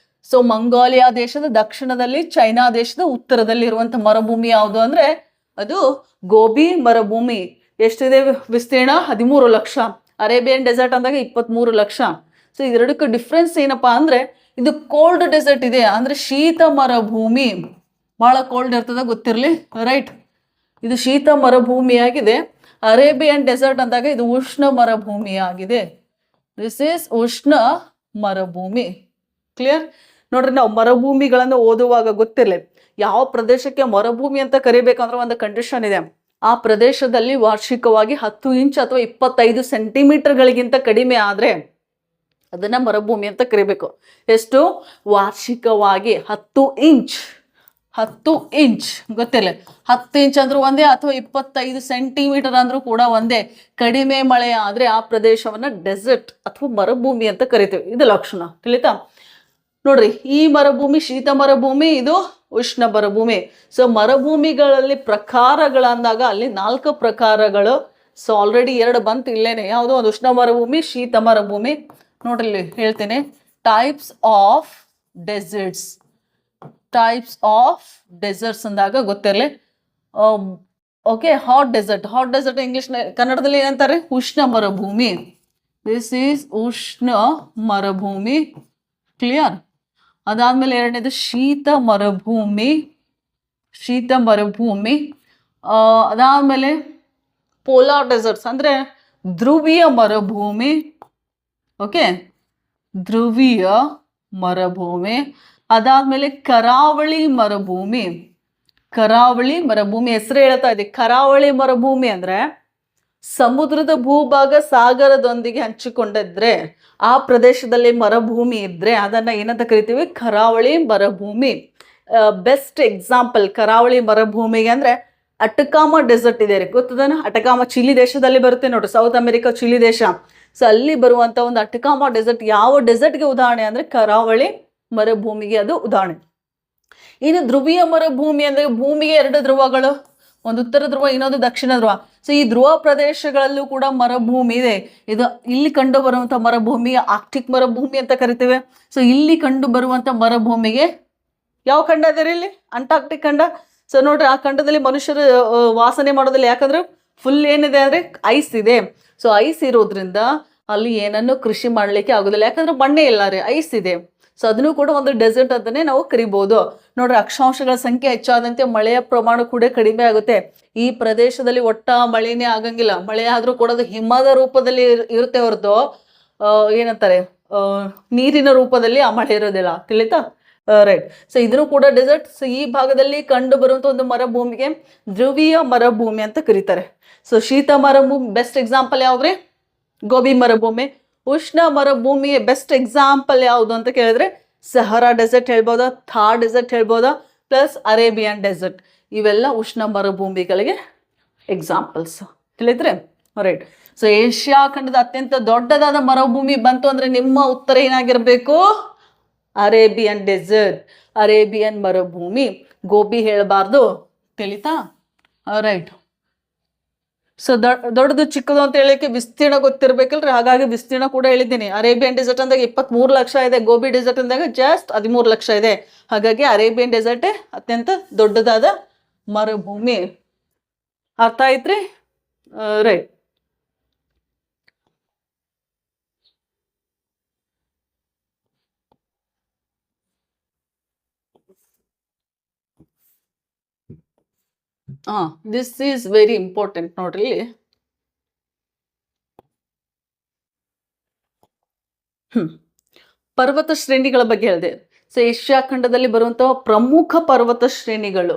Speaker 1: ಸೊ ಮಂಗೋಲಿಯಾ ದೇಶದ ದಕ್ಷಿಣದಲ್ಲಿ, ಚೈನಾ ದೇಶದ ಉತ್ತರದಲ್ಲಿ ಇರುವಂತ ಮರುಭೂಮಿ ಯಾವುದು ಅಂದ್ರೆ ಅದು ಗೋಬಿ ಮರುಭೂಮಿ. ಎಷ್ಟಿದೆ ವಿಸ್ತೀರ್ಣ? 13 ಲಕ್ಷ. ಅರೇಬಿಯನ್ ಡೆಸರ್ಟ್ ಅಂದಾಗ 23 ಲಕ್ಷ. ಸೊ ಇದೆರಡಕ್ಕೂ ಡಿಫ್ರೆನ್ಸ್ ಏನಪ್ಪಾ ಅಂದ್ರೆ ಇದು ಕೋಲ್ಡ್ ಡೆಸರ್ಟ್ ಇದೆ, ಅಂದ್ರೆ ಶೀತ ಮರುಭೂಮಿ, ಬಹಳ ಕೋಲ್ಡ್ ಇರ್ತದ, ಗೊತ್ತಿರಲಿ, ರೈಟ್? ಇದು ಶೀತ ಮರುಭೂಮಿಯಾಗಿದೆ. ಅರೇಬಿಯನ್ ಡೆಸರ್ಟ್ ಅಂದಾಗ ಇದು ಉಷ್ಣ ಮರುಭೂಮಿಯಾಗಿದೆ. ದಿಸ್ ಈಸ್ ಉಷ್ಣ ಮರುಭೂಮಿ. ಕ್ಲಿಯರ್? ನೋಡ್ರಿ, ನಾವು ಮರುಭೂಮಿಗಳನ್ನು ಓದುವಾಗ ಗೊತ್ತಿರಲಿ, ಯಾವ ಪ್ರದೇಶಕ್ಕೆ ಮರುಭೂಮಿ ಅಂತ ಕರಿಬೇಕಂದ್ರೆ ಒಂದು ಕಂಡೀಷನ್ ಇದೆ. ಆ ಪ್ರದೇಶದಲ್ಲಿ ವಾರ್ಷಿಕವಾಗಿ 10 ಇಂಚ್ ಅಥವಾ 25 ಸೆಂಟಿಮೀಟರ್ಗಳಿಗಿಂತ ಕಡಿಮೆ ಆದ್ರೆ ಅದನ್ನ ಮರುಭೂಮಿ ಅಂತ ಕರಿಬೇಕು. ಎಷ್ಟು? ವಾರ್ಷಿಕವಾಗಿ 10 ಇಂಚ್. 10 ಇಂಚ್ ಗೊತ್ತಿಲ್ಲ, 10 ಇಂಚ್ ಅಂದ್ರೂ ಒಂದೇ, ಅಥವಾ 25 ಸೆಂಟಿಮೀಟರ್ ಅಂದ್ರೂ ಕೂಡ ಒಂದೇ. ಕಡಿಮೆ ಮಳೆ ಆದ್ರೆ ಆ ಪ್ರದೇಶವನ್ನ ಡೆಸರ್ಟ್ ಅಥವಾ ಮರುಭೂಮಿ ಅಂತ ಕರಿತೀವಿ. ಇದು ಲಕ್ಷಣ, ತಿಳಿತಾ? ನೋಡ್ರಿ, ಈ ಮರುಭೂಮಿ ಶೀತ ಮರುಭೂಮಿ, ಇದು ಉಷ್ಣ ಮರುಭೂಮಿ. ಸೊ ಮರುಭೂಮಿಗಳಲ್ಲಿ ಪ್ರಕಾರಗಳಂದಾಗ ಅಲ್ಲಿ 4 ಪ್ರಕಾರಗಳು. ಸೊ ಆಲ್ರೆಡಿ 2 ಬಂತು ಇಲ್ಲೇನೆ, ಯಾವುದೋ ಒಂದು ಉಷ್ಣ ಮರುಭೂಮಿ, ಶೀತ ಮರುಭೂಮಿ. ನೋಡ್ರಿ ಇಲ್ಲಿ ಹೇಳ್ತೇನೆ, types of deserts. Types of deserts ಅಂದಾಗ ಗೊತ್ತಿರಲಿ. ಓಕೆ, ಹಾಟ್ ಡೆಸರ್ಟ್ ಇಂಗ್ಲಿಷ್ ಕನ್ನಡದಲ್ಲಿ ಏನಂತಾರೆ? ಉಷ್ಣ ಮರುಭೂಮಿ. ದಿಸ್ ಈಸ್ ಉಷ್ಣ ಮರುಭೂಮಿ. ಕ್ಲಿಯರ್? ಅದಾದ್ಮೇಲೆ ಎರಡನೇದು ಶೀತ ಮರುಭೂಮಿ. ಅದಾದ್ಮೇಲೆ ಪೋಲಾರ್ ಡೆಸರ್ಟ್ಸ್ ಅಂದ್ರೆ ಧ್ರುವೀಯ ಮರುಭೂಮಿ. ಓಕೆ, ಧ್ರುವೀಯ ಮರುಭೂಮಿ. ಅದಾದ್ಮೇಲೆ ಕರಾವಳಿ ಮರುಭೂಮಿ. ಹೆಸರು ಹೇಳ್ತಾ ಇದೆ. ಕರಾವಳಿ ಮರುಭೂಮಿ ಅಂದ್ರೆ ಸಮುದ್ರದ ಭೂಭಾಗ ಸಾಗರದೊಂದಿಗೆ ಹಂಚಿಕೊಂಡಿದ್ರೆ ಆ ಪ್ರದೇಶದಲ್ಲಿ ಮರುಭೂಮಿ ಇದ್ರೆ ಅದನ್ನ ಏನಂತ ಕರಿತೀವಿ? ಕರಾವಳಿ ಮರುಭೂಮಿ. ಬೆಸ್ಟ್ ಎಕ್ಸಾಂಪಲ್ ಕರಾವಳಿ ಮರುಭೂಮಿಗೆ ಅಂದ್ರೆ ಅಟಕಾಮ ಡೆಸರ್ಟ್ ಇದೆ ರೀ, ಗೊತ್ತದನ? ಅಟಕಾಮ ಚಿಲಿ ದೇಶದಲ್ಲಿ ಬರುತ್ತೆ ನೋಡ್ರಿ, ಸೌತ್ ಅಮೆರಿಕಾ ಚಿಲಿ ದೇಶ. ಸೊ ಅಲ್ಲಿ ಬರುವಂತ ಒಂದು ಅಟಕಾಮ ಡೆಸರ್ಟ್ ಯಾವ ಡೆಸರ್ಟ್ಗೆ ಉದಾಹರಣೆ ಅಂದ್ರೆ ಕರಾವಳಿ ಮರುಭೂಮಿಗೆ ಅದು ಉದಾಹರಣೆ. ಇನ್ನು ಧ್ರುವೀಯ ಮರುಭೂಮಿ ಅಂದ್ರೆ ಭೂಮಿಗೆ 2 ಧ್ರುವಗಳು, ಒಂದು ಉತ್ತರ ಧ್ರುವ, ಇನ್ನೊಂದು ದಕ್ಷಿಣ ಧ್ರುವ. ಸೊ ಈ ಧ್ರುವ ಪ್ರದೇಶಗಳಲ್ಲೂ ಕೂಡ ಮರುಭೂಮಿ ಇದೆ. ಇದು ಇಲ್ಲಿ ಕಂಡು ಬರುವಂತ ಮರುಭೂಮಿ ಆರ್ಕ್ಟಿಕ್ ಮರುಭೂಮಿ ಅಂತ ಕರಿತೇವೆ. ಸೊ ಇಲ್ಲಿ ಕಂಡು ಬರುವಂತ ಮರುಭೂಮಿಗೆ ಯಾವ ಖಂಡ ಇದೆ ಇಲ್ಲಿ? ಅಂಟಾರ್ಕ್ಟಿಕ್ ಖಂಡ. ಸೊ ನೋಡ್ರಿ, ಆ ಖಂಡದಲ್ಲಿ ಮನುಷ್ಯರು ವಾಸನೆ ಮಾಡೋದಿಲ್ಲ, ಯಾಕಂದ್ರೆ ಫುಲ್ ಏನಿದೆ ಅಂದ್ರೆ ಐಸ್ ಇದೆ. ಸೊ ಐಸ್ ಇರೋದ್ರಿಂದ ಅಲ್ಲಿ ಏನನ್ನು ಕೃಷಿ ಮಾಡ್ಲಿಕ್ಕೆ ಆಗೋದಿಲ್ಲ, ಯಾಕಂದ್ರೆ ಮಣ್ಣೇ ಇಲ್ಲ ರೀ, ಐಸ್ ಇದೆ. ಸೊ ಅದನ್ನು ಕೂಡ ಒಂದು ಡೆಸರ್ಟ್ ಅಂತಾನೆ ನಾವು ಕರಿಬಹುದು. ನೋಡ್ರಿ, ಅಕ್ಷಾಂಶಗಳ ಸಂಖ್ಯೆ ಹೆಚ್ಚಾದಂತೆ ಮಳೆಯ ಪ್ರಮಾಣ ಕೂಡ ಕಡಿಮೆ ಆಗುತ್ತೆ. ಈ ಪ್ರದೇಶದಲ್ಲಿ ಒಟ್ಟ ಮಳೆನೇ ಆಗಂಗಿಲ್ಲ, ಮಳೆ ಆದ್ರೂ ಕೂಡ ಅದು ಹಿಮದ ರೂಪದಲ್ಲಿ ಇರುತ್ತೆ ಹೊರತು ಏನಂತಾರೆ ನೀರಿನ ರೂಪದಲ್ಲಿ ಆ ಮಳೆ ಇರೋದಿಲ್ಲ, ತಿಳಿತಾ? ರೈಟ್. ಸೊ ಇದನ್ನು ಕೂಡ ಡೆಸರ್ಟ್. ಸೊ ಈ ಭಾಗದಲ್ಲಿ ಕಂಡು ಬರುವಂತ ಒಂದು ಮರುಭೂಮಿಗೆ ಧ್ರುವೀಯ ಮರುಭೂಮಿ ಅಂತ ಕರೀತಾರೆ. ಸೊ ಶೀತ ಮರುಭೂಮಿ ಬೆಸ್ಟ್ ಎಕ್ಸಾಂಪಲ್ ಯಾವ್ದ್ರಿ? ಗೋಬಿ ಮರುಭೂಮಿ. ಉಷ್ಣ ಮರುಭೂಮಿಯ ಬೆಸ್ಟ್ ಎಕ್ಸಾಂಪಲ್ ಯಾವುದು ಅಂತ ಕೇಳಿದ್ರೆ ಸಹರಾ ಡೆಸರ್ಟ್ ಹೇಳ್ಬೋದಾ, ಥಾರ್ ಡೆಸರ್ಟ್ ಹೇಳ್ಬೋದಾ, ಪ್ಲಸ್ ಅರೇಬಿಯನ್ ಡೆಸರ್ಟ್. ಇವೆಲ್ಲ ಉಷ್ಣ ಮರುಭೂಮಿಗಳಿಗೆ ಎಕ್ಸಾಂಪಲ್ಸ್, ತಿಳಿದ್ರೆ? ರೈಟ್. ಸೊ ಏಷ್ಯಾ ಖಂಡದ ಅತ್ಯಂತ ದೊಡ್ಡದಾದ ಮರುಭೂಮಿ ಬಂತು ಅಂದ್ರೆ ನಿಮ್ಮ ಉತ್ತರ ಏನಾಗಿರ್ಬೇಕು? ಅರೇಬಿಯನ್ ಡೆಸರ್ಟ್, ಅರೇಬಿಯನ್ ಮರುಭೂಮಿ. ಗೋಬಿ ಹೇಳಬಾರ್ದು, ತಿಳಿತಾ? ರೈಟ್. ಸೊ ದೊಡ್ಡದು ಚಿಕ್ಕದು ಅಂತ ಹೇಳಲಿಕ್ಕೆ ವಿಸ್ತೀರ್ಣ ಗೊತ್ತಿರ್ಬೇಕಲ್ರಿ, ಹಾಗಾಗಿ ವಿಸ್ತೀರ್ಣ ಕೂಡ ಹೇಳಿದ್ದೀನಿ. ಅರೇಬಿಯನ್ ಡೆಸರ್ಟ್ ಅಂದಾಗ 23 ಲಕ್ಷ ಇದೆ, ಗೋಬಿ ಡೆಸರ್ಟ್ ಅಂದಾಗ ಜಸ್ಟ್ 13 ಲಕ್ಷ ಇದೆ. ಹಾಗಾಗಿ ಅರೇಬಿಯನ್ ಡೆಸರ್ಟ್ ಅತ್ಯಂತ ದೊಡ್ಡದಾದ ಮರುಭೂಮಿ. ಅರ್ಥ ಆಯ್ತ್ರಿ? Right. This is very important ನೋಡ್ರಿ. ಪರ್ವತ ಶ್ರೇಣಿಗಳ ಬಗ್ಗೆ ಹೇಳಿದೆ. ಸೊ ಏಷ್ಯಾ ಖಂಡದಲ್ಲಿ ಬರುವಂತಹ ಪ್ರಮುಖ ಪರ್ವತ ಶ್ರೇಣಿಗಳು.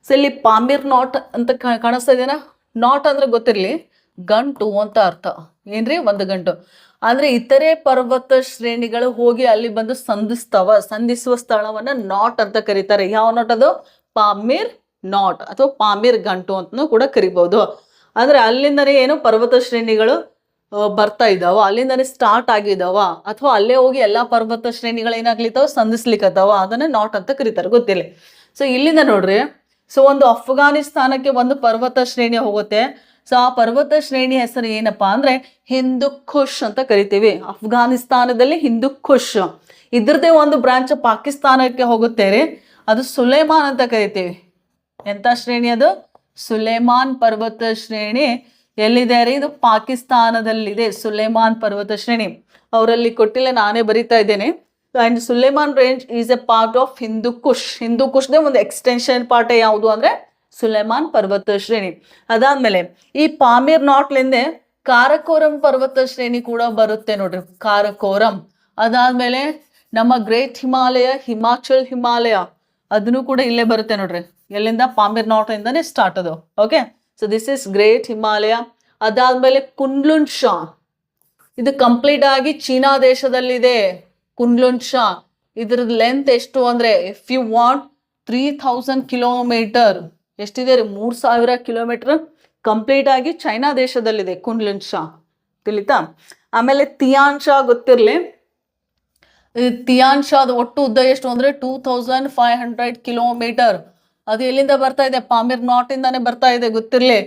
Speaker 1: ಸೊ ಇಲ್ಲಿ ಪಾಮೀರ್ ನಾಟ್ ಅಂತ ಕಾಣಿಸ್ತಾ ಇದೆನಾ? ನಾಟ್ ಅಂದ್ರೆ ಗೊತ್ತಿರಲಿ, ಗಂಟು ಅಂತ ಅರ್ಥ. ಏನ್ರಿ? ಒಂದು ಗಂಟು. ಅಂದ್ರೆ ಇತರೆ ಪರ್ವತ ಶ್ರೇಣಿಗಳು ಹೋಗಿ ಅಲ್ಲಿ ಬಂದು ಸಂಧಿಸುವ ಸ್ಥಳವನ್ನ ನಾಟ್ ಅಂತ ಕರೀತಾರೆ. ಯಾವ ನಾಟ್ ಅದು? ಪಾಮೀರ್ ನಾಟ್ ಅಥವಾ ಪಾಮೀರ್ ಗಂಟು ಅಂತನೂ ಕೂಡ ಕರಿಬಹುದು. ಅಂದ್ರೆ ಅಲ್ಲಿಂದನೇ ಏನು ಪರ್ವತ ಶ್ರೇಣಿಗಳು ಬರ್ತಾ ಇದ್ದಾವ, ಅಲ್ಲಿಂದನೇ ಸ್ಟಾರ್ಟ್ ಆಗಿದಾವ, ಅಥವಾ ಅಲ್ಲೇ ಹೋಗಿ ಎಲ್ಲಾ ಪರ್ವತ ಶ್ರೇಣಿಗಳು ಏನಾಗ್ಲಿತ್ತಾವ? ಸಂಧಿಸ್ಲಿಕ್ಕತ್ತಾವ. ಅದನ್ನ ನಾಟ್ ಅಂತ ಕರೀತಾರೆ. ಗೊತ್ತಿಲ್ಲ. ಸೊ ಇಲ್ಲಿಂದ ನೋಡ್ರಿ, ಸೊ ಒಂದು ಅಫ್ಘಾನಿಸ್ತಾನಕ್ಕೆ ಒಂದು ಪರ್ವತ ಶ್ರೇಣಿ ಹೋಗುತ್ತೆ. ಸೊ ಆ ಪರ್ವತ ಶ್ರೇಣಿ ಹೆಸರು ಏನಪ್ಪಾ ಅಂದ್ರೆ ಹಿಂದೂ ಕುಶ್ ಅಂತ ಕರಿತೀವಿ. ಅಫ್ಘಾನಿಸ್ತಾನದಲ್ಲಿ ಹಿಂದೂ ಕುಶ್. ಇದ್ರದ್ದೇ ಒಂದು ಬ್ರಾಂಚ್ ಪಾಕಿಸ್ತಾನಕ್ಕೆ ಹೋಗುತ್ತೆ ರೀ, ಅದು ಸುಲೇಮಾನ್ ಅಂತ ಕರಿತೀವಿ. ಎಂತ ಶ್ರೇಣಿ ಅದು? ಸುಲೇಮಾನ್ ಪರ್ವತ ಶ್ರೇಣಿ. ಎಲ್ಲಿದೆ ರೀ? ಇದು ಪಾಕಿಸ್ತಾನದಲ್ಲಿದೆ. ಸುಲೇಮಾನ್ ಪರ್ವತ ಶ್ರೇಣಿ ಅವರಲ್ಲಿ ಕೊಟ್ಟಿಲ್ಲ, ನಾನೇ ಬರಿತಾ ಇದ್ದೇನೆ. And Sulaiman range is a part of Hindu Kush. Hindu ಕುಶ್ದೇ ಒಂದು ಎಕ್ಸ್ಟೆನ್ಷನ್ ಪಾರ್ಟ್ ಯಾವುದು ಅಂದ್ರೆ ಸುಲೇಮಾನ್ ಪರ್ವತ ಶ್ರೇಣಿ. ಅದಾದ್ಮೇಲೆ ಈ ಪಾಮೀರ್ ನಾಟ್ಲಿಂದ ಕಾರಕೋರಂ ಪರ್ವತ ಶ್ರೇಣಿ ಕೂಡ ಬರುತ್ತೆ ನೋಡ್ರಿ, ಕಾರಕೋರಂ. ಅದಾದ್ಮೇಲೆ ನಮ್ಮ ಗ್ರೇಟ್ ಹಿಮಾಲಯ, ಹಿಮಾಚಲ್ ಹಿಮಾಲಯ, ಅದನ್ನು ಕೂಡ ಇಲ್ಲೇ ಬರುತ್ತೆ ನೋಡ್ರಿ. ಎಲ್ಲಿಂದ? ಪಾಮೀರ್ ನಾಟ್ ಇಂದಾನೆ ಸ್ಟಾರ್ಟ್ ಅದು. Okay, so this is great Himalaya. ಅದಾದ್ಮೇಲೆ ಕುನ್ಲುನ್ ಶಾ, ಇದು ಕಂಪ್ಲೀಟ್ ಆಗಿ ಚೀನಾ ದೇಶದಲ್ಲಿದೆ. ಕುನ್ಲುನ್ ಶಾ, ಇದ್ರದ್ದು ಲೆಂತ್ ಎಷ್ಟು ಅಂದ್ರೆ ಇಫ್ ಯು ವಾಂಟ್ 3000 ಕಿಲೋಮೀಟರ್. ಎಷ್ಟಿದೆ ರೀ? 3000 ಕಿಲೋಮೀಟರ್. ಕಂಪ್ಲೀಟ್ ಆಗಿ ಚೈನಾ ದೇಶದಲ್ಲಿದೆ ಕುನ್ಲುನ್ ಶಾ. ತಿಳಿತಾ? ಆಮೇಲೆ ತಿಯಾನ್ ಶಾ ಗೊತ್ತಿರ್ಲಿ. ತಿಯಾನ್ ಶಾದ ಒಟ್ಟು ಉದ್ದ ಎಷ್ಟು ಅಂದ್ರೆ 2500 ಕಿಲೋಮೀಟರ್. ಅದು ಎಲ್ಲಿಂದ ಬರ್ತಾ ಇದೆ? ಪಾಮೀರ್ ನಾಟ್ ಇಂದಾನೆ ಬರ್ತಾ ಇದೆ. ಗೊತ್ತಿರ್ಲಿ.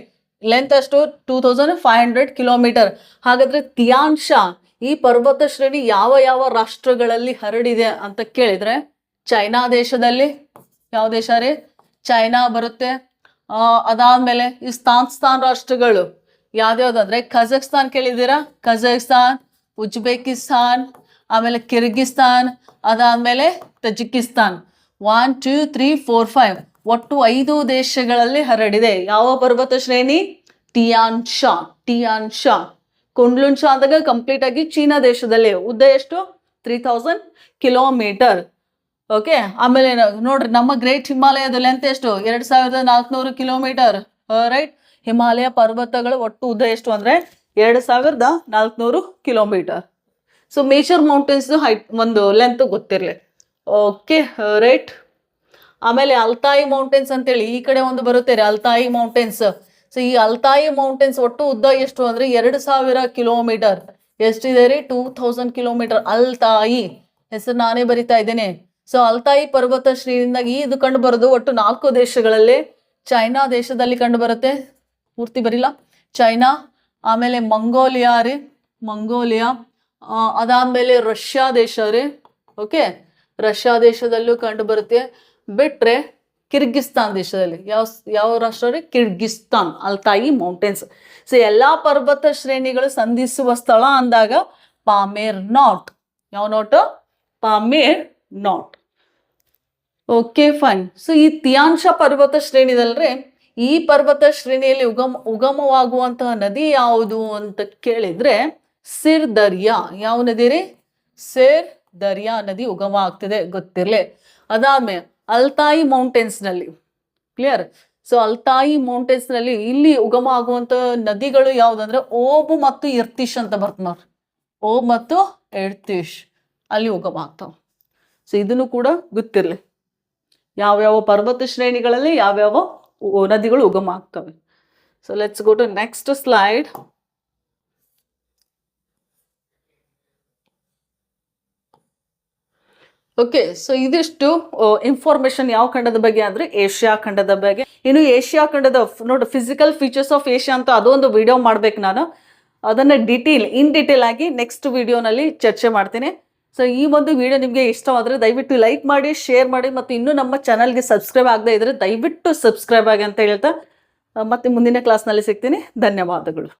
Speaker 1: ಲೆಂತ್ ಅಷ್ಟು 2500 ಕಿಲೋಮೀಟರ್. ಹಾಗಾದ್ರೆ ತಿಯಾನ್ ಶಾ ಈ ಪರ್ವತ ಶ್ರೇಣಿ ಯಾವ ಯಾವ ರಾಷ್ಟ್ರಗಳಲ್ಲಿ ಹರಡಿದೆ ಅಂತ ಕೇಳಿದ್ರೆ, ಚೈನಾ ದೇಶದಲ್ಲಿ. ಯಾವ ದೇಶ ರೀ? ಚೈನಾ ಬರುತ್ತೆ. ಅದಾದ್ಮೇಲೆ ಈ ಸ್ಥಾನ್ ರಾಷ್ಟ್ರಗಳು ಯಾವ್ದಾವ್ದಂದ್ರೆ ಕಜಕ್ಸ್ತಾನ್ ಕೇಳಿದ್ದೀರಾ? ಕಜಕ್ಸ್ತಾನ್, ಉಜ್ಬೇಕಿಸ್ತಾನ್, ಆಮೇಲೆ ಕಿರ್ಗಿಸ್ತಾನ್, ಅದಾದ್ಮೇಲೆ ತಜಿಕಿಸ್ತಾನ್. 1 2 3 4 5 ಒಟ್ಟು 5 ದೇಶಗಳಲ್ಲಿ ಹರಡಿದೆ. ಯಾವ ಪರ್ವತ ಶ್ರೇಣಿ? ಟಿಯಾನ್ ಶಾ. ಟಿಯಾನ್ ಶಾ. ಕುನ್ಲುನ್ ಶಾ ಅಂದಾಗ ಕಂಪ್ಲೀಟ್ ಆಗಿ ಚೀನಾ ದೇಶದಲ್ಲಿ. ಉದ್ದ ಎಷ್ಟು? 3000 ಕಿಲೋಮೀಟರ್. ಓಕೆ, ಆಮೇಲೆ ನೋಡ್ರಿ ನಮ್ಮ ಗ್ರೇಟ್ ಹಿಮಾಲಯದ ಲೆಂತ್ ಎಷ್ಟು? 2400 ಕಿಲೋಮೀಟರ್. ರೈಟ್. ಹಿಮಾಲಯ ಪರ್ವತಗಳು ಒಟ್ಟು ಉದ್ದ ಎಷ್ಟು ಅಂದ್ರೆ 2400 kilometre. So major mountains height ಒಂದು ಲೆಂತ್ ಗೊತ್ತಿರಲಿ. Okay, right. ಆಮೇಲೆ ಅಲ್ತಾಯಿ ಮೌಂಟೇನ್ಸ್ ಅಂತೇಳಿ ಈ ಕಡೆ ಒಂದು ಬರುತ್ತೆ ರೀ, ಅಲ್ತಾಯಿ ಮೌಂಟೇನ್ಸ್. ಸೊ ಈ ಅಲ್ತಾಯಿ ಮೌಂಟೇನ್ಸ್ ಒಟ್ಟು ಉದ್ದ ಎಷ್ಟು ಅಂದ್ರೆ 2000 ಕಿಲೋಮೀಟರ್. ಎಷ್ಟಿದೆ ರೀ? 2000 ಕಿಲೋಮೀಟರ್. ಅಲ್ತಾಯಿ ಹೆಸರು ನಾನೇ ಬರಿತಾ ಇದ್ದೇನೆ. ಸೊ ಅಲ್ತಾಯಿ ಪರ್ವತ ಶ್ರೇಣಿಯಿಂದಾಗಿ ಇದು ಕಂಡು ಬರೋದು ಒಟ್ಟು 4 ದೇಶಗಳಲ್ಲಿ. ಚೈನಾ ದೇಶದಲ್ಲಿ ಕಂಡು ಬರುತ್ತೆ. ಪೂರ್ತಿ ಬರಿಲ್ಲ. ಚೈನಾ, ಆಮೇಲೆ ಮಂಗೋಲಿಯಾ ರೀ, ಮಂಗೋಲಿಯಾ. ಅದಾದ್ಮೇಲೆ ರಷ್ಯಾ ದೇಶ ರೀ. ಓಕೆ, ರಷ್ಯಾ ದೇಶದಲ್ಲೂ ಕಂಡು ಬರುತ್ತೆ. ಬಿಟ್ರೆ ಕಿರ್ಗಿಸ್ತಾನ್ ದೇಶದಲ್ಲಿ ಯಾವ ರಾಷ್ಟ್ರ ರೀ? ಕಿರ್ಗಿಸ್ತಾನ್. ಅಲ್ತಾಯಿ ಮೌಂಟೇನ್ಸ್. ಸೊ ಎಲ್ಲಾ ಪರ್ವತ ಶ್ರೇಣಿಗಳು ಸಂಧಿಸುವ ಸ್ಥಳ ಅಂದಾಗ ಪಾಮೀರ್ ನಾಟ್. ಯಾವ knot? Pamir knot. Okay, fine. So ಈ ತಿಯಾನ್ ಶಾ ಪರ್ವತ ಶ್ರೇಣಿದಲ್ರಿ, ಈ ಪರ್ವತ ಶ್ರೇಣಿಯಲ್ಲಿ ಉಗಮವಾಗುವಂತಹ ನದಿ ಯಾವುದು ಅಂತ ಕೇಳಿದ್ರೆ ಸಿರ್ ದರ್ಯಾ. ಯಾವ ನದಿ ರೀ? ಸಿರ್ ದರ್ಯಾ ನದಿ ಉಗಮ ಆಗ್ತಿದೆ. ಗೊತ್ತಿರ್ಲಿ. ಅದಾದ್ಮೇಲೆ ಅಲ್ತಾಯಿ ಮೌಂಟೇನ್ಸ್ ನಲ್ಲಿ, ಕ್ಲಿಯರ್. ಸೊ ಅಲ್ತಾಯಿ ಮೌಂಟೇನ್ಸ್ ನಲ್ಲಿ ಇಲ್ಲಿ ಉಗಮ ಆಗುವಂತ ನದಿಗಳು ಯಾವ್ದಂದ್ರೆ ಓಬ್ ಮತ್ತು ಇರ್ತಿಶ್ ಅಂತ ಬರ್ತ ನೋಡ್ರಿ. ಓಬ್ ಮತ್ತು ಇರ್ತಿಶ್ ಅಲ್ಲಿ ಉಗಮ ಆಗ್ತಾವ. ಸೊ ಇದನ್ನು ಕೂಡ ಗೊತ್ತಿರ್ಲಿ, ಯಾವ್ಯಾವ ಪರ್ವತ ಶ್ರೇಣಿಗಳಲ್ಲಿ ಯಾವ್ಯಾವ ನದಿಗಳು ಉಗಮ ಆಗ್ತವೆ. So let's go to next slide. Okay, so ಇದಿಷ್ಟು ಇನ್ಫಾರ್ಮೇಶನ್ ಯಾವ ಖಂಡದ ಬಗ್ಗೆ ಅಂದ್ರೆ ಏಷ್ಯಾ ಖಂಡದ ಬಗ್ಗೆ. ಇನ್ನು ಏಷ್ಯಾ ಖಂಡದ ನೋಡಿ ಫಿಸಿಕಲ್ ಫೀಚರ್ಸ್ ಆಫ್ ಏಷ್ಯಾ ಅಂತ ಅದೊಂದು ವಿಡಿಯೋ ಮಾಡ್ಬೇಕು ನಾನು. ಅದನ್ನ ಇನ್ ಡೀಟೇಲ್ ಆಗಿ ನೆಕ್ಸ್ಟ್ ವಿಡಿಯೋನಲ್ಲಿ ಚರ್ಚೆ ಮಾಡ್ತೀನಿ. ಸೊ ಈ ಒಂದು ವಿಡಿಯೋ ನಿಮಗೆ ಇಷ್ಟವಾದರೆ ದಯವಿಟ್ಟು ಲೈಕ್ ಮಾಡಿ, ಶೇರ್ ಮಾಡಿ, ಮತ್ತು ಇನ್ನೂ ನಮ್ಮ ಚಾನಲ್ಗೆ ಸಬ್ಸ್ಕ್ರೈಬ್ ಆಗದೇ ಇದ್ರೆ ದಯವಿಟ್ಟು ಸಬ್ಸ್ಕ್ರೈಬ್ ಆಗಿ ಅಂತ ಹೇಳ್ತಾ ಮತ್ತೆ ಮುಂದಿನ ಕ್ಲಾಸ್ನಲ್ಲಿ ಸಿಗ್ತೀನಿ. ಧನ್ಯವಾದಗಳು.